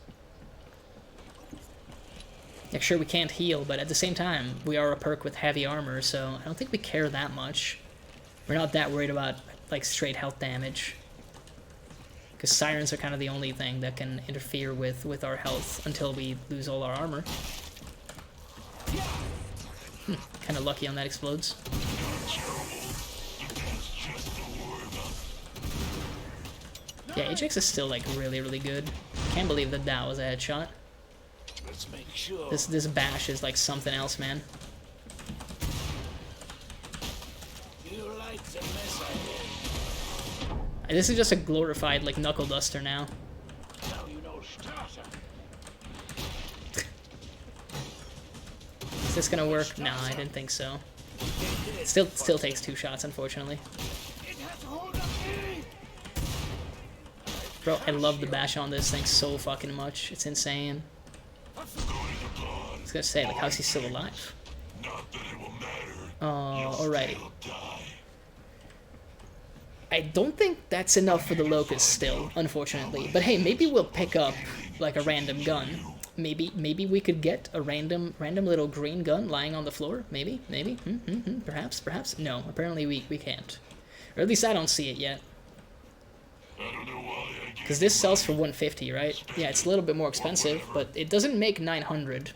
Like, sure, we can't heal, but at the same time, we are a perk with heavy armor, so I don't think we care that much. We're not that worried about like straight health damage. Because sirens are kind of the only thing that can interfere with our health until we lose all our armor. Kind of lucky on that explodes. Yeah, Ajax is still like really, really good. Can't believe that was a headshot.
Let's make sure.
This bash is like something else, man.
You like the mess I did.
This is just a glorified like knuckle duster now.
Now you know starter.
Is this gonna work? No, I didn't think so. Still takes 2 shots, unfortunately.
It has to hold up me.
Bro, I love the bash on this thing so fucking much. It's insane. I was gonna say, like, how's he still alive? Oh, alrighty. I don't think that's enough for the Locust still, unfortunately. But hey, maybe we'll pick up like a random gun. Maybe we could get a random little green gun lying on the floor. Maybe. Perhaps. No, apparently we can't. Or at least I don't see it yet.
I don't know why I
Because this sells for 150, right? Yeah, it's a little bit more expensive, but it doesn't make 900.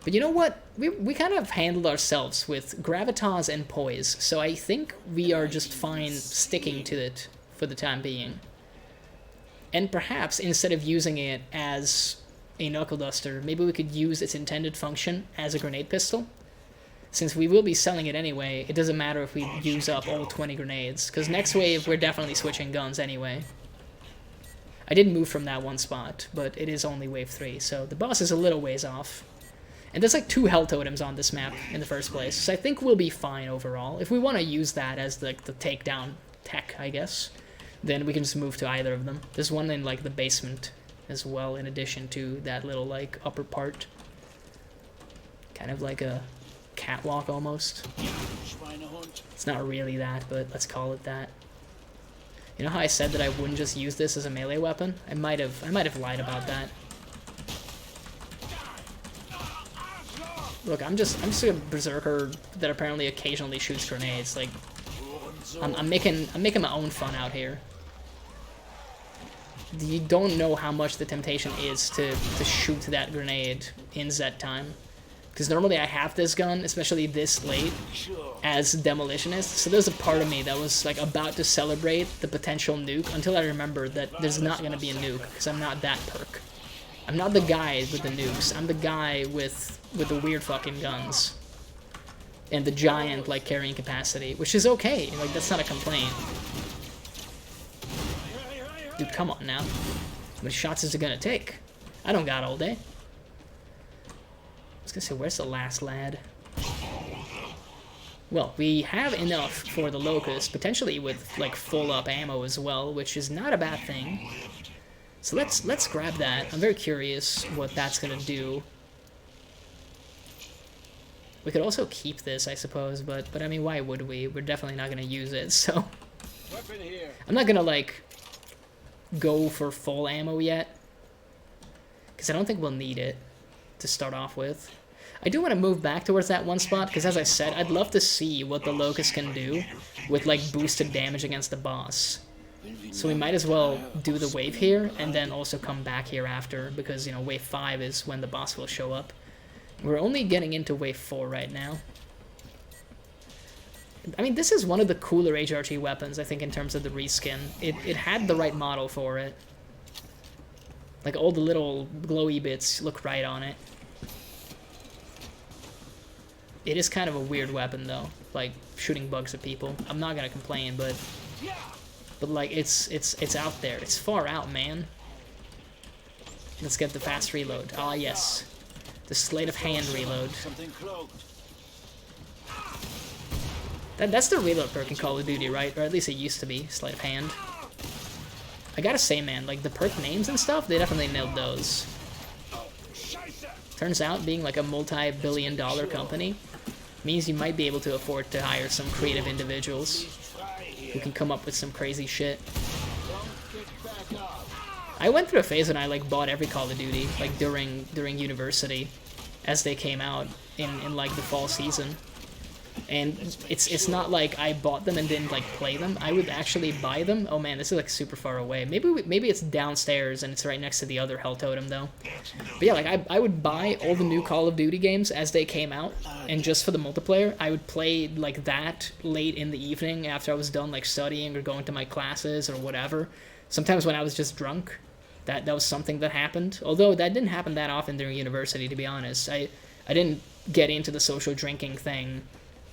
But you know what? We kind of handled ourselves with gravitas and poise, so I think we are just fine sticking to it for the time being. And perhaps instead of using it as a knuckle duster, maybe we could use its intended function as a grenade pistol. Since we will be selling it anyway, it doesn't matter if we use up all 20 grenades, because next wave we're definitely switching guns anyway. I did move from that one spot, but it is only wave 3, so the boss is a little ways off. And there's like 2 hell totems on this map in the first place, so I think we'll be fine overall. If we want to use that as the takedown tech, I guess, then we can just move to either of them. There's one in like the basement as well, in addition to that little like upper part. Kind of like a catwalk almost. It's not really that, but let's call it that. You know how I said that I wouldn't just use this as a melee weapon? I might have lied about that. Look, I'm just a berserker that apparently occasionally shoots grenades. Like, I'm making my own fun out here. You don't know how much the temptation is to shoot that grenade in Z time. Because normally I have this gun, especially this late, as Demolitionist, so there's a part of me that was like about to celebrate the potential nuke until I remembered that there's not going to be a nuke, because I'm not that perk. I'm not the guy with the nukes, I'm the guy with the weird fucking guns. And the giant, like, carrying capacity, which is okay, like, that's not a complaint. Dude, come on now. How many shots is it gonna take? I don't got all day. I was gonna say, where's the last lad? Well, we have enough for the Locust, potentially with, like, full up ammo as well, which is not a bad thing. So let's grab that. I'm very curious what that's gonna do. We could also keep this, I suppose, but I mean, why would we? We're definitely not gonna use it, so I'm not gonna like go for full ammo yet, because I don't think we'll need it to start off with. I do want to move back towards that one spot, because as I said, I'd love to see what the Locust can do with like boosted damage against the boss. So we might as well do the wave here, and then also come back here after, because, you know, wave 5 is when the boss will show up. We're only getting into wave 4 right now. I mean, this is one of the cooler HRG weapons, I think, in terms of the reskin. It had the right model for it. Like, all the little glowy bits look right on it. It is kind of a weird weapon, though. Like, shooting bugs at people. I'm not gonna complain, but like, it's out there. It's far out, man. Let's get the fast reload. Ah, yes. The sleight of hand reload. That's the reload perk in Call of Duty, right? Or at least it used to be, sleight of hand. I gotta say, man, like, the perk names and stuff, they definitely nailed those. Turns out, being like a multi-billion-dollar company means you might be able to afford to hire some creative individuals who can come up with some crazy shit. I went through a phase when I like bought every Call of Duty, like during university, as they came out in like the fall season. And it's not like I bought them and didn't like play them. I would actually buy them. Oh man, this is like super far away. Maybe it's downstairs and it's right next to the other Hell Totem though. But yeah, like I would buy all the new Call of Duty games as they came out, and just for the multiplayer, I would play like that late in the evening after I was done like studying or going to my classes or whatever. Sometimes when I was just drunk, that was something that happened. Although that didn't happen that often during university, to be honest. I didn't get into the social drinking thing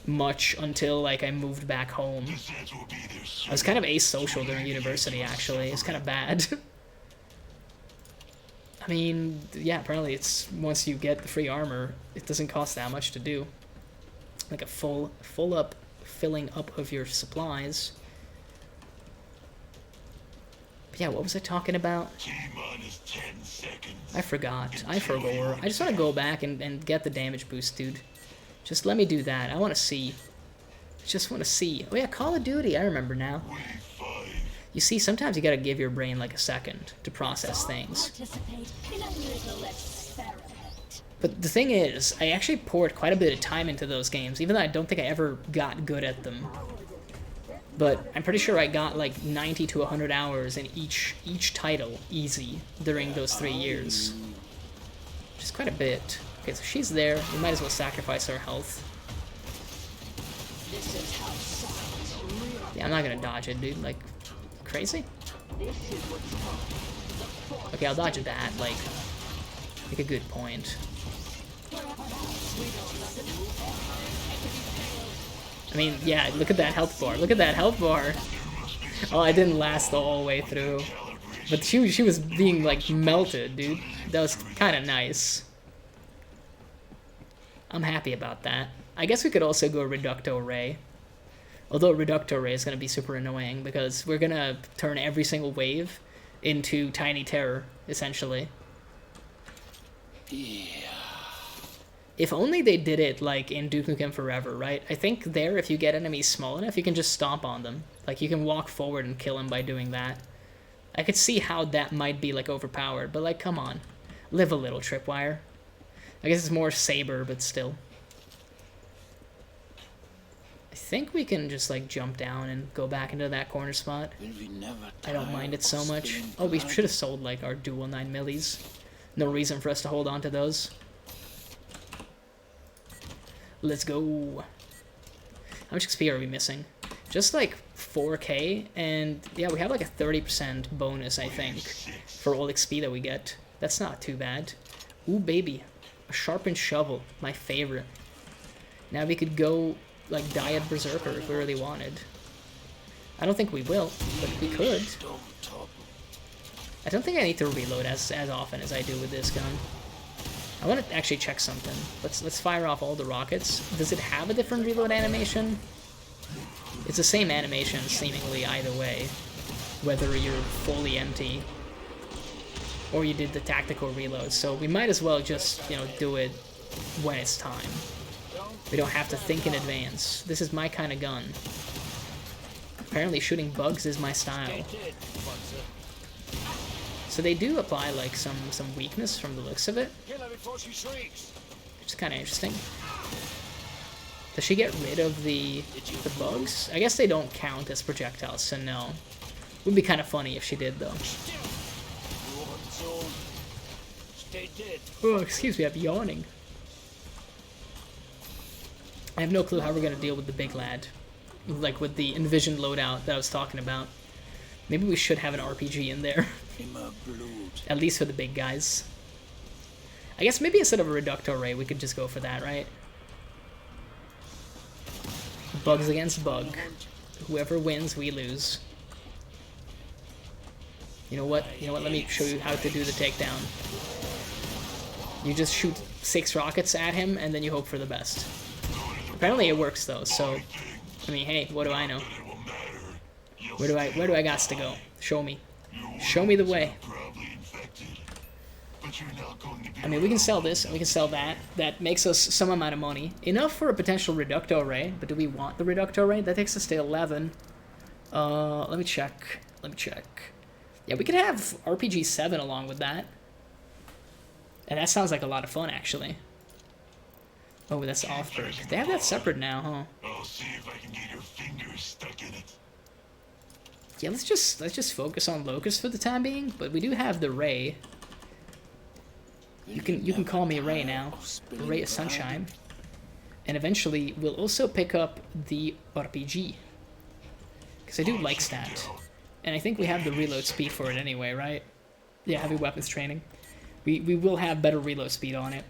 much until like I moved back home. I was kind of asocial during university, actually. It's kind of bad. I mean, yeah, apparently it's once you get the free armor, it doesn't cost that much to do. Like a full up filling up of your supplies. But yeah, what was I talking about? I forgot. I forgot. I just want to go back and get the damage boost, dude. Just let me do that. I want to see. I just want to see. Oh yeah, Call of Duty. I remember now. You see, sometimes you gotta give your brain like a second to process things. But the thing is, I actually poured quite a bit of time into those games, even though I don't think I ever got good at them. But I'm pretty sure I got like 90 to 100 hours in each title easy during those 3 years. Which is quite a bit. Okay, so she's there. We might as well sacrifice our health. Yeah, I'm not gonna dodge it, dude. Like, crazy? Okay, I'll dodge that. Like, make a good point. I mean, yeah, look at that health bar. Look at that health bar. Oh, I didn't last the whole way through. But she was being, like, melted, dude. That was kind of nice. I'm happy about that. I guess we could also go Reducto Ray. Although Reducto Ray is going to be super annoying because we're going to turn every single wave into Tiny Terror, essentially.
Yeah.
If only they did it like in Duke Nukem Forever, right? I think there, if you get enemies small enough, you can just stomp on them. Like, you can walk forward and kill them by doing that. I could see how that might be, like, overpowered, but, like, come on. Live a little, Tripwire. I guess it's more Saber, but still. I think we can just, like, jump down and go back into that corner spot. I don't mind it so much. Oh, we should have sold, like, our dual 9 millis. No reason for us to hold on to those. Let's go. How much XP are we missing? Just like 4k, and yeah, we have like a 30% bonus, I think, for all XP that we get. That's not too bad. Ooh, baby. A sharpened shovel. My favorite. Now we could go, like, Diet Berserker if we really wanted. I don't think we will, but we could. I don't think I need to reload as often as I do with this gun. I want to actually check something. Let's fire off all the rockets. Does it have a different reload animation? It's the same animation, seemingly, either way. Whether you're fully empty or you did the tactical reload. So we might as well just, you know, do it when it's time. We don't have to think in advance. This is my kind of gun. Apparently shooting bugs is my style. So they do apply, like, some weakness from the looks of it. Which is kind of interesting. Does she get rid of the bugs? I guess they don't count as projectiles, so no. Would be kind of funny if she did, though. Oh, excuse me, I'm yawning. I have no clue how we're going to deal with the big lad. Like, with the envisioned loadout that I was talking about. Maybe we should have an RPG in there. At least for the big guys. I guess maybe instead of a Reducto Ray, we could just go for that, right? Bugs against bug. Whoever wins, we lose. You know what? Let me show you how to do the takedown. You just shoot 6 rockets at him, and then you hope for the best. Apparently it works, though, so... I mean, hey, what do I know? Where do I got to go? Show me. Show me the way. I mean, we can sell this, and we can sell that. That makes us some amount of money. Enough for a potential Reducto Ray, but do we want the Reducto Ray? That takes us to 11. Let me check. Yeah, we could have RPG 7 along with that. And that sounds like a lot of fun, actually. Oh, that's Off-Berg. They have that separate now, huh?
I'll see if I can get your fingers stuck in it.
Yeah, let's just focus on Locust for the time being, but we do have the Ray. You can call me Ray now. Ray of Sunshine. And eventually we'll also pick up the RPG. Because I do like stat. And I think we have the reload speed for it anyway, right? Yeah, heavy weapons training. We will have better reload speed on it.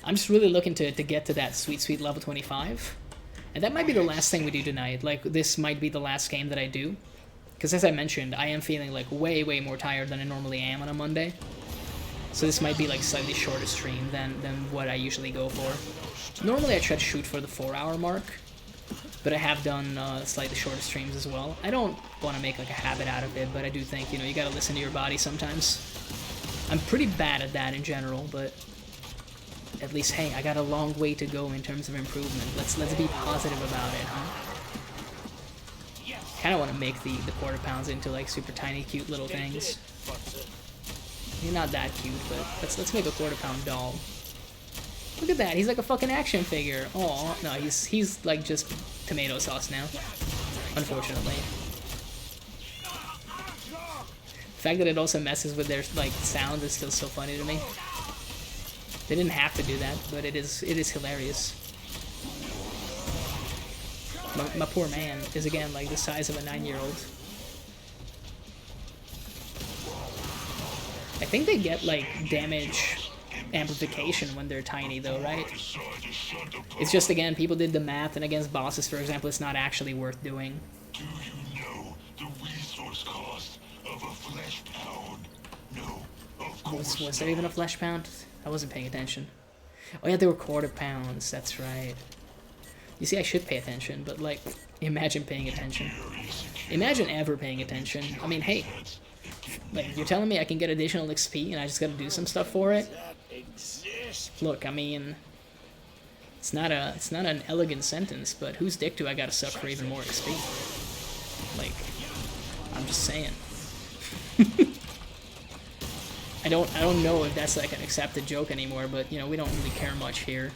I'm just really looking to get to that sweet level 25. And that might be the last thing we do tonight. Like, this might be the last game that I do. Because as I mentioned, I am feeling like way more tired than I normally am on a Monday. So this might be like slightly shorter stream than what I usually go for. Normally I try to shoot for the 4-hour mark. But I have done slightly shorter streams as well. I don't want to make like a habit out of it, but I do think, you know, you gotta listen to your body sometimes. I'm pretty bad at that in general, but at least, hey, I got a long way to go in terms of improvement. Let's be positive about it, huh? Kind of want to make the quarter pounds into like super tiny, cute little things. You're not that cute, but let's make a quarter pound doll. Look at that, he's like a fucking action figure. Oh no, he's like just tomato sauce now. unfortunately. The fact that it also messes with their like sound is still so funny to me. They didn't have to do that, but it is hilarious. My poor man is again like the size of a 9-year-old. I think they get like damage amplification when they're tiny though, right? It's just again, people did the math, and against bosses, for example, it's not actually worth doing.
Do you know the resource cost of a flesh pound? No, of course
Was there even a flesh pound? I wasn't paying attention. Oh yeah, they were quarter pounds, that's right. You see, I should pay attention, but like, imagine paying attention. Imagine ever paying attention. I mean, hey, like, you're telling me I can get additional XP and I just gotta do some stuff for it? Look, I mean, it's not an elegant sentence, but whose dick do I gotta suck for even more XP? Like, I'm just saying. I don't know if that's like an accepted joke anymore, but you know, we don't really care much here.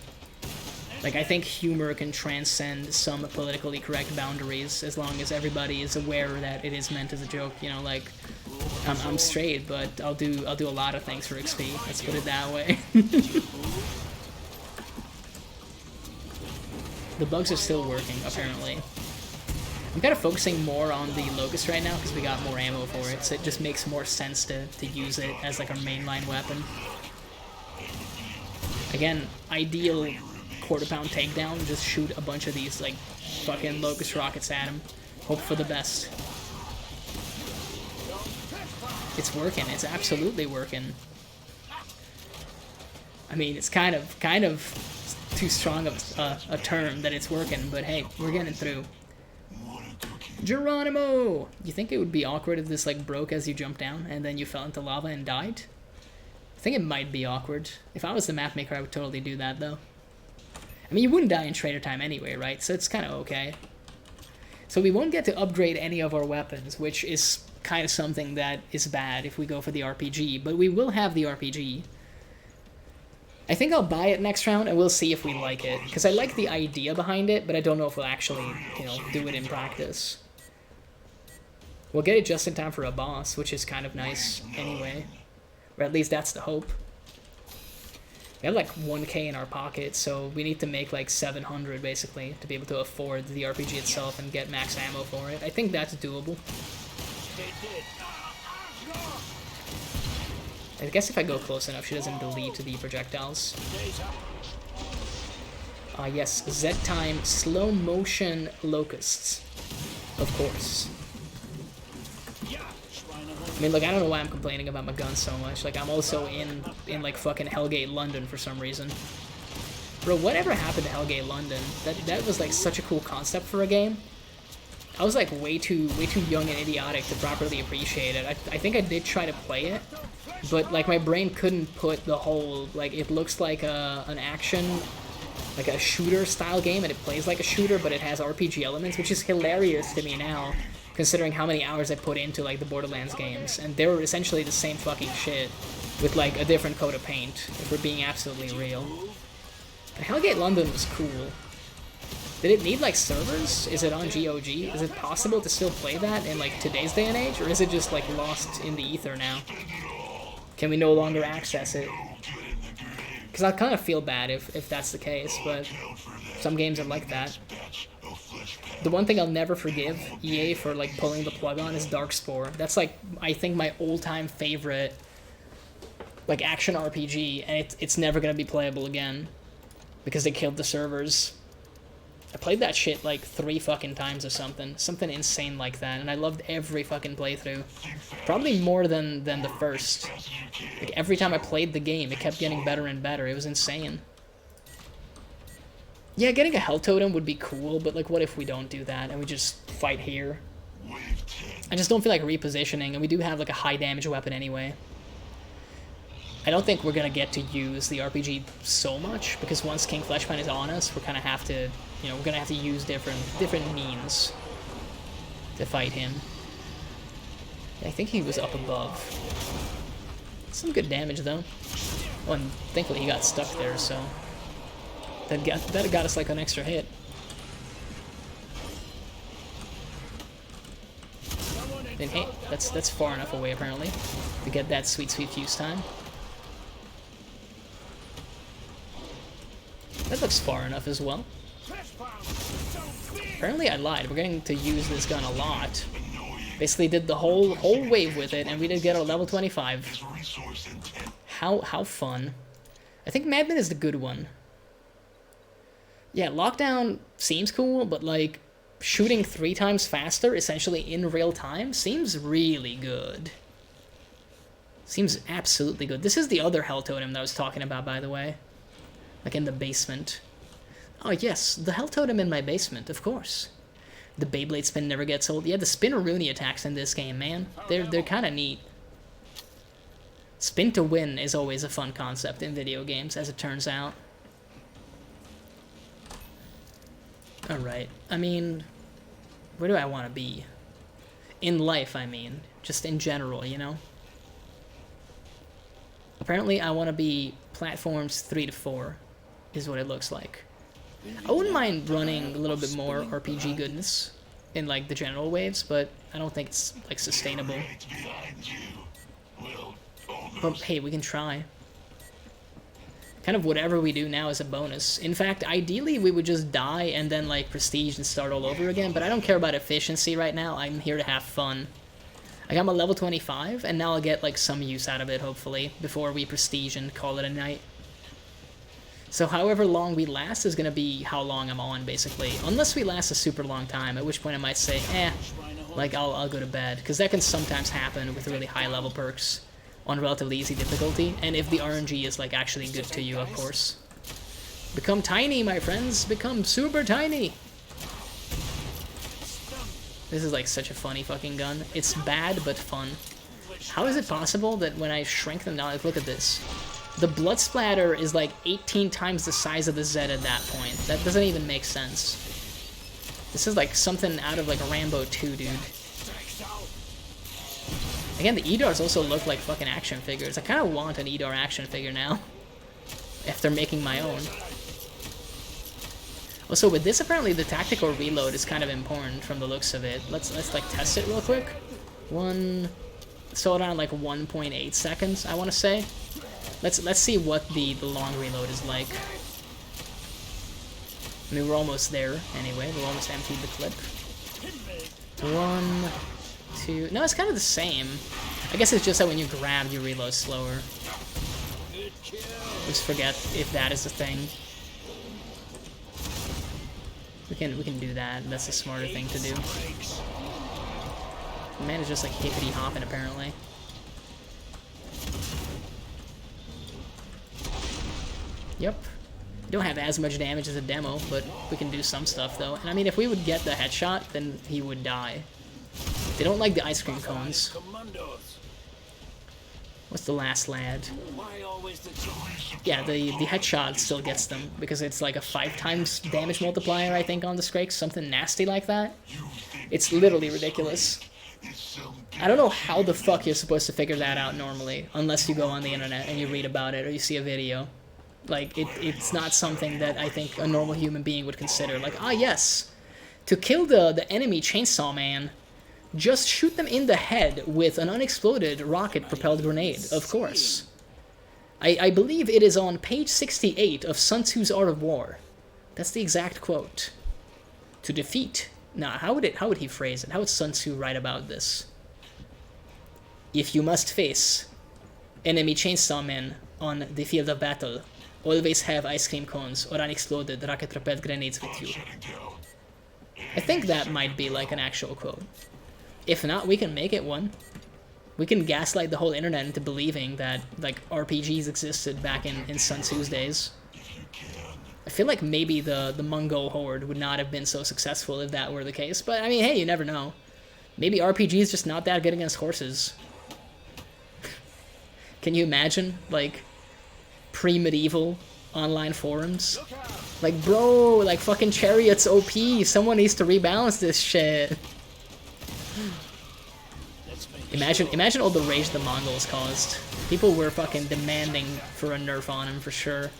Like, I think humor can transcend some politically correct boundaries as long as everybody is aware that it is meant as a joke. You know, like, I'm straight, but I'll do a lot of things for XP. Let's put it that way. The bugs are still working, apparently. I'm kind of focusing more on the Locust right now because we got more ammo for it, so it just makes more sense to use it as like our mainline weapon. Again, ideal quarter-pound takedown, just shoot a bunch of these like fucking Locust rockets at him. Hope for the best. It's working. It's absolutely working. I mean, it's kind of too strong of a term that it's working, but hey, we're getting through. Geronimo! You think it would be awkward if this like broke as you jumped down and then you fell into lava and died? I think it might be awkward. If I was the map maker, I would totally do that though. I mean, you wouldn't die in Trader Time anyway, right? So it's kind of okay. So we won't get to upgrade any of our weapons, which is kind of something that is bad if we go for the RPG, but we will have the RPG. I think I'll buy it next round and we'll see if we like it, because I like the idea behind it, but I don't know if we'll actually, you know, do it in practice. We'll get it just in time for a boss, which is kind of nice anyway. Or at least that's the hope. We have like 1k in our pocket, so we need to make like 700 basically to be able to afford the RPG itself and get max ammo for it. I think that's doable. I guess if I go close enough, she doesn't delete the projectiles. Yes, Z-Time slow motion locusts. Of course. I mean, look, I don't know why I'm complaining about my gun so much. Like, I'm also in like fucking Hellgate London for some reason. Bro, whatever happened to Hellgate London? That was like such a cool concept for a game. I was like way too young and idiotic to properly appreciate it. I think I did try to play it, but like my brain couldn't put the whole, like, it looks like an action, like a shooter style game, and it plays like a shooter, but it has RPG elements, which is hilarious to me now, considering how many hours I put into like the Borderlands games, and they were essentially the same fucking shit with like a different coat of paint, if we're being absolutely real. And Hellgate London was cool. Did it need like servers? Is it on GOG? Is it possible to still play that in like today's day and age, or is it just like lost in the ether now? Can we no longer access it? Because I kind of feel bad if that's the case, but some games are like that. The one thing I'll never forgive EA for like pulling the plug on is Darkspore. That's like, I think, my all-time favorite like action RPG, and it's never gonna be playable again because they killed the servers. I played that shit like 3 fucking times or something insane like that, and I loved every fucking playthrough, probably more than the first. Like, every time I played the game, it kept getting better and better. It was insane. Yeah, getting a health totem would be cool, but like, what if we don't do that and we just fight here? I just don't feel like repositioning, and we do have like a high damage weapon anyway. I don't think we're gonna get to use the RPG so much, because once King Fleshman is on us, we're gonna have to, you know, we're gonna have to use different means to fight him. I think he was up above. Some good damage though. Oh, and thankfully he got stuck there, so that got us like an extra hit. And hey, that's far enough away apparently to get that sweet fuse time. That looks far enough as well. Apparently I lied. We're getting to use this gun a lot. Basically did the whole wave with it, and we did get a level 25. How fun. I think Madman is the good one. Yeah, Lockdown seems cool, but like shooting 3 times faster, essentially in real time, seems really good. Seems absolutely good. This is the other Hell Totem that I was talking about, by the way. Like in the basement. Oh yes, the Hell Totem in my basement, of course. The Beyblade spin never gets old. Yeah, the spin-a-rooney attacks in this game, man. They're kind of neat. Spin to win is always a fun concept in video games, as it turns out. Alright, I mean, where do I want to be? In life, I mean. Just in general, you know? Apparently, I want to be platforms 3 to 4, is what it looks like. I wouldn't mind running a little bit more RPG goodness in, like, the general waves, but I don't think it's, like, sustainable. But, hey, we can try. Kind of whatever we do now is a bonus. In fact, ideally, we would just die and then, like, prestige and start all over again, but I don't care about efficiency right now. I'm here to have fun. I got my level 25, and now I'll get, like, some use out of it, hopefully, before we prestige and call it a night. So however long we last is going to be how long I'm on, basically. Unless we last a super long time, at which point I might say, like, I'll go to bed. Because that can sometimes happen with really high level perks on relatively easy difficulty. And if the RNG is, like, actually good to you, of course. Become tiny, my friends! Become super tiny! This is, like, such a funny fucking gun. It's bad, but fun. How is it possible that when I shrink them down, like, look at this. The blood splatter is like 18 times the size of the Z at that point. That doesn't even make sense. This is like something out of like Rambo 2, dude. Again, the EDARs also look like fucking action figures. I kind of want an EDAR action figure now. After making my own. Also, with this, apparently the tactical reload is kind of important from the looks of it. Let's like test it real quick. So around like 1.8 seconds, I want to say. Let's see what the long reload is like. I mean, we're almost there anyway. We almost emptied the clip. 1, 2... No, it's kind of the same. I guess it's just that when you grab, you reload slower. Just forget if that is the thing. We can do that. That's the smarter thing to do. The man is just like hippity hopping apparently. Yep. We don't have as much damage as a demo, but we can do some stuff though. And I mean, if we would get the headshot, then he would die. They don't like the ice cream cones. What's the last lad? Yeah, the headshot still gets them, because it's like a 5 times damage multiplier, I think, on the Scrakes. Something nasty like that. It's literally ridiculous. I don't know how the fuck you're supposed to figure that out normally, unless you go on the internet and you read about it or you see a video. Like, it's not something that I think a normal human being would consider. Like, ah yes, to kill the enemy Chainsaw Man, just shoot them in the head with an unexploded rocket-propelled grenade, of course. I believe it is on page 68 of Sun Tzu's Art of War. That's the exact quote. To defeat... Now, how would he phrase it? How would Sun Tzu write about this? If you must face enemy Chainsaw Men on the field of battle, always have ice cream cones or unexploded rocket-propelled grenades with you. I think that might be like an actual quote. If not, we can make it one. We can gaslight the whole internet into believing that, like, RPGs existed back in Sun Tzu's days. I feel like maybe the Mongol horde would not have been so successful if that were the case, but I mean, hey, you never know. Maybe RPG is just not that good against horses. Can you imagine, like, pre-medieval online forums? Like, bro, like, fucking Chariot's OP, someone needs to rebalance this shit. Imagine all the rage the Mongols caused. People were fucking demanding for a nerf on him for sure.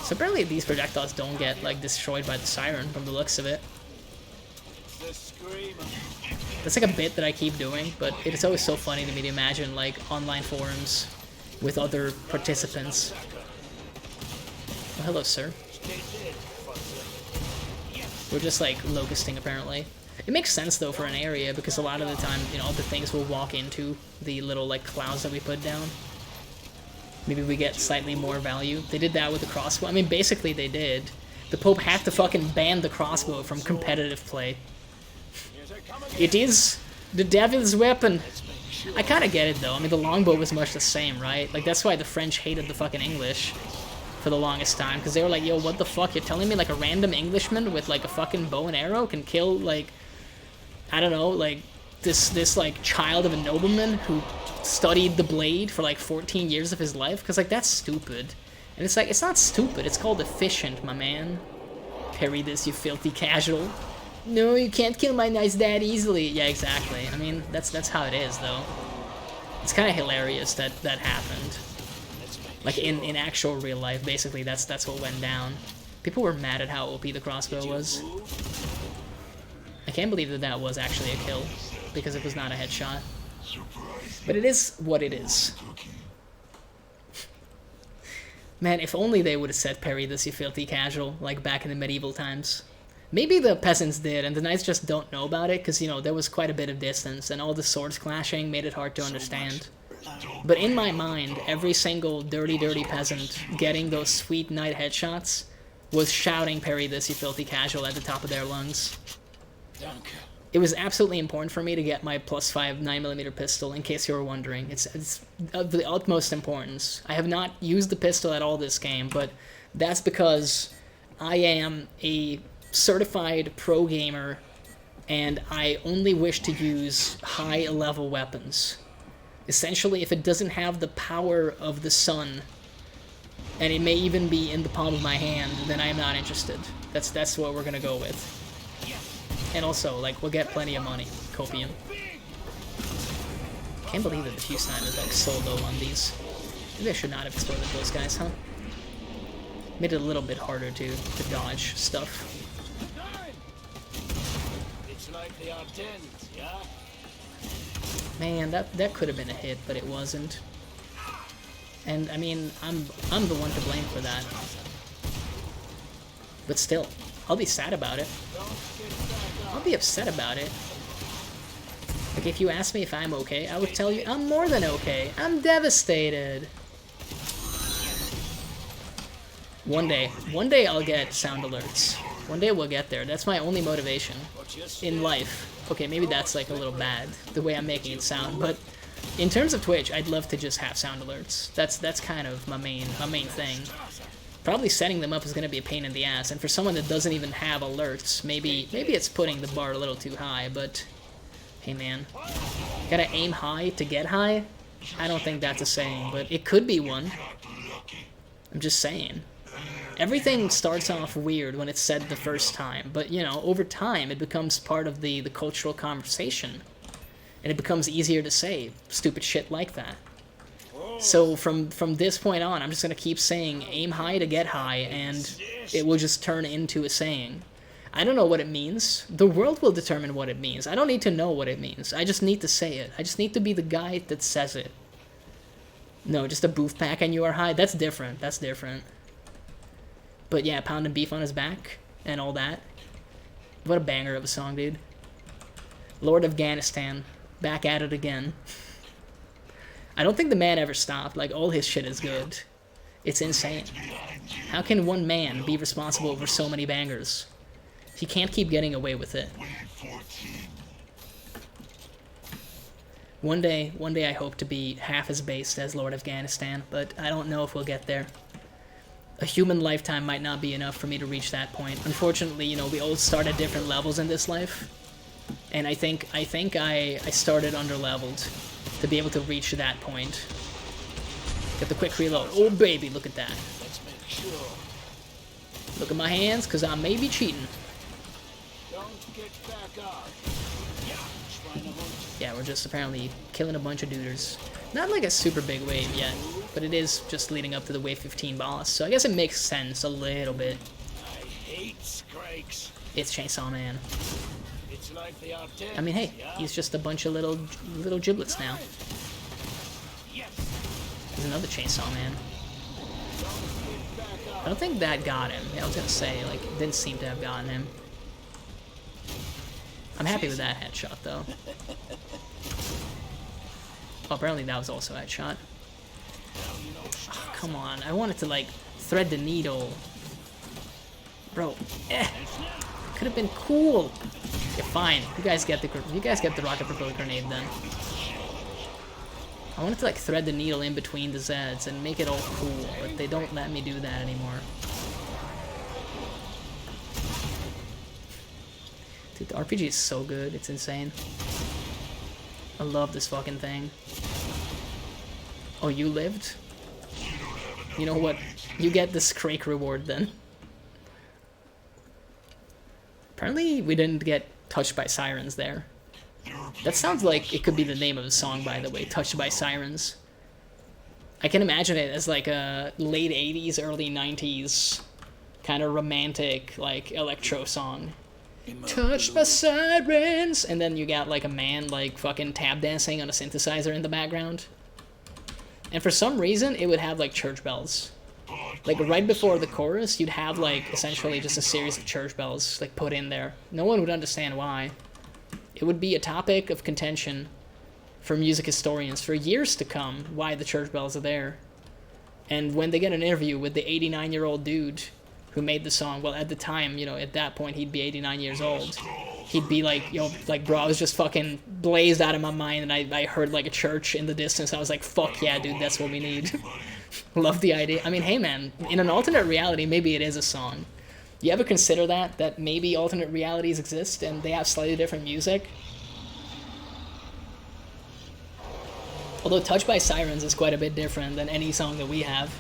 So apparently these projectiles don't get, like, destroyed by the siren from the looks of it. That's like a bit that I keep doing, but it's always so funny to me to imagine like online forums with other participants. Oh, hello, sir. We're just like locusting apparently. It makes sense though for an area because a lot of the time, you know, the things will walk into the little like clouds that we put down. Maybe we get slightly more value. They did that with the crossbow. I mean, basically they did. The Pope had to fucking ban the crossbow from competitive play. It is the devil's weapon. I kind of get it though. I mean, the longbow was much the same, right? Like that's why the French hated the fucking English for the longest time, because they were like, yo, what the fuck? You're telling me like a random Englishman with like a fucking bow and arrow can kill like, I don't know, like this like child of a nobleman who studied the blade for like 14 years of his life? Because like that's stupid. And it's like, it's not stupid, it's called efficient, my man. Parry this, you filthy casual. No, you can't kill my nice dad easily. Yeah, exactly. I mean, that's how it is though. It's kind of hilarious that that happened. Like in actual real life, basically that's what went down. People were mad at how OP the crossbow was. I can't believe that that was actually a kill, because it was not a headshot. But it is what it is. Man, if only they would have said parry this, you filthy casual, like back in the medieval times. Maybe the peasants did, and the knights just don't know about it, because, you know, there was quite a bit of distance, and all the swords clashing made it hard to understand. But in my mind, every single dirty peasant getting those sweet knight headshots was shouting parry this, you filthy casual, at the top of their lungs. It was absolutely important for me to get my +5 9mm pistol, in case you were wondering. It's of the utmost importance. I have not used the pistol at all this game, but that's because I am a certified pro gamer, and I only wish to use high-level weapons. Essentially, if it doesn't have the power of the sun, and it may even be in the palm of my hand, then I am not interested. That's what we're gonna go with. And also, like, we'll get plenty of money. Copium. Can't believe that the fuse time is like so low on these. Maybe I should not have exploded those guys, huh? Made it a little bit harder to dodge stuff. Man, that could have been a hit, but it wasn't. And I mean, I'm the one to blame for that. But still, I'll be sad about it. I'll be upset about it. Like, if you ask me if I'm okay, I would tell you I'm more than okay. I'm devastated. One day I'll get sound alerts. One day we'll get there. That's my only motivation in life. Okay, maybe that's like a little bad, the way I'm making it sound, but in terms of Twitch, I'd love to just have sound alerts. That's kind of my main thing. Probably setting them up is going to be a pain in the ass, and for someone that doesn't even have alerts, maybe it's putting the bar a little too high, but hey man, gotta aim high to get high? I don't think that's a saying, but it could be one. I'm just saying. Everything starts off weird when it's said the first time, but, you know, over time it becomes part of the cultural conversation, and it becomes easier to say stupid shit like that. So from this point on, I'm just going to keep saying aim high to get high, and it will just turn into a saying. I don't know what it means. The world will determine what it means. I don't need to know what it means. I just need to say it. I just need to be the guy that says it. No, just a booth pack and you are high? That's different. That's different. But yeah, Poundin' Beef on his back and all that. What a banger of a song, dude. Lord of Afghanistan, back at it again. I don't think the man ever stopped. Like, all his shit is good. It's insane. How can one man be responsible for so many bangers? He can't keep getting away with it. One day I hope to be half as based as Lord of Afghanistan, but I don't know if we'll get there. A human lifetime might not be enough for me to reach that point. Unfortunately, you know, we all start at different levels in this life. And I think I started under-leveled to be able to reach that point. Get the quick reload. Oh baby, look at that.
Let's make sure.
Look at my hands, because I may be cheating.
Don't get back up.
Yeah, we're just apparently killing a bunch of duders. Not like a super big wave yet, but it is just leading up to the wave 15 boss, so I guess it makes sense a little bit.
I hate Scrakes.
It's Chainsaw Man.
It's like the
I mean, hey, he's just a bunch of little giblets now. There's another chainsaw man. I don't think that got him. Yeah, I was gonna say, like, it didn't seem to have gotten him. I'm happy with that headshot, though. Oh, apparently that was also a headshot. Oh, come on, I wanted to, like, thread the needle. Bro, could have been cool. Yeah, fine. You guys get the rocket propelled grenade then. I wanted to like thread the needle in between the Zeds and make it all cool, but they don't let me do that anymore. Dude, the RPG is so good, it's insane. I love this fucking thing. Oh, you lived? You know what? You get this Crake reward then. Apparently we didn't get Touched by Sirens there. That sounds like it could be the name of the song, by the way, Touched by Sirens. I can imagine it as like a late 80s, early 90s kind of romantic, like, electro song. Touched by Sirens! And then you got like a man like fucking tap dancing on a synthesizer in the background. And for some reason, it would have like church bells. Like, right before the chorus, you'd have, like, essentially just a series of church bells, like, put in there. No one would understand why. It would be a topic of contention for music historians for years to come, why the church bells are there. And when they get an interview with the 89-year-old dude who made the song, well, at the time, you know, at that point, he'd be 89 years old. He'd be like, yo, like, bro, I was just fucking blazed out of my mind, and I heard, like, a church in the distance. I was like, fuck yeah, dude, that's what we need. Love the idea. I mean, hey man, in an alternate reality, maybe it is a song. You ever consider that maybe alternate realities exist and they have slightly different music? Although Touched by Sirens is quite a bit different than any song that we have.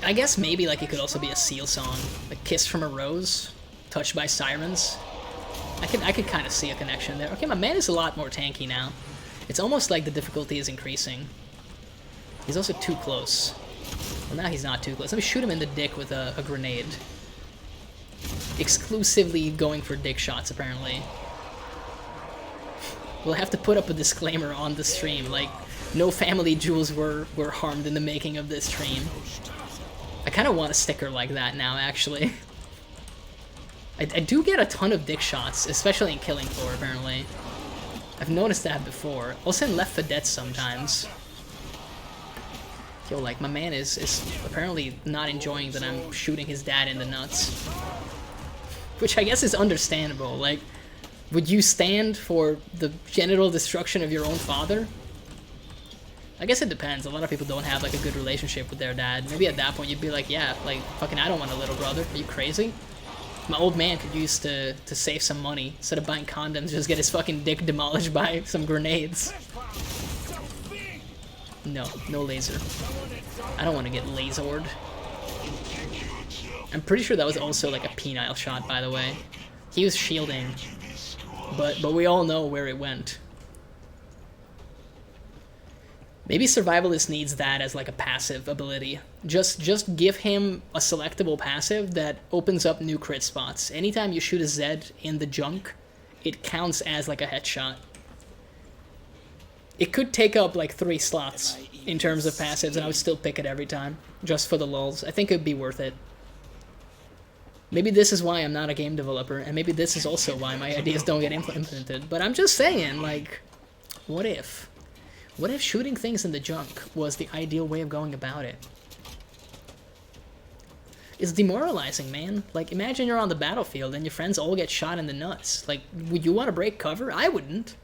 I guess maybe like it could also be a Seal song, like Kiss from a Rose, Touched by Sirens. I could kind of see a connection there. Okay, my man is a lot more tanky now. It's almost like the difficulty is increasing. He's also too close. Well, now he's not too close. Let me shoot him in the dick with a grenade. Exclusively going for dick shots, apparently. We'll have to put up a disclaimer on the stream, like, no family jewels were harmed in the making of this stream. I kind of want a sticker like that now, actually. I do get a ton of dick shots, especially in Killing Floor, apparently. I've noticed that before. Also in Left 4 Dead sometimes. Yo, like, my man is apparently not enjoying that I'm shooting his dad in the nuts. Which I guess is understandable. Like, would you stand for the genital destruction of your own father? I guess it depends. A lot of people don't have, like, a good relationship with their dad. Maybe at that point you'd be like, yeah, like, fucking I don't want a little brother. Are you crazy? My old man could use to save some money. Instead of buying condoms, just get his fucking dick demolished by some grenades. No, no laser. I don't want to get lasered. I'm pretty sure that was also like a penile shot, by the way. He was shielding, but we all know where it went. Maybe Survivalist needs that as like a passive ability. Just give him a selectable passive that opens up new crit spots. Anytime you shoot a Zed in the junk, it counts as like a headshot. It could take up like 3 slots in terms of passives, and I would still pick it every time, just for the lulz. I think it would be worth it. Maybe this is why I'm not a game developer, and maybe this is also why my ideas don't get implemented. But I'm just saying, like, what if? What if shooting things in the junk was the ideal way of going about it? It's demoralizing, man. Like, imagine you're on the battlefield and your friends all get shot in the nuts. Like, would you want to break cover? I wouldn't.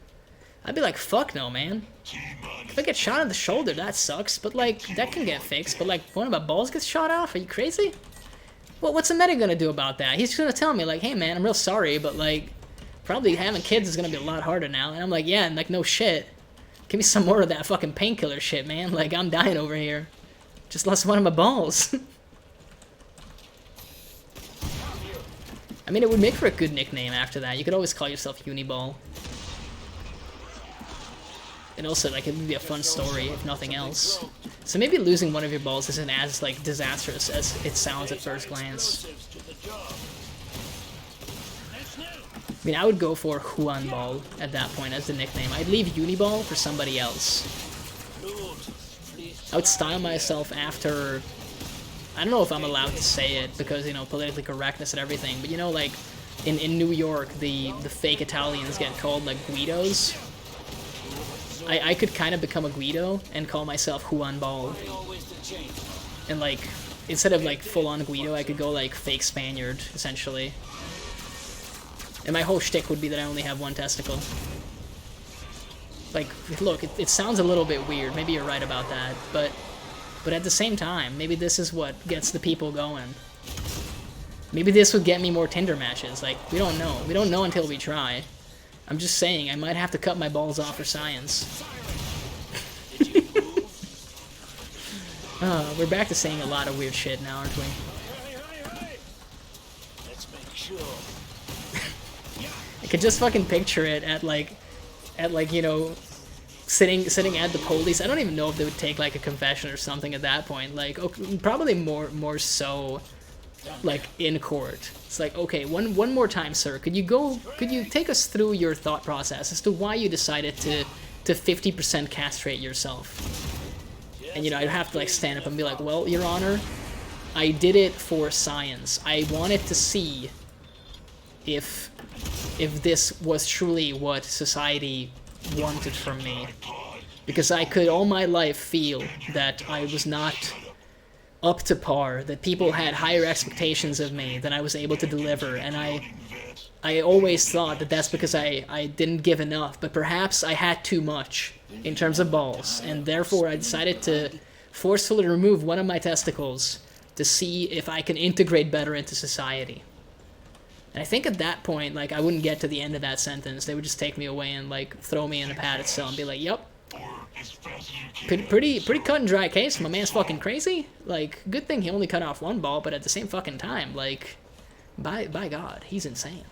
I'd be like, fuck no, man. If I get shot in the shoulder, that sucks, but, like, that can get fixed. But, like, one of my balls gets shot off? Are you crazy? Well, what's the medic gonna do about that? He's just gonna tell me, like, hey, man, I'm real sorry, but, like, probably having kids is gonna be a lot harder now. And I'm like, yeah, and, like, no shit. Give me some more of that fucking painkiller shit, man. Like, I'm dying over here. Just lost one of my balls. I mean, it would make for a good nickname after that. You could always call yourself Uniball. And also, like, it would be a fun story, if nothing else. So maybe losing one of your balls isn't as, like, disastrous as it sounds at first glance. I mean, I would go for Huan Ball at that point as the nickname. I'd leave Uniball for somebody else. I would style myself after... I don't know if I'm allowed to say it because, you know, politically correctness and everything, but you know, like, in New York, the fake Italians get called, like, Guidos. I could kind of become a Guido and call myself Juan Ball. And, like, instead of, like, full-on Guido, I could go, like, fake Spaniard, essentially. And my whole shtick would be that I only have one testicle. Like, look, it sounds a little bit weird. Maybe you're right about that, but at the same time, maybe this is what gets the people going. Maybe this would get me more Tinder matches. Like, we don't know. We don't know until we try. I'm just saying, I might have to cut my balls off for science. We're back to saying a lot of weird shit now, aren't we?
Let's make sure.
I could just fucking picture it at like, you know, sitting at the police. I don't even know if they would take like a confession or something at that point. Like, okay, probably more so, like in court. It's like, okay, one more time, sir. Could you take us through your thought process as to why you decided to 50% castrate yourself? And you know, I'd have to like stand up and be like, well, Your Honor, I did it for science. I wanted to see if this was truly what society wanted from me, because I could all my life feel that I was not up to par, that people had higher expectations of me than I was able to deliver, and I always thought that that's because I didn't give enough, but perhaps I had too much in terms of balls, and therefore I decided to forcefully remove one of my testicles to see if I can integrate better into society. And I think at that point, like, I wouldn't get to the end of that sentence. They would just take me away and, like, throw me in a padded cell and be like, yep. Pretty cut and dry case. My man's fucking crazy. Like, good thing he only cut off one ball, but at the same fucking time, like, by God, he's insane.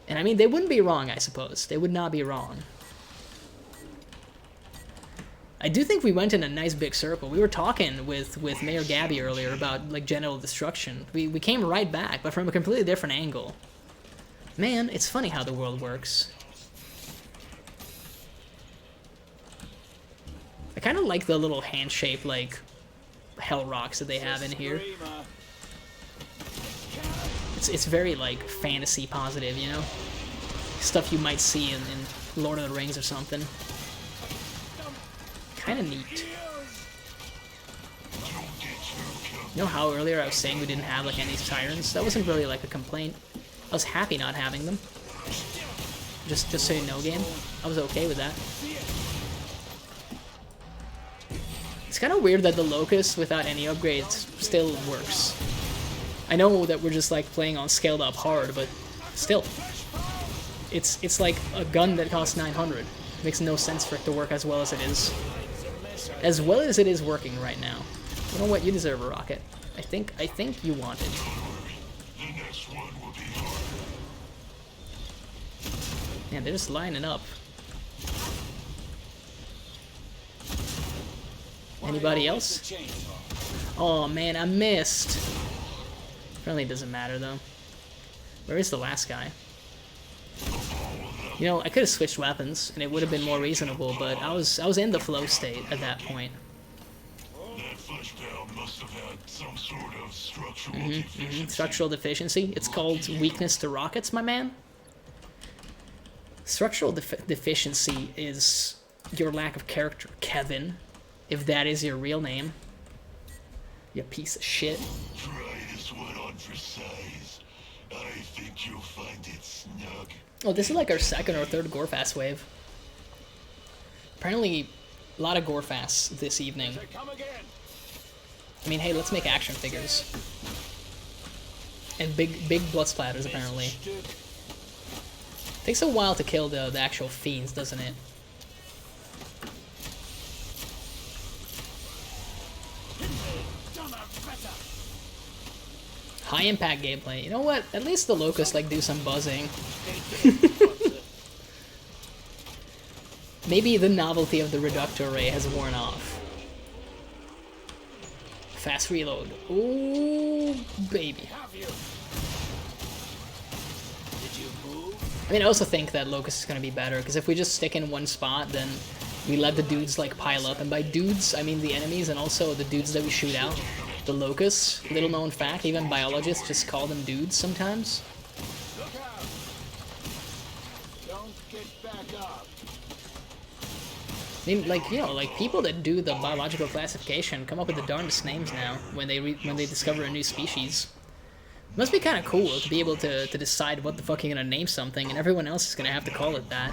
And I mean, they wouldn't be wrong, I suppose. They would not be wrong. I do think we went in a nice big circle. We were talking with Mayor Gabby earlier about, like, genital destruction. We came right back, but from a completely different angle. Man, it's funny how the world works. I kind of like the little hand-shaped, like, hell rocks that they have in here. It's very, like, fantasy positive, you know? Stuff you might see in Lord of the Rings or something. Kind of neat. You know how earlier I was saying we didn't have like any sirens? That wasn't really like a complaint. I was happy not having them. Just so you know, game. I was okay with that. It's kind of weird that the Locust without any upgrades still works. I know that we're just like playing on scaled up hard, but still. It's like a gun that costs 900. Makes no sense for it to work as well as it is. As well as it is working right now. You know what? You deserve a rocket. I think you want it. Man, they're just lining up. Anybody else? Oh man, I missed. Really doesn't matter though. Where is the last guy? You know, I could have switched weapons, and it would have been more reasonable, but I was in the flow state at that point.
That flesh pound must have had some sort of structural deficiency.
Structural deficiency? It's called weakness to rockets, my man. Structural deficiency is your lack of character, Kevin, if that is your real name. You piece of shit.
Try this one on for size. I think you'll find it snug.
Oh, this is like our second or third Gorefast wave. Apparently, a lot of Gorefasts this evening. I mean, hey, let's make action figures. And big blood splatters, apparently. Takes a while to kill the actual fiends, doesn't it? High impact gameplay. You know what? At least the Locusts like do some buzzing. Maybe the novelty of the reductor array has worn off. Fast reload. Ooh, baby.
Did you move?
I mean, I also think that Locust is going to be better, because if we just stick in one spot, then we let the dudes, like, pile up. And by dudes, I mean the enemies and also the dudes that we shoot out. The Locusts, little known fact, even biologists just call them dudes sometimes.
Look out! Don't get back up.
I mean, like, you know, like, people that do the biological classification come up with the darndest names now when they discover a new species. It must be kind of cool to be able to decide what the fuck you're gonna name something, and everyone else is gonna have to call it that.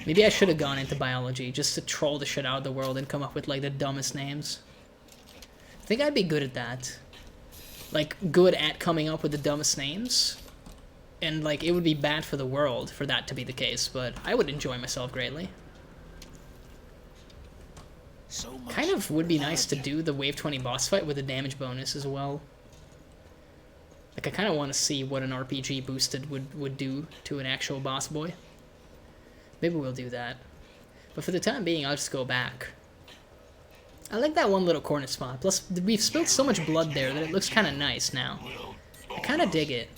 Maybe I should have gone into biology just to troll the shit out of the world and come up with, like, the dumbest names. I think I'd be good at that. Like, good at coming up with the dumbest names. And, like, it would be bad for the world for that to be the case, but I would enjoy myself greatly.
So much
Kind of would be nice to do the Wave 20 boss fight with a damage bonus as well. Like, I kind of want to see what an RPG boosted would do to an actual boss boy. Maybe we'll do that. But for the time being, I'll just go back. I like that one little corner spot. Plus, we've spilled so much blood there that it looks kind of nice now. I kind of dig it.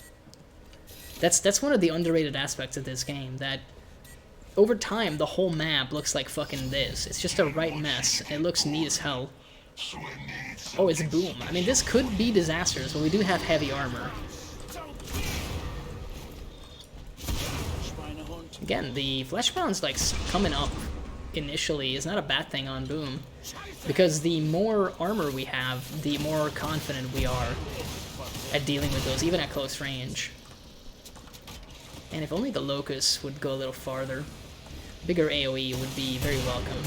That's one of the underrated aspects of this game, that over time, the whole map looks like fucking this. It's just a right mess, and it looks neat as hell. Oh, it's boom. I mean, this could be disastrous, but we do have heavy armor. Again, the Fleshbound's, like, coming up initially is not a bad thing on boom, because the more armor we have, the more confident we are at dealing with those, even at close range. And if only the Locust would go a little farther. Bigger AoE would be very welcome.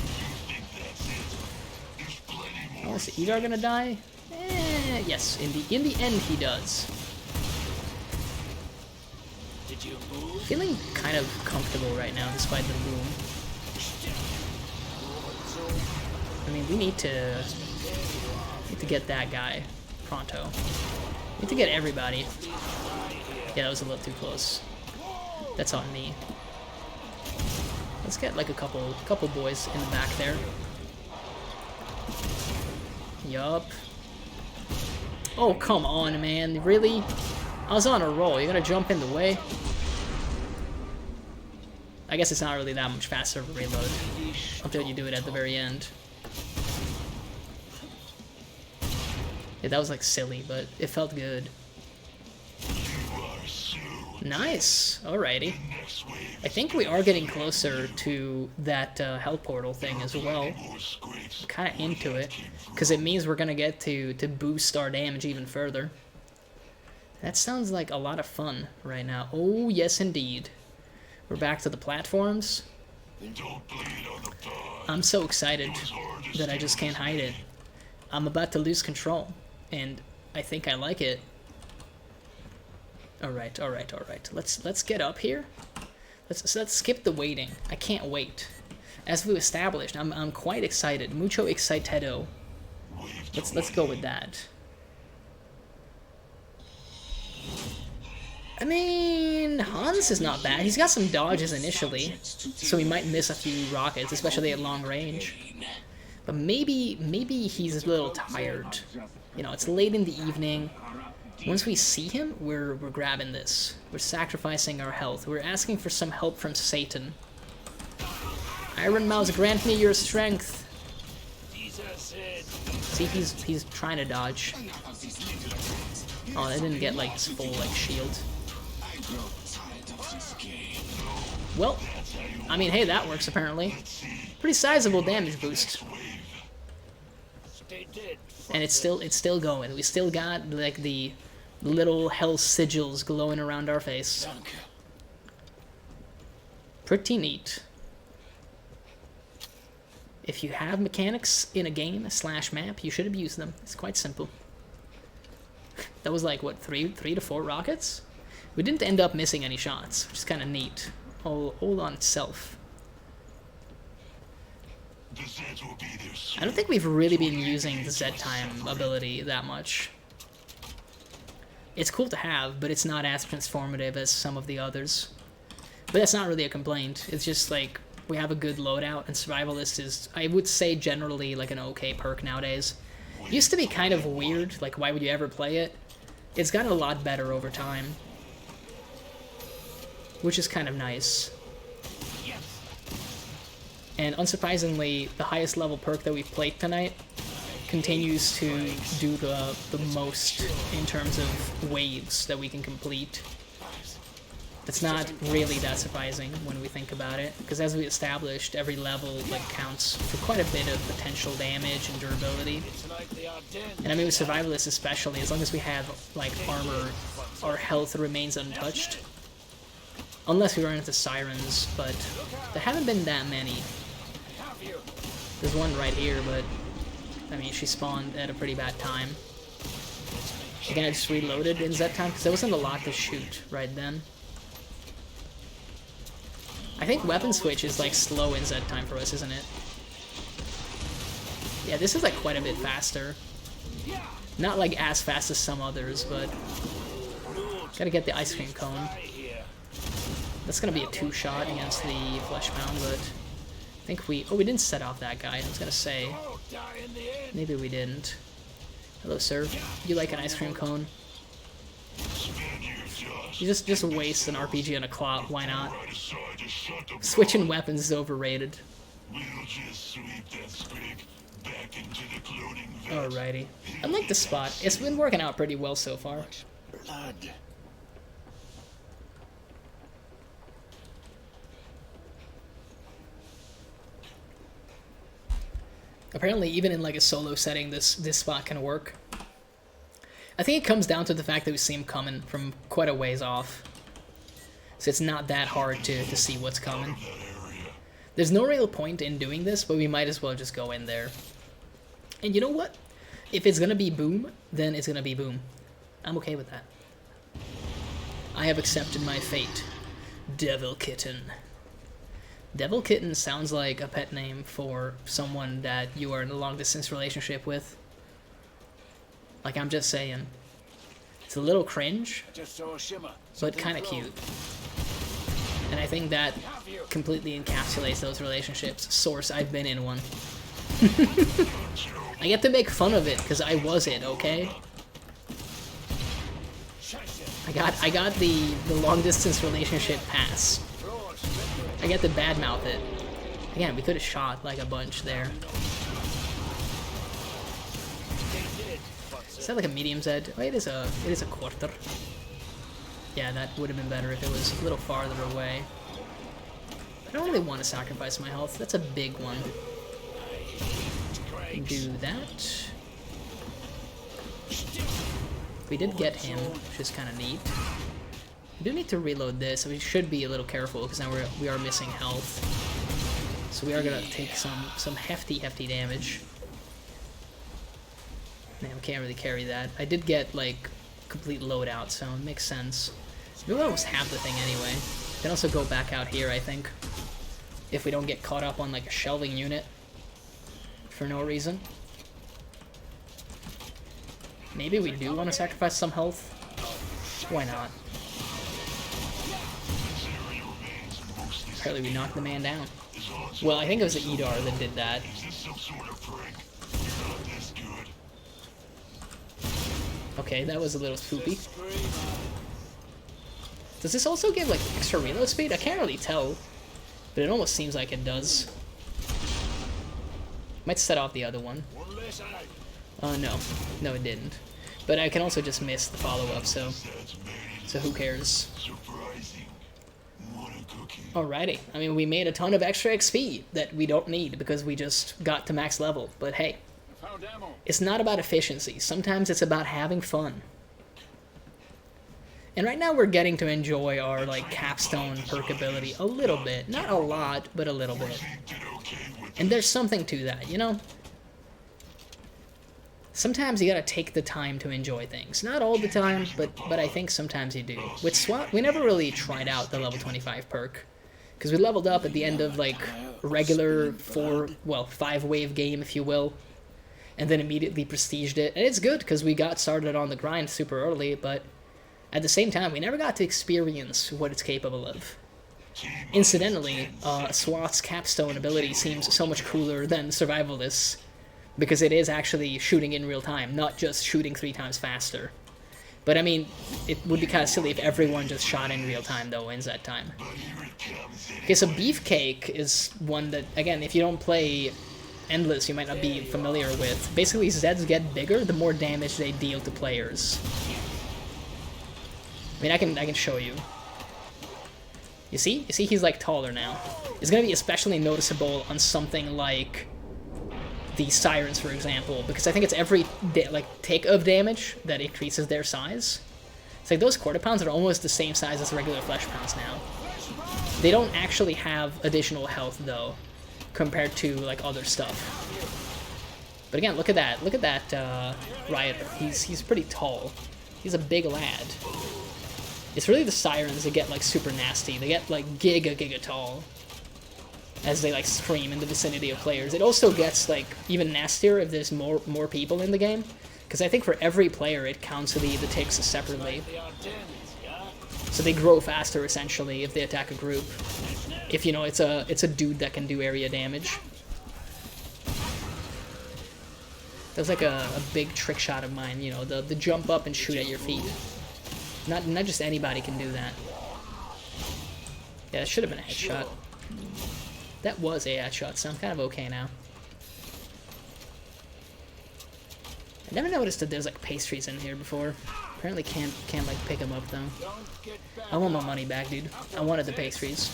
Oh, is Edar gonna die? Yes, in the end he does.
Did you move?
Feeling kind of comfortable right now, despite the boom. I mean, we need to get that guy pronto. We need to get everybody. Yeah, that was a little too close. That's on me. Let's get like a couple boys in the back there. Yup. Oh, come on, man. Really? I was on a roll. You're gonna jump in the way? I guess it's not really that much faster of a reload until you do it at the very end. Yeah, that was like silly, but it felt good. Nice. Alrighty. I think we are getting closer to that hell portal thing as well. I'm kind of into it, because it means we're gonna get to boost our damage even further. That sounds like a lot of fun right now. Oh yes, indeed. We're back to the platforms. I'm so excited that I just can't hide it. I'm about to lose control, and I think I like it. Alright. Let's get up here. Let's skip the waiting. I can't wait. As we established, I'm quite excited. Mucho excitado. Let's go with that. I mean, Hans is not bad. He's got some dodges initially, so he might miss a few rockets, especially at long range. But maybe he's a little tired. You know, it's late in the evening. Once we see him, we're grabbing this. We're sacrificing our health. We're asking for some help from Satan. Iron Mouse, grant me your strength. See, he's trying to dodge. Oh, they didn't get like his full like shield. Well, I mean, hey, that works apparently. Pretty sizable damage boost. And it's still going. We still got like the little hell sigils glowing around our face. Pretty neat. If you have mechanics in a game / map, you should abuse them. It's quite simple. That was like, what, three to four rockets? We didn't end up missing any shots, which is kind of neat. All on itself. I don't think we've really been using the Z-Time ability that much. It's cool to have, but it's not as transformative as some of the others. But that's not really a complaint. It's just like, we have a good loadout, and Survivalist is, I would say, generally like an okay perk nowadays. It used to be kind of weird, like why would you ever play it? It's gotten a lot better over time. which is kind of nice. And unsurprisingly, the highest level perk that we've played tonight continues to do the most in terms of waves that we can complete. It's not really that surprising when we think about it, because as we established, every level like counts for quite a bit of potential damage and durability. And I mean with Survivalists especially, as long as we have like armor, our health remains untouched. Unless we run into Sirens, but there haven't been that many. There's one right here, but I mean she spawned at a pretty bad time. Again, I just reloaded in Z time, because there wasn't a lot to shoot right then. I think weapon switch is like slow in Z time for us, isn't it? Yeah, this is like quite a bit faster. Not like as fast as some others, but gotta get the ice cream cone. That's gonna be a 2-shot against the flesh pound, but I think we didn't set off that guy. I was gonna say maybe we didn't. Hello, sir. You like an ice cream cone? You just waste an RPG and a clot. Why not? Switching weapons is overrated. Alrighty. I like the spot. It's been working out pretty well so far.
Blood.
Apparently, even in like a solo setting, this spot can work. I think it comes down to the fact that we see him coming from quite a ways off. So it's not that hard to see what's coming. There's no real point in doing this, but we might as well just go in there. And you know what? If it's gonna be boom, then it's gonna be boom. I'm okay with that. I have accepted my fate. Devil Kitten. Devil Kitten sounds like a pet name for someone that you are in a long-distance relationship with. Like, I'm just saying. It's a little cringe, but kind of cute. And I think that completely encapsulates those relationships. Source, I've been in one. I get to make fun of it, because I was it, okay? I got the long-distance relationship pass. I get to badmouth it. Again, we could have shot, like, a bunch there. Is that like a medium's edge? Oh, it is a quarter. Yeah, that would have been better if it was a little farther away. I don't really want to sacrifice my health. That's a big one. Do that. We did get him, which is kind of neat. We do need to reload this, so we should be a little careful because now we are missing health. So we are gonna take some hefty damage. Man, we can't really carry that. I did get like complete loadout, so it makes sense. We almost have the thing anyway. We can also go back out here, I think, if we don't get caught up on like a shelving unit for no reason. Maybe we do want to sacrifice some health. Why not? Apparently we knocked the man down. Well, I think it was the Edar that did that. Okay, that was a little spoopy. Does this also give like extra reload speed? I can't really tell, but it almost seems like it does. Might set off the other one. No it didn't. But I can also just miss the follow-up, so who cares? Alrighty, I mean we made a ton of extra XP that we don't need because we just got to max level, but hey. It's not about efficiency. Sometimes it's about having fun. And right now we're getting to enjoy our like capstone perk ability a little bit. Not a lot, but a little bit. And there's something to that, you know? Sometimes you gotta take the time to enjoy things. Not all the time, but I think sometimes you do. With SWAT, we never really tried out the level 25 perk. Because we leveled up at the end of like regular 5-wave game, if you will. And then immediately prestiged it. And it's good because we got started on the grind super early, but at the same time, we never got to experience what it's capable of. Incidentally, SWAT's capstone ability seems so much cooler than Survivalists, because it is actually shooting in real time, not just shooting 3 times faster. But I mean, it would be kind of silly if everyone just shot in real time, though, wins that time. Okay, so Beefcake is one that, again, if you don't play Endless, you might not be familiar with. Basically, Zeds get bigger the more damage they deal to players. I mean, I can show you. You see? You see he's, like, taller now. It's gonna be especially noticeable on something like the Sirens, for example, because I think it's every, take of damage that increases their size. It's like those quarter pounds are almost the same size as regular flesh pounds now. They don't actually have additional health, though, compared to, like, other stuff. But again, look at that. Look at that, Riot. He's pretty tall. He's a big lad. It's really the Sirens that get, like, super nasty. They get, like, giga tall as they, like, scream in the vicinity of players. It also gets, like, even nastier if there's more people in the game. Because I think for every player, it counts the ticks separately. So they grow faster, essentially, if they attack a group. If, you know, it's a dude that can do area damage. That's like a big trick shot of mine, you know, the jump up and shoot at your feet. Not just anybody can do that. Yeah, that should have been a headshot. That was a headshot, so I'm kind of okay now. I never noticed that there's like pastries in here before. Apparently can't like pick them up though. I want my money back, dude. I wanted the pastries.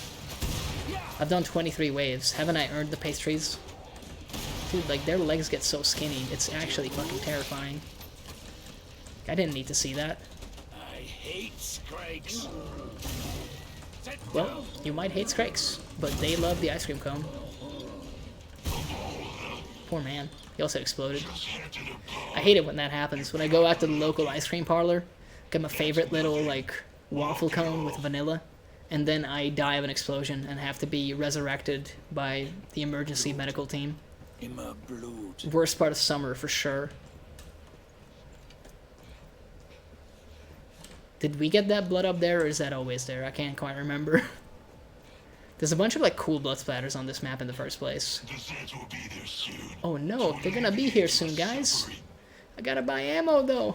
I've done 23 waves. Haven't I earned the pastries? Dude, like their legs get so skinny. It's actually fucking terrifying. I didn't need to see that.
I hate Scrakes.
Well, you might hate Scrakes, but they love the ice cream cone. Poor man. He also exploded. I hate it when that happens. When I go out to the local ice cream parlor, get my favorite little, like, waffle cone with vanilla, and then I die of an explosion and have to be resurrected by the emergency medical team.
Immer Blut.
Worst part of summer, for sure. Did we get that blood up there, or is that always there? I can't quite remember. There's a bunch of, like, cool blood splatters on this map in the first place.
The Zeds will be there soon.
Oh no, they're gonna be here soon, guys. I gotta buy ammo, though.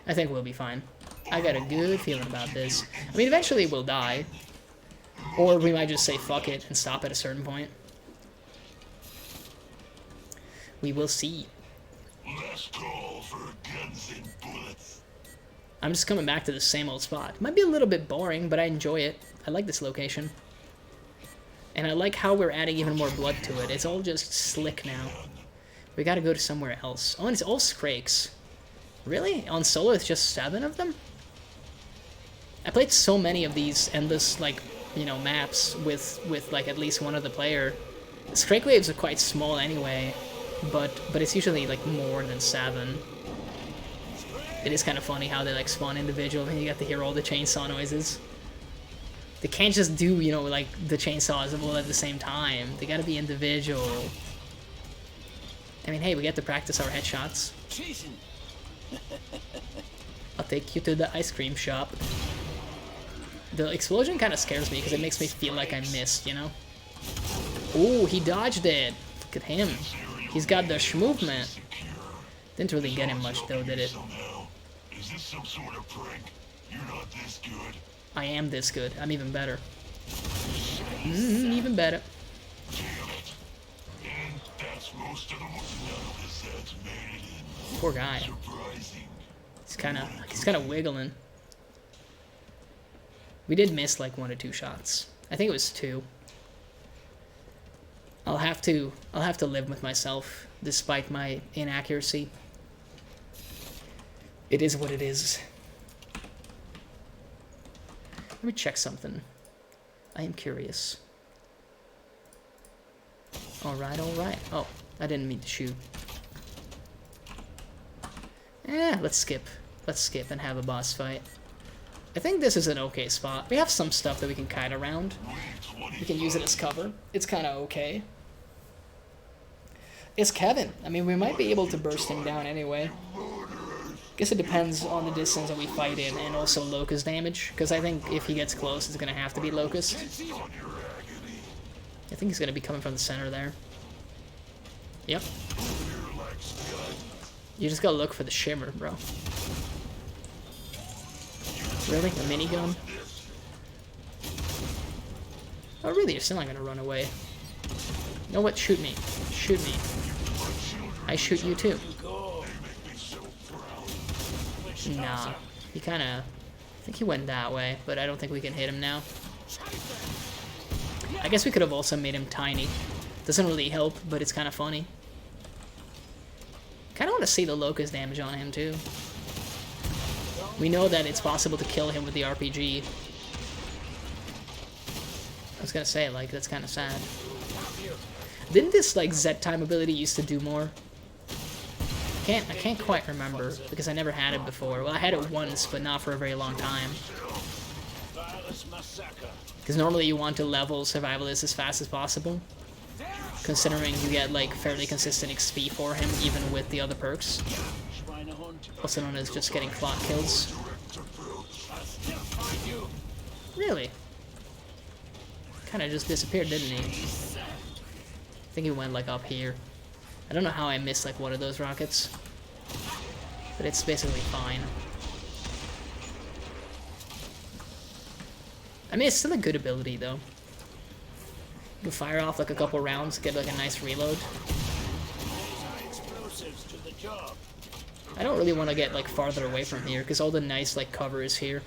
I think we'll be fine. I got a good feeling about this. I mean, eventually we'll die. Or we might just say fuck it and stop at a certain point. We will see.
Last call for guns and bullets.
I'm just coming back to the same old spot. Might be a little bit boring, but I enjoy it. I like this location. And I like how we're adding even more blood to it. It's all just slick now. We gotta go to somewhere else. Oh, and it's all Scrakes. Really? On solo it's just 7 of them? I played so many of these endless, like, you know, maps with like, at least one other player. Scrake waves are quite small anyway, but it's usually, like, more than 7. It is kind of funny how they, like, spawn individual and you get to hear all the chainsaw noises. They can't just do, you know, like, the chainsaws all at the same time. They gotta be individual. I mean, hey, we get to practice our headshots. I'll take you to the ice cream shop. The explosion kind of scares me because it makes me feel like I missed, you know? Ooh, he dodged it. Look at him. He's got the movement. Didn't really get him much though, did it?
Is this some sort of prank? You're not this good.
I am this good. I'm even better. Even better.
Damn it. And that's most of the none of the Zeds made it in.
Poor guy.
Surprising.
He's kind of wiggling. We did miss like 1 or 2 shots. I think it was 2. I'll have to live with myself despite my inaccuracy. It is what it is. Let me check something. I am curious. Alright, alright. Oh, I didn't mean to shoot. Let's skip. Let's skip and have a boss fight. I think this is an okay spot. We have some stuff that we can kite around. We can use it as cover. It's kind of okay. It's Kevin. I mean, we might be able to burst him down anyway. Guess it depends on the distance that we fight in and also Locust damage. Because I think if he gets close, it's going to have to be Locust. I think he's going to be coming from the center there. Yep. You just gotta look for the shimmer, bro. Really? A minigun? Oh, really? You're still not gonna run away. You know what? Shoot me. Shoot me. I shoot you too. Nah. He kinda... I think he went that way, but I don't think we can hit him now. I guess we could have also made him tiny. Doesn't really help, but it's kind of funny. Kind of want to see the locust damage on him too. We know that it's possible to kill him with the RPG. I was gonna say, like, that's kind of sad. Didn't this, like, Z-time ability used to do more? I can't quite remember, because I never had it before. Well, I had it once, but not for a very long time. Because normally you want to level Survivalist as fast as possible, considering you get, like, fairly consistent XP for him, even with the other perks. Also known as just getting clock kills. Really? Kinda just disappeared, didn't he? I think he went, like, up here. I don't know how I missed, like, one of those rockets. But it's basically fine. I mean, it's still a good ability, though. You can fire off, like, a couple rounds, get, like, a nice reload. I don't really want to get, like, farther away from here, because all the nice, like, cover is here.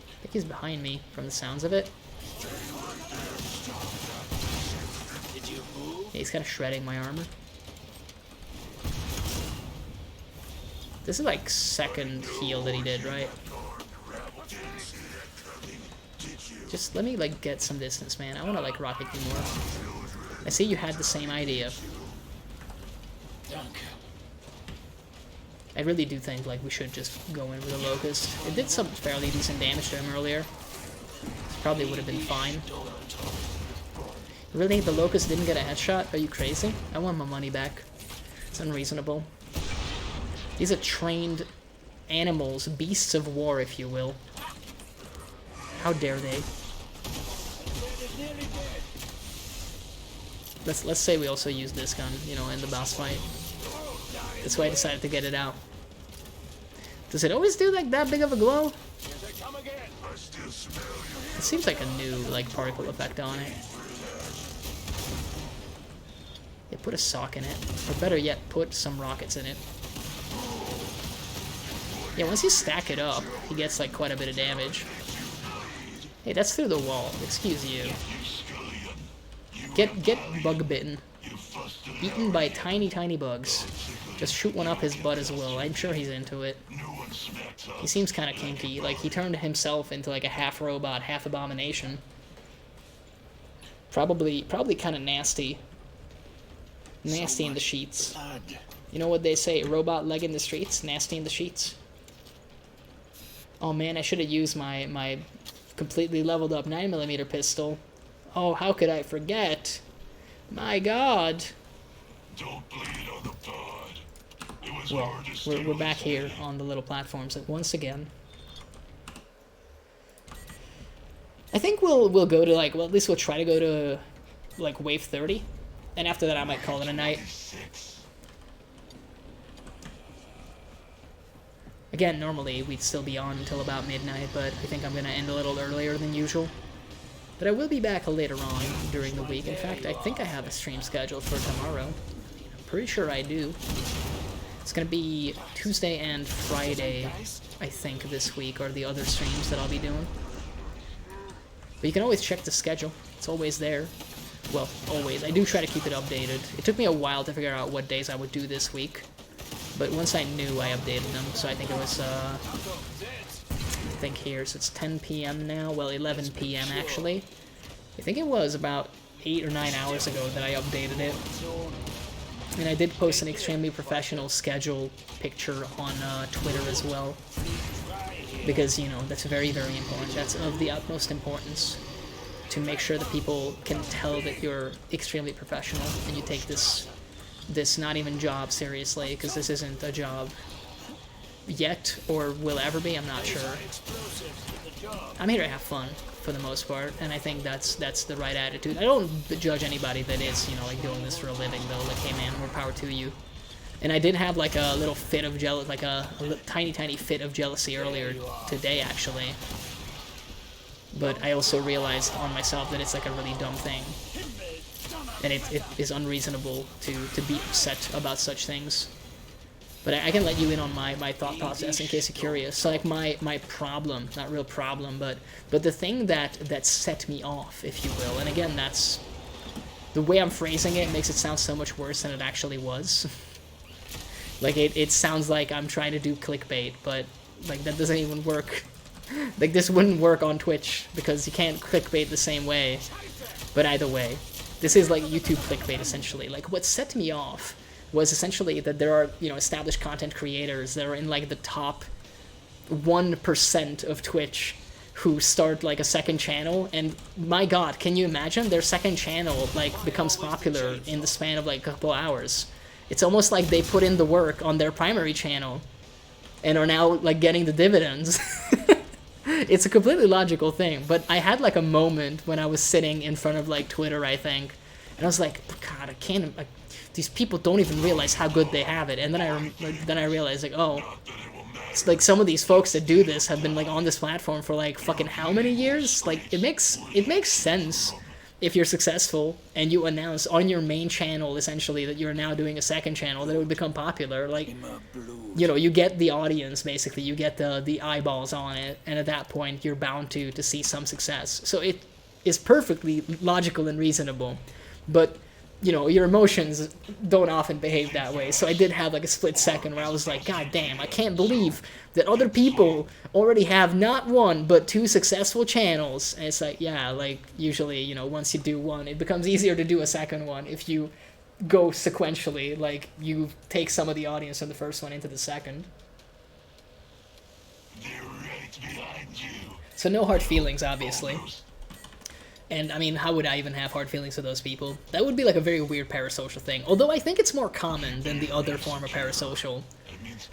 I think he's behind me, from the sounds of it. Yeah, he's kind of shredding my armor. This is like second heal that he did, right? Just let me like get some distance, man. I want to like rocket you more. I see you had the same idea. I really do think like we should just go in with a locust. It did some fairly decent damage to him earlier. Probably would have been fine. Really? The locust didn't get a headshot? Are you crazy? I want my money back. It's unreasonable. These are trained animals, beasts of war, if you will. How dare they? Let's say we also use this gun, you know, in the boss fight. That's why I decided to get it out. Does it always do like that big of a glow? It seems like a new like particle effect on it. Yeah, put a sock in it, or better yet, put some rockets in it. Yeah, once you stack it up, he gets like quite a bit of damage. Hey, that's through the wall. Excuse you. Get bug bitten. Eaten by tiny bugs. Just shoot one up his butt as well. I'm sure he's into it. He seems kind of kinky. Like he turned himself into like a half robot, half abomination. Probably kind of nasty. Nasty in the sheets. You know what they say? Robot leg in the streets, nasty in the sheets. Oh man, I should have used my completely leveled up 9mm pistol. Oh, how could I forget? My God.
Don't bleed on the pod. It was
Well,
hard to stay
we're
on
back
this
here on the little platforms once again. I think we'll go to like, well, at least we'll try to go to like wave 30, and after that I might call it a night. Again, normally we'd still be on until about midnight, but I think I'm gonna end a little earlier than usual. But I will be back later on during the week. In fact, I think I have a stream scheduled for tomorrow. I'm pretty sure I do. It's gonna be Tuesday and Friday, I think, this week, or the other streams that I'll be doing. But you can always check the schedule. It's always there. Well, always. I do try to keep it updated. It took me a while to figure out what days I would do this week. But once I knew, I updated them. So I think it was, I think here, so it's 10 p.m. now. Well, 11 p.m. actually. I think it was about 8 or 9 hours ago that I updated it. And I did post an extremely professional schedule picture on Twitter as well. Because, you know, that's very, very important. That's of the utmost importance to make sure that people can tell that you're extremely professional and you take this not even job seriously, because this isn't a job yet, or will ever be, I'm not sure. I'm here to have fun, for the most part, and I think that's the right attitude. I don't judge anybody that is, you know, like doing this for a living, though. Like, hey man, more power to you. And I did have like a little fit of like a tiny fit of jealousy earlier today, actually. But I also realized on myself that it's like a really dumb thing. And it is unreasonable to be upset about such things. But I can let you in on my thought process in case you're curious. So like my problem, not real problem, but the thing that set me off, if you will. And again, that's the way I'm phrasing it makes it sound so much worse than it actually was. Like it sounds like I'm trying to do clickbait, but like that doesn't even work. Like this wouldn't work on Twitch because you can't clickbait the same way. But either way, this is like YouTube clickbait essentially. Like what set me off was essentially that there are, you know, established content creators that are in like the top 1% of Twitch who start like a second channel, and my god, can you imagine their second channel like becomes popular in the span of like a couple hours? It's almost like they put in the work on their primary channel and are now like getting the dividends. It's a completely logical thing, but I had like a moment when I was sitting in front of like Twitter, I think, and I was like, God, I can't. These people don't even realize how good they have it. And then I realized like, oh, it's like some of these folks that do this have been like on this platform for like fucking how many years? Like it makes sense if you're successful and you announce on your main channel essentially that you're now doing a second channel, that it would become popular. Like, you know, you get the audience basically, you get the eyeballs on it, and at that point you're bound to see some success. So it is perfectly logical and reasonable, but you know, your emotions don't often behave that way. So I did have like a split second where I was like, God damn, I can't believe that other people already have not one, but 2 successful channels. And it's like, yeah, like usually, you know, once you do one, it becomes easier to do a second one if you go sequentially, like you take some of the audience from the first one into the second.
They're right behind you.
So no hard feelings, obviously. And, I mean, how would I even have hard feelings for those people? That would be, like, a very weird parasocial thing. Although I think it's more common than the other form of parasocial.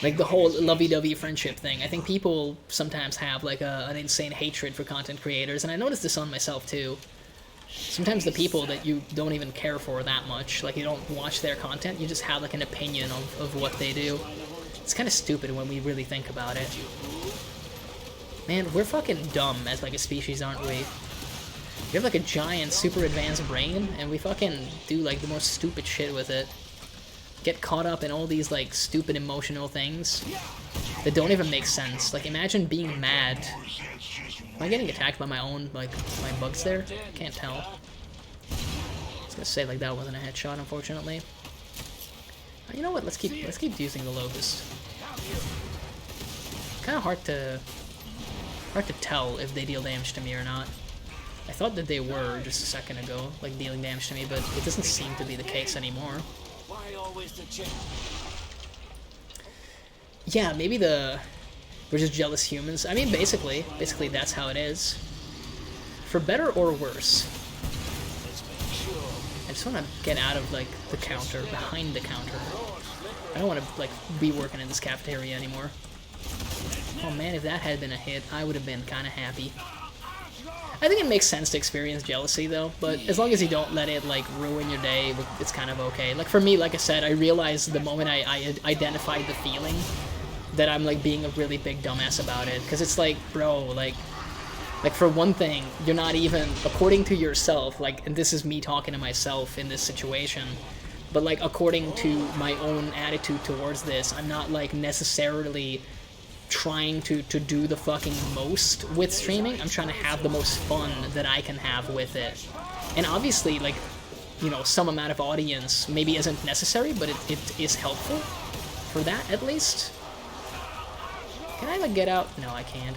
Like, the whole lovey-dovey friendship thing. I think people sometimes have, like, an insane hatred for content creators. And I noticed this on myself, too. Sometimes the people that you don't even care for that much, like, you don't watch their content, you just have, like, an opinion of what they do. It's kind of stupid when we really think about it. Man, we're fucking dumb as, like, a species, aren't we? We have like a giant, super advanced brain, and we fucking do like the most stupid shit with it. Get caught up in all these like stupid emotional things that don't even make sense. Like imagine being mad. Am I getting attacked by my own, like, my bugs there? I can't tell. I was gonna say like that wasn't a headshot, unfortunately. You know what? Let's keep using the locust. Kind of hard to tell if they deal damage to me or not. I thought that they were just a second ago, like dealing damage to me, but it doesn't seem to be the case anymore. Yeah, maybe we're just jealous humans. I mean, basically that's how it is. For better or worse. I just want to get out of like the counter, behind the counter. I don't want to like be working in this cafeteria anymore. Oh man, if that had been a hit, I would have been kind of happy. I think it makes sense to experience jealousy, though, but as long as you don't let it, like, ruin your day, it's kind of okay. Like, for me, like I said, I realized the moment I identified the feeling that I'm, like, being a really big dumbass about it. Because it's like, bro, like, for one thing, you're not even, according to yourself, like, and this is me talking to myself in this situation, but, like, according to my own attitude towards this, I'm not, like, necessarily trying to do the fucking most with streaming. I'm trying to have the most fun that I can have with it. And obviously, like, you know, some amount of audience maybe isn't necessary, but it is helpful for that, at least. Can I, like, get out? No, I can't.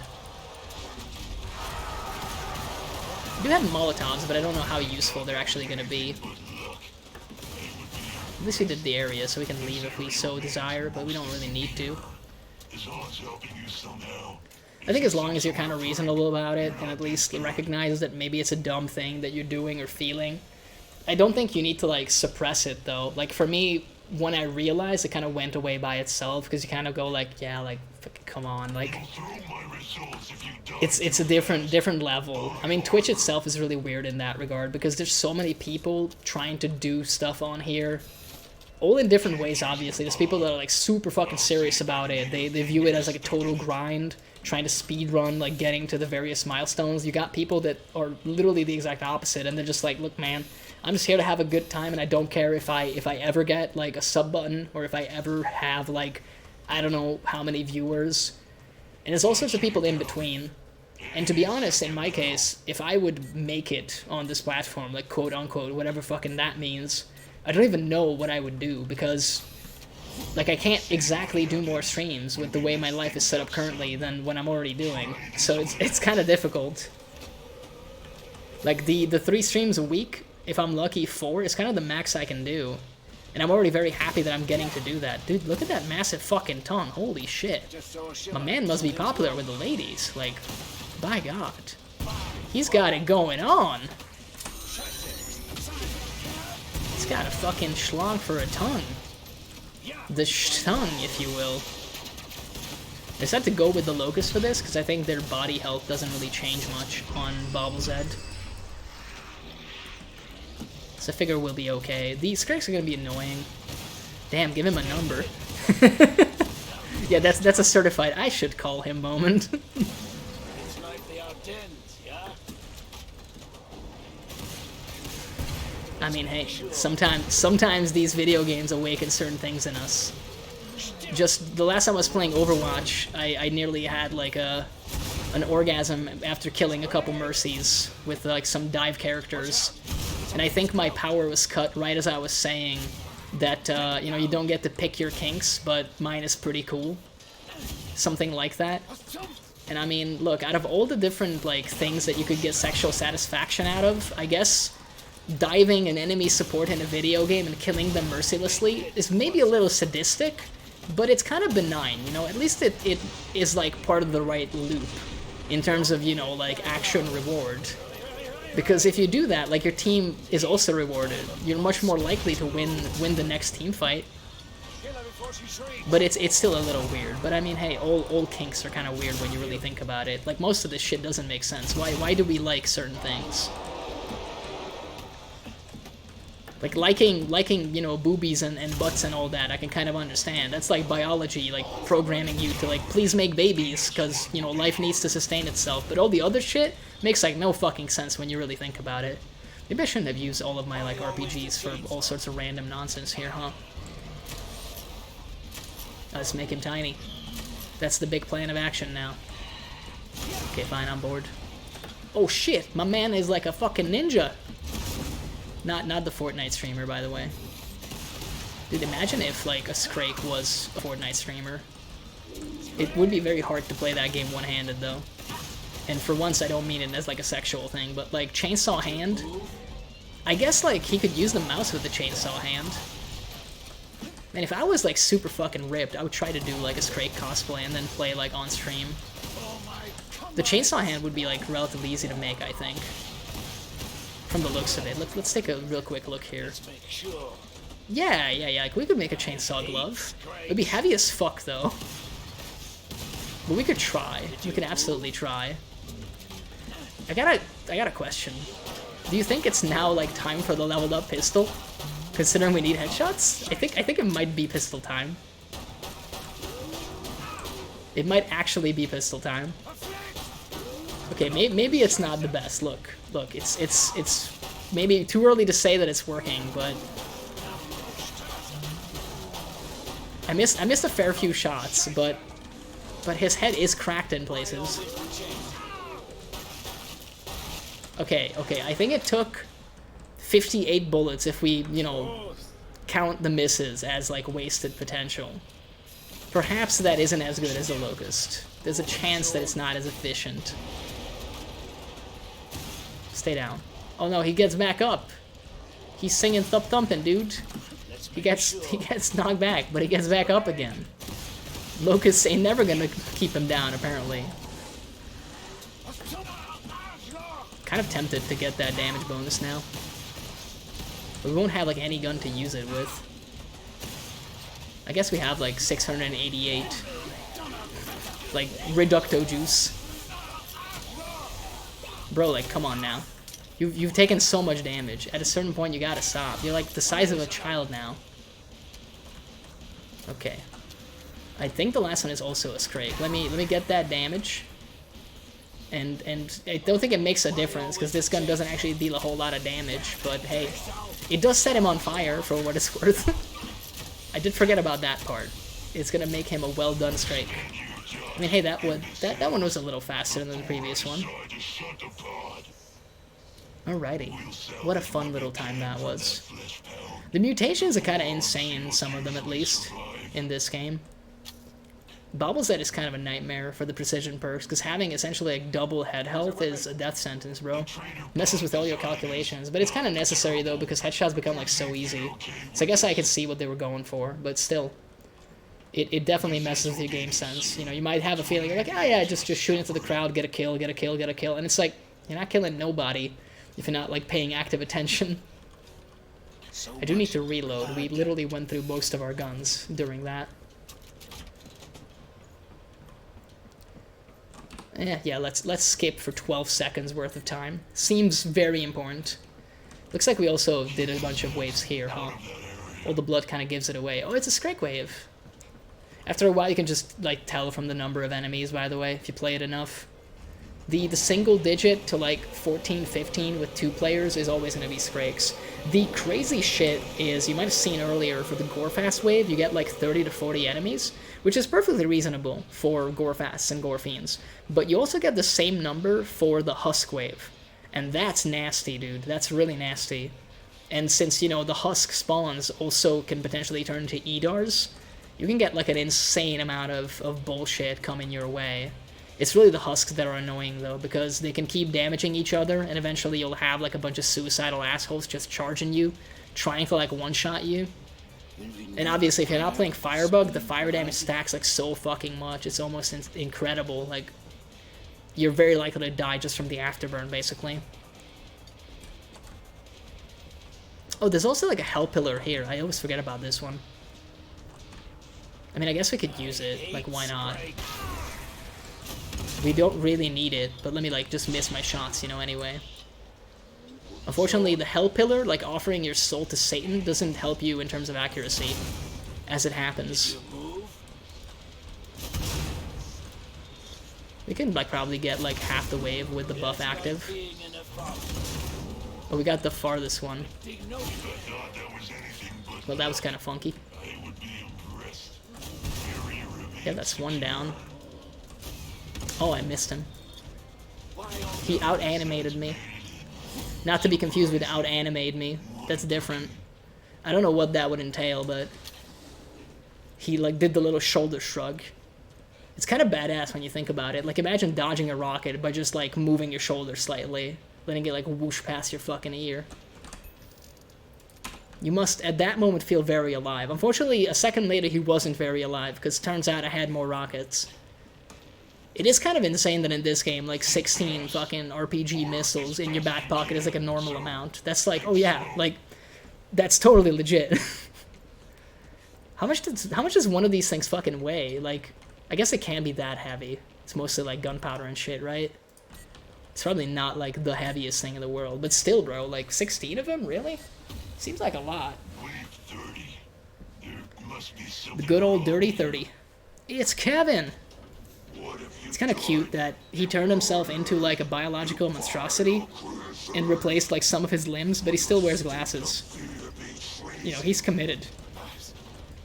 I do have Molotovs, but I don't know how useful they're actually going to be. At least we did the area, so we can leave if we so desire, but we don't really need to. I think as long as you're kind of reasonable about it, and at least recognize that maybe it's a dumb thing that you're doing or feeling. I don't think you need to, like, suppress it, though. Like, for me, when I realized, it kind of went away by itself, because you kind of go, like, yeah, like, come on, like, it's a different level. I mean, Twitch itself is really weird in that regard, because there's so many people trying to do stuff on here all in different ways, obviously. There's people that are like super fucking serious about it. They view it as like a total grind, trying to speed run, like getting to the various milestones. You got people that are literally the exact opposite, and they're just like, look, man, I'm just here to have a good time, and I don't care if I ever get like a sub button, or if I ever have like, I don't know how many viewers. And there's all sorts of people in between. And to be honest, in my case, if I would make it on this platform, like quote unquote, whatever fucking that means, I don't even know what I would do, because like I can't exactly do more streams with the way my life is set up currently than what I'm already doing. So it's kind of difficult. Like the 3 streams a week, if I'm lucky 4, is kind of the max I can do. And I'm already very happy that I'm getting to do that. Dude, look at that massive fucking tongue. Holy shit. My man must be popular with the ladies. Like, by God. He's got it going on. He's got a fucking schlong for a tongue. The tongue, if you will. I just had to go with the Locust for this, because I think their body health doesn't really change much on MumblezTV. So I figure we'll be okay. These Scrakes are gonna be annoying. Damn, give him a number. Yeah, that's a certified I should call him moment.
It's like they are dens, yeah?
I mean, hey, sometimes these video games awaken certain things in us. Just the last time I was playing Overwatch, I nearly had like an orgasm after killing a couple Mercies with like some dive characters. And I think my power was cut right as I was saying that, you know, you don't get to pick your kinks, but mine is pretty cool. Something like that. And I mean, look, out of all the different, like, things that you could get sexual satisfaction out of, I guess diving an enemy support in a video game and killing them mercilessly is maybe a little sadistic, but it's kind of benign, you know? At least it is, like, part of the right loop in terms of, you know, like, action reward. Because if you do that, like, your team is also rewarded. You're much more likely to win the next team fight. But it's still a little weird. But I mean, hey, all kinks are kind of weird when you really think about it. Like, most of this shit doesn't make sense. Why do we like certain things? Like, liking, you know, boobies and butts and all that, I can kind of understand. That's like biology, like, programming you to, like, please make babies, because, you know, life needs to sustain itself. But all the other shit makes, like, no fucking sense when you really think about it. Maybe I shouldn't have used all of my, like, RPGs for all sorts of random nonsense here, huh? Let's make him tiny. That's the big plan of action now. Okay, fine, I'm bored. Oh shit, my man is like a fucking ninja! Not the Fortnite streamer, by the way. Dude, imagine if, like, a Scrake was a Fortnite streamer. It would be very hard to play that game one-handed, though. And for once, I don't mean it as, like, a sexual thing, but, like, chainsaw hand? I guess, like, he could use the mouse with the chainsaw hand. Man, if I was, like, super fucking ripped, I would try to do, like, a Scrake cosplay and then play, like, on stream. The chainsaw hand would be, like, relatively easy to make, I think. From the looks of it. Let's take a real quick look here. Yeah, like, we could make a chainsaw glove. It'd be heavy as fuck, though. But we could try. We could absolutely try. I got a question. Do you think it's now, like, time for the leveled up pistol? Considering we need headshots? I think it might be pistol time. It might actually be pistol time. Okay, maybe it's not the best. Look, it's maybe too early to say that it's working, but I missed a fair few shots, but his head is cracked in places. Okay, I think it took 58 bullets if we, you know, count the misses as, like, wasted potential. Perhaps that isn't as good as the Locust. There's a chance that it's not as efficient. Stay down. Oh no, he gets back up. He's singing thumping, dude. He gets knocked back, but he gets back up again. Locusts ain't never gonna keep him down, apparently. Kind of tempted to get that damage bonus now. But we won't have, like, any gun to use it with. I guess we have, like, 688, like, reducto juice. Bro, like, come on now. You've taken so much damage. At a certain point, you gotta stop. You're, like, the size of a child now. Okay. I think the last one is also a Scrake. Let me get that damage. And I don't think it makes a difference, because this gun doesn't actually deal a whole lot of damage, but hey, it does set him on fire for what it's worth. I did forget about that part. It's gonna make him a well-done Scrake. I mean, hey, that one was a little faster than the previous one. Alrighty. What a fun little time that was. The mutations are kind of insane, some of them at least, in this game. MumblezTV is kind of a nightmare for the precision perks, because having essentially like double head health is a death sentence, bro. Messes with all your calculations, but it's kind of necessary though, because headshots become like so easy. So I guess I could see what they were going for, but still, it definitely messes with your game sense. You know, you might have a feeling like, oh yeah, just shoot into the crowd, get a kill, get a kill, get a kill, and it's like, you're not killing nobody if you're not like paying active attention. I do need to reload. We literally went through most of our guns during that. Yeah, let's skip for 12 seconds worth of time. Seems very important. Looks like we also did a bunch of waves here, huh? All the blood kind of gives it away. Oh, it's a Scrake wave. After a while, you can just like tell from the number of enemies, by the way, if you play it enough. The single digit to like 14, 15 with 2 players is always going to be Scrakes. The crazy shit is, you might have seen earlier for the Gorefast wave, you get like 30 to 40 enemies, which is perfectly reasonable for Gorefasts and Gorefiends. But you also get the same number for the Husk wave. And that's nasty, dude. That's really nasty. And since, you know, the Husk spawns also can potentially turn into Edars, you can get like an insane amount of bullshit coming your way. It's really the Husks that are annoying, though, because they can keep damaging each other, and eventually you'll have, like, a bunch of suicidal assholes just charging you, trying to, like, one-shot you. And obviously, if you're not playing Firebug, the fire damage stacks, like, so fucking much. It's almost incredible. Like, you're very likely to die just from the afterburn, basically. Oh, there's also, like, a Hell Pillar here. I always forget about this one. I mean, I guess we could use it. Like, why not? We don't really need it, but let me, like, just miss my shots, you know, anyway. Unfortunately, the Hell Pillar, like, offering your soul to Satan, doesn't help you in terms of accuracy, as it happens. We can, like, probably get, like, half the wave with the buff active. Oh, we got the farthest one. Well, that was kind of funky. Yeah, that's one down. Oh, I missed him. He out-animated me. Not to be confused with out-animate me. That's different. I don't know what that would entail, but he, like, did the little shoulder shrug. It's kind of badass when you think about it. Like, imagine dodging a rocket by just, like, moving your shoulder slightly. Letting it, like, whoosh past your fucking ear. You must, at that moment, feel very alive. Unfortunately, a second later, he wasn't very alive, because turns out I had more rockets. It is kind of insane that in this game, like, 16 fucking RPG missiles in your back pocket is, like, a normal amount. That's like, oh yeah, like, that's totally legit. How much does one of these things fucking weigh? Like, I guess it can't be that heavy. It's mostly, like, gunpowder and shit, right? It's probably not, like, the heaviest thing in the world. But still, bro, like, 16 of them? Really? Seems like a lot. The good old Dirty 30. It's Kevin! It's kind of cute that he turned himself into, like, a biological monstrosity and replaced, like, some of his limbs, but he still wears glasses. You know, he's committed.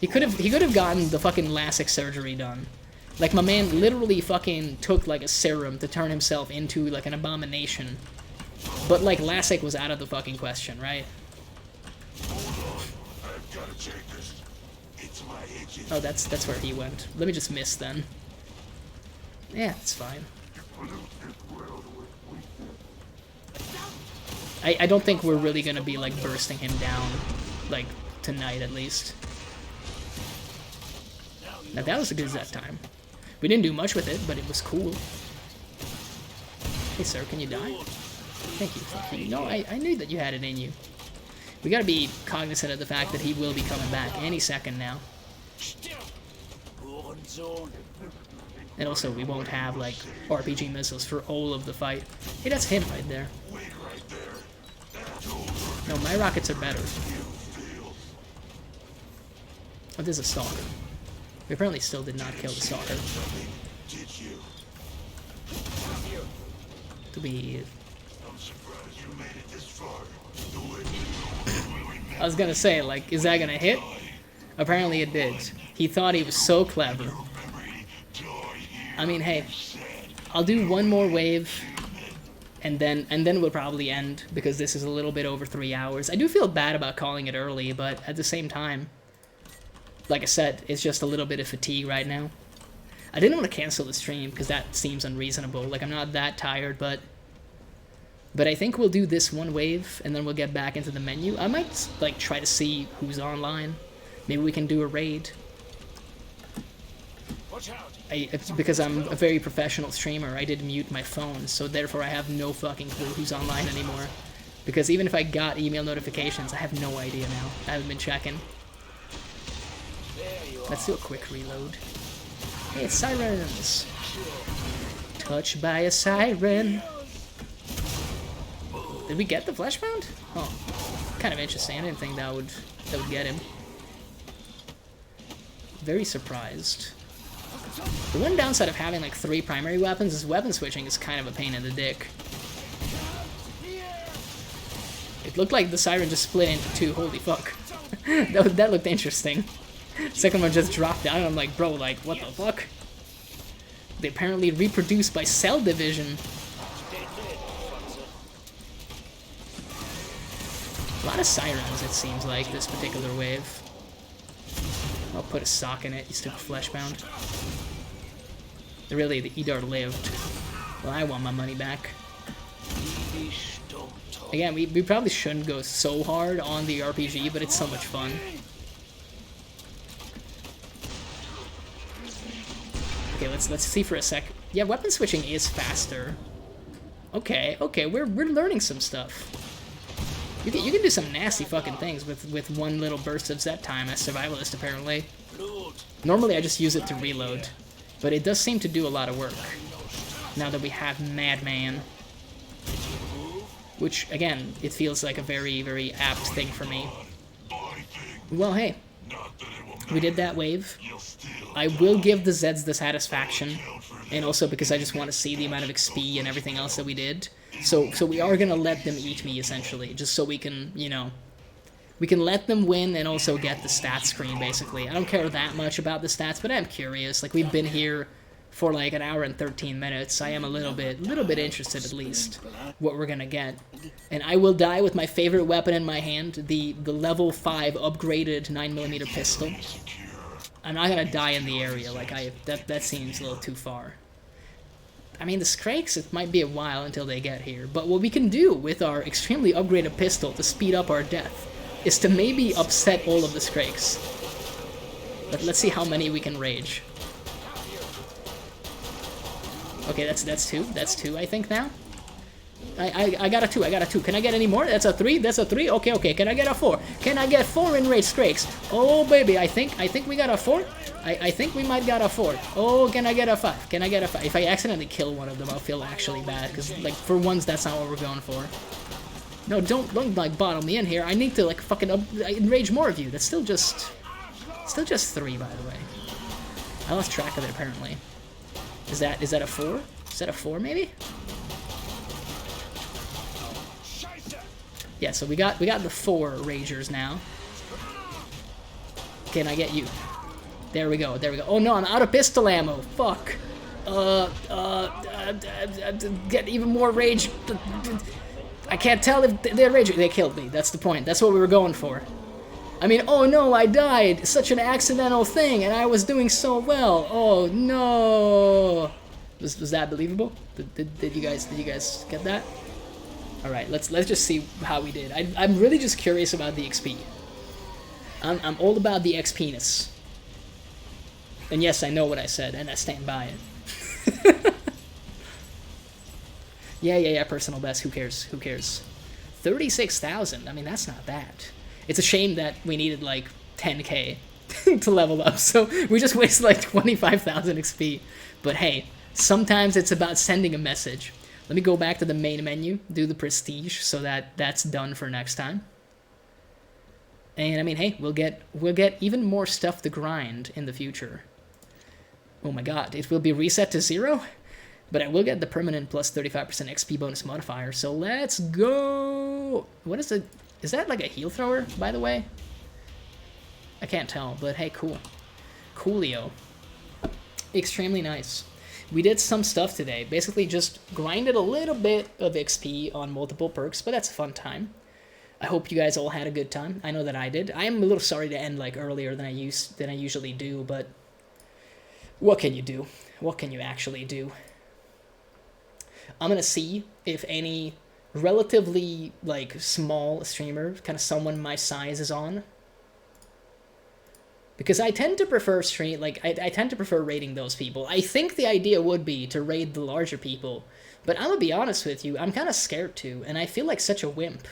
He could have gotten the fucking LASIK surgery done. Like, my man literally fucking took, like, a serum to turn himself into, like, an abomination. But, like, LASIK was out of the fucking question, right? Oh, that's where he went. Let me just miss, then. Yeah, it's fine. I don't think we're really gonna be, like, bursting him down, like, tonight, at least. Now, that was a good Zet time. We didn't do much with it, but it was cool. Hey, sir, can you die? Thank you, thank you. No, I knew that you had it in you. We gotta be cognizant of the fact that he will be coming back any second now. And also, we won't have, like, RPG missiles for all of the fight. Hey, that's him right there. No, my rockets are better. Oh, there's a stalker. We apparently still did not kill the stalker.
Did you?
Do we...
I'm surprised you made it this far. The way
I was gonna say, like, is that gonna hit? Apparently it did. He thought he was so clever. I mean, hey, I'll do one more wave, and then we'll probably end, because this is a little bit over 3 hours. I do feel bad about calling it early, but at the same time, like I said, it's just a little bit of fatigue right now. I didn't want to cancel the stream, because that seems unreasonable. Like, I'm not that tired, but I think we'll do this one wave, and then we'll get back into the menu. I might, like, try to see who's online. Maybe we can do a raid. It's because I'm a very professional streamer, I did mute my phone, so therefore I have no fucking clue who's online anymore. Because even if I got email notifications, I have no idea now. I haven't been checking. Let's do a quick reload. Hey, it's sirens! Touched by a siren. Did we get the fleshbound? Oh, kind of interesting. I didn't think that would get him. Very surprised. The one downside of having like 3 primary weapons is weapon switching is kind of a pain in the dick. It looked like the siren just split into 2. Holy fuck. that looked interesting. Second one just dropped down and I'm like, bro, like, what the fuck? They apparently reproduce by cell division. A lot of sirens, it seems like, this particular wave. I'll put a sock in it, you stupid fleshbound. Really, the Edar lived. Well, I want my money back. Again, we probably shouldn't go so hard on the RPG, but it's so much fun. Okay, let's see for a sec. Yeah, weapon switching is faster. Okay, we're learning some stuff. You can do some nasty fucking things with one little burst of set time as survivalist, apparently. Normally I just use it to reload, but it does seem to do a lot of work. Now that we have Madman. Which, again, it feels like a very, very apt thing for me. Well, hey. We did that wave. I will give the Zeds the satisfaction, and also because I just want to see the amount of XP and everything else that we did. So we are gonna let them eat me, essentially, just so we can, you know, we can let them win and also get the stats screen, basically. I don't care that much about the stats, but I'm curious. Like, we've been here for like 1 hour and 13 minutes. I am a little bit interested, at least, what we're gonna get. And I will die with my favorite weapon in my hand, the level 5 upgraded 9mm pistol. I'm not gonna die in the area, like that seems a little too far. I mean, the Skrakes, it might be a while until they get here, but what we can do with our extremely upgraded pistol to speed up our death is to maybe upset all of the Skrakes. But let's see how many we can rage. Okay, that's 2. That's 2, I think, now. I got a 2. Can I get any more? That's a 3. That's a 3. Okay. Can I get a 4? Can I get 4 enraged Skrakes? Oh baby, I think we got a 4. I think we might got a 4. Oh, can I get a 5? Can I get a 5? If I accidentally kill one of them, I'll feel actually bad, because like for once that's not what we're going for. No, don't like bottle me in here. I need to like fucking enrage more of you. That's still just 3, by the way. I lost track of it apparently. Is that a 4? Is that a 4 maybe? Yeah, so we got the 4 Ragers now. Can I get you? There we go. Oh no, I'm out of pistol ammo. Fuck. Get even more rage. I can't tell if they're raging. They killed me. That's the point. That's what we were going for. I mean, oh no, I died. Such an accidental thing, and I was doing so well. Oh no. Was that believable? Did you guys get that? All right, let's just see how we did. I'm really just curious about the XP. I'm all about the XP-ness. And yes, I know what I said, and I stand by it. Yeah, personal best. Who cares? 36,000. I mean, that's not bad. It's a shame that we needed like 10k to level up, so we just wasted like 25,000 XP. But hey, sometimes it's about sending a message. Let me go back to the main menu, do the prestige, so that's done for next time. And I mean, hey, we'll get even more stuff to grind in the future. Oh my god, it will be reset to 0? But I will get the permanent plus 35% XP bonus modifier, so let's go! What is it? Is that like a heal thrower, by the way? I can't tell, but hey, cool. Coolio. Extremely nice. We did some stuff today. Basically just grinded a little bit of XP on multiple perks, but that's a fun time. I hope you guys all had a good time. I know that I did. I am a little sorry to end like earlier than I usually do, but what can you do? What can you actually do? I'm gonna see if any relatively like small streamer, kind of someone my size, is on. Because I tend to prefer I tend to prefer raiding those people. I think the idea would be to raid the larger people, but I'm gonna be honest with you, I'm kind of scared to, and I feel like such a wimp.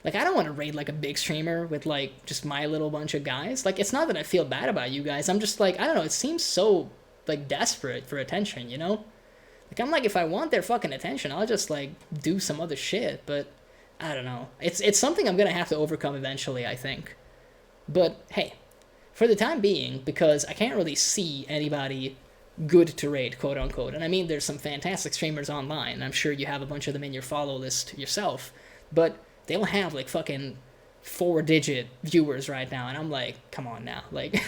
Like, I don't want to raid like a big streamer with like just my little bunch of guys. Like, it's not that I feel bad about you guys. I'm just like, I don't know, it seems so like desperate for attention, you know? Like, I'm like, if I want their fucking attention, I'll just like do some other shit, but I don't know. It's something I'm gonna have to overcome eventually, I think. But hey, for the time being, because I can't really see anybody good to raid, quote unquote, and I mean, there's some fantastic streamers online, I'm sure you have a bunch of them in your follow list yourself, but they don't have like fucking 4-digit viewers right now, and I'm like, come on now, like,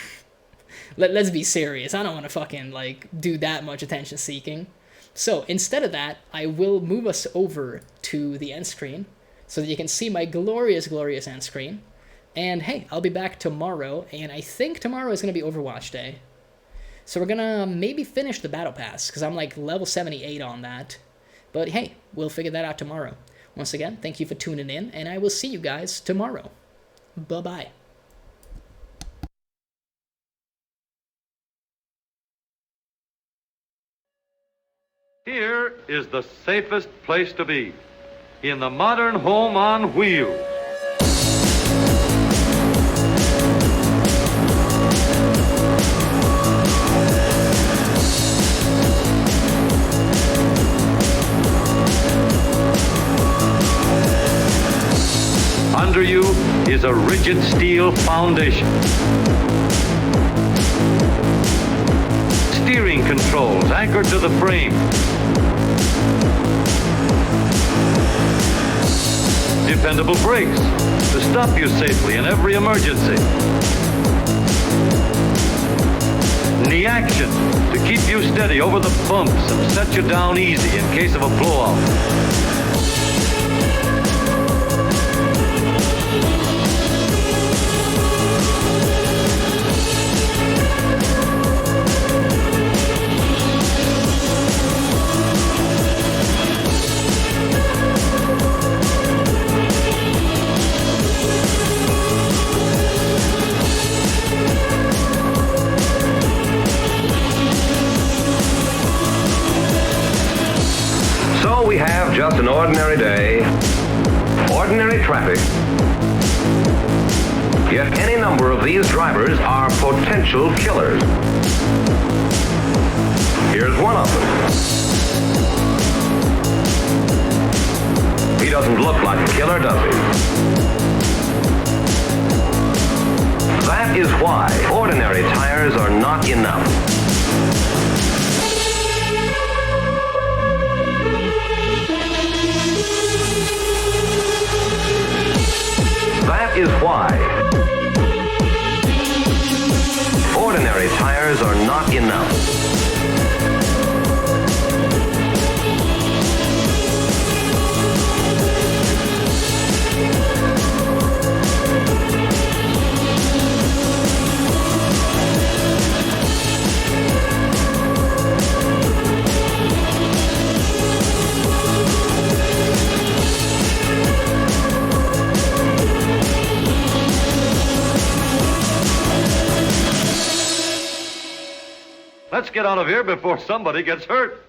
let's be serious. I don't want to fucking like do that much attention seeking. So instead of that, I will move us over to the end screen so that you can see my glorious, glorious end screen. And hey, I'll be back tomorrow, and I think tomorrow is going to be Overwatch Day. So we're going to maybe finish the Battle Pass, because I'm like level 78 on that. But hey, we'll figure that out tomorrow. Once again, thank you for tuning in, and I will see you guys tomorrow. Bye-bye.
Here is the safest place to be, in the modern home on wheels. Under you is a rigid steel foundation. Steering controls anchored to the frame. Dependable brakes to stop you safely in every emergency. Knee action to keep you steady over the bumps and set you down easy in case of a blowout.
So we have just an ordinary day, ordinary traffic. Yet any number of these drivers are potential killers. Here's one of them. He doesn't look like a killer, does he? That is why ordinary tires are not enough. That is why ordinary tires are not enough.
Let's get out of here before somebody gets hurt.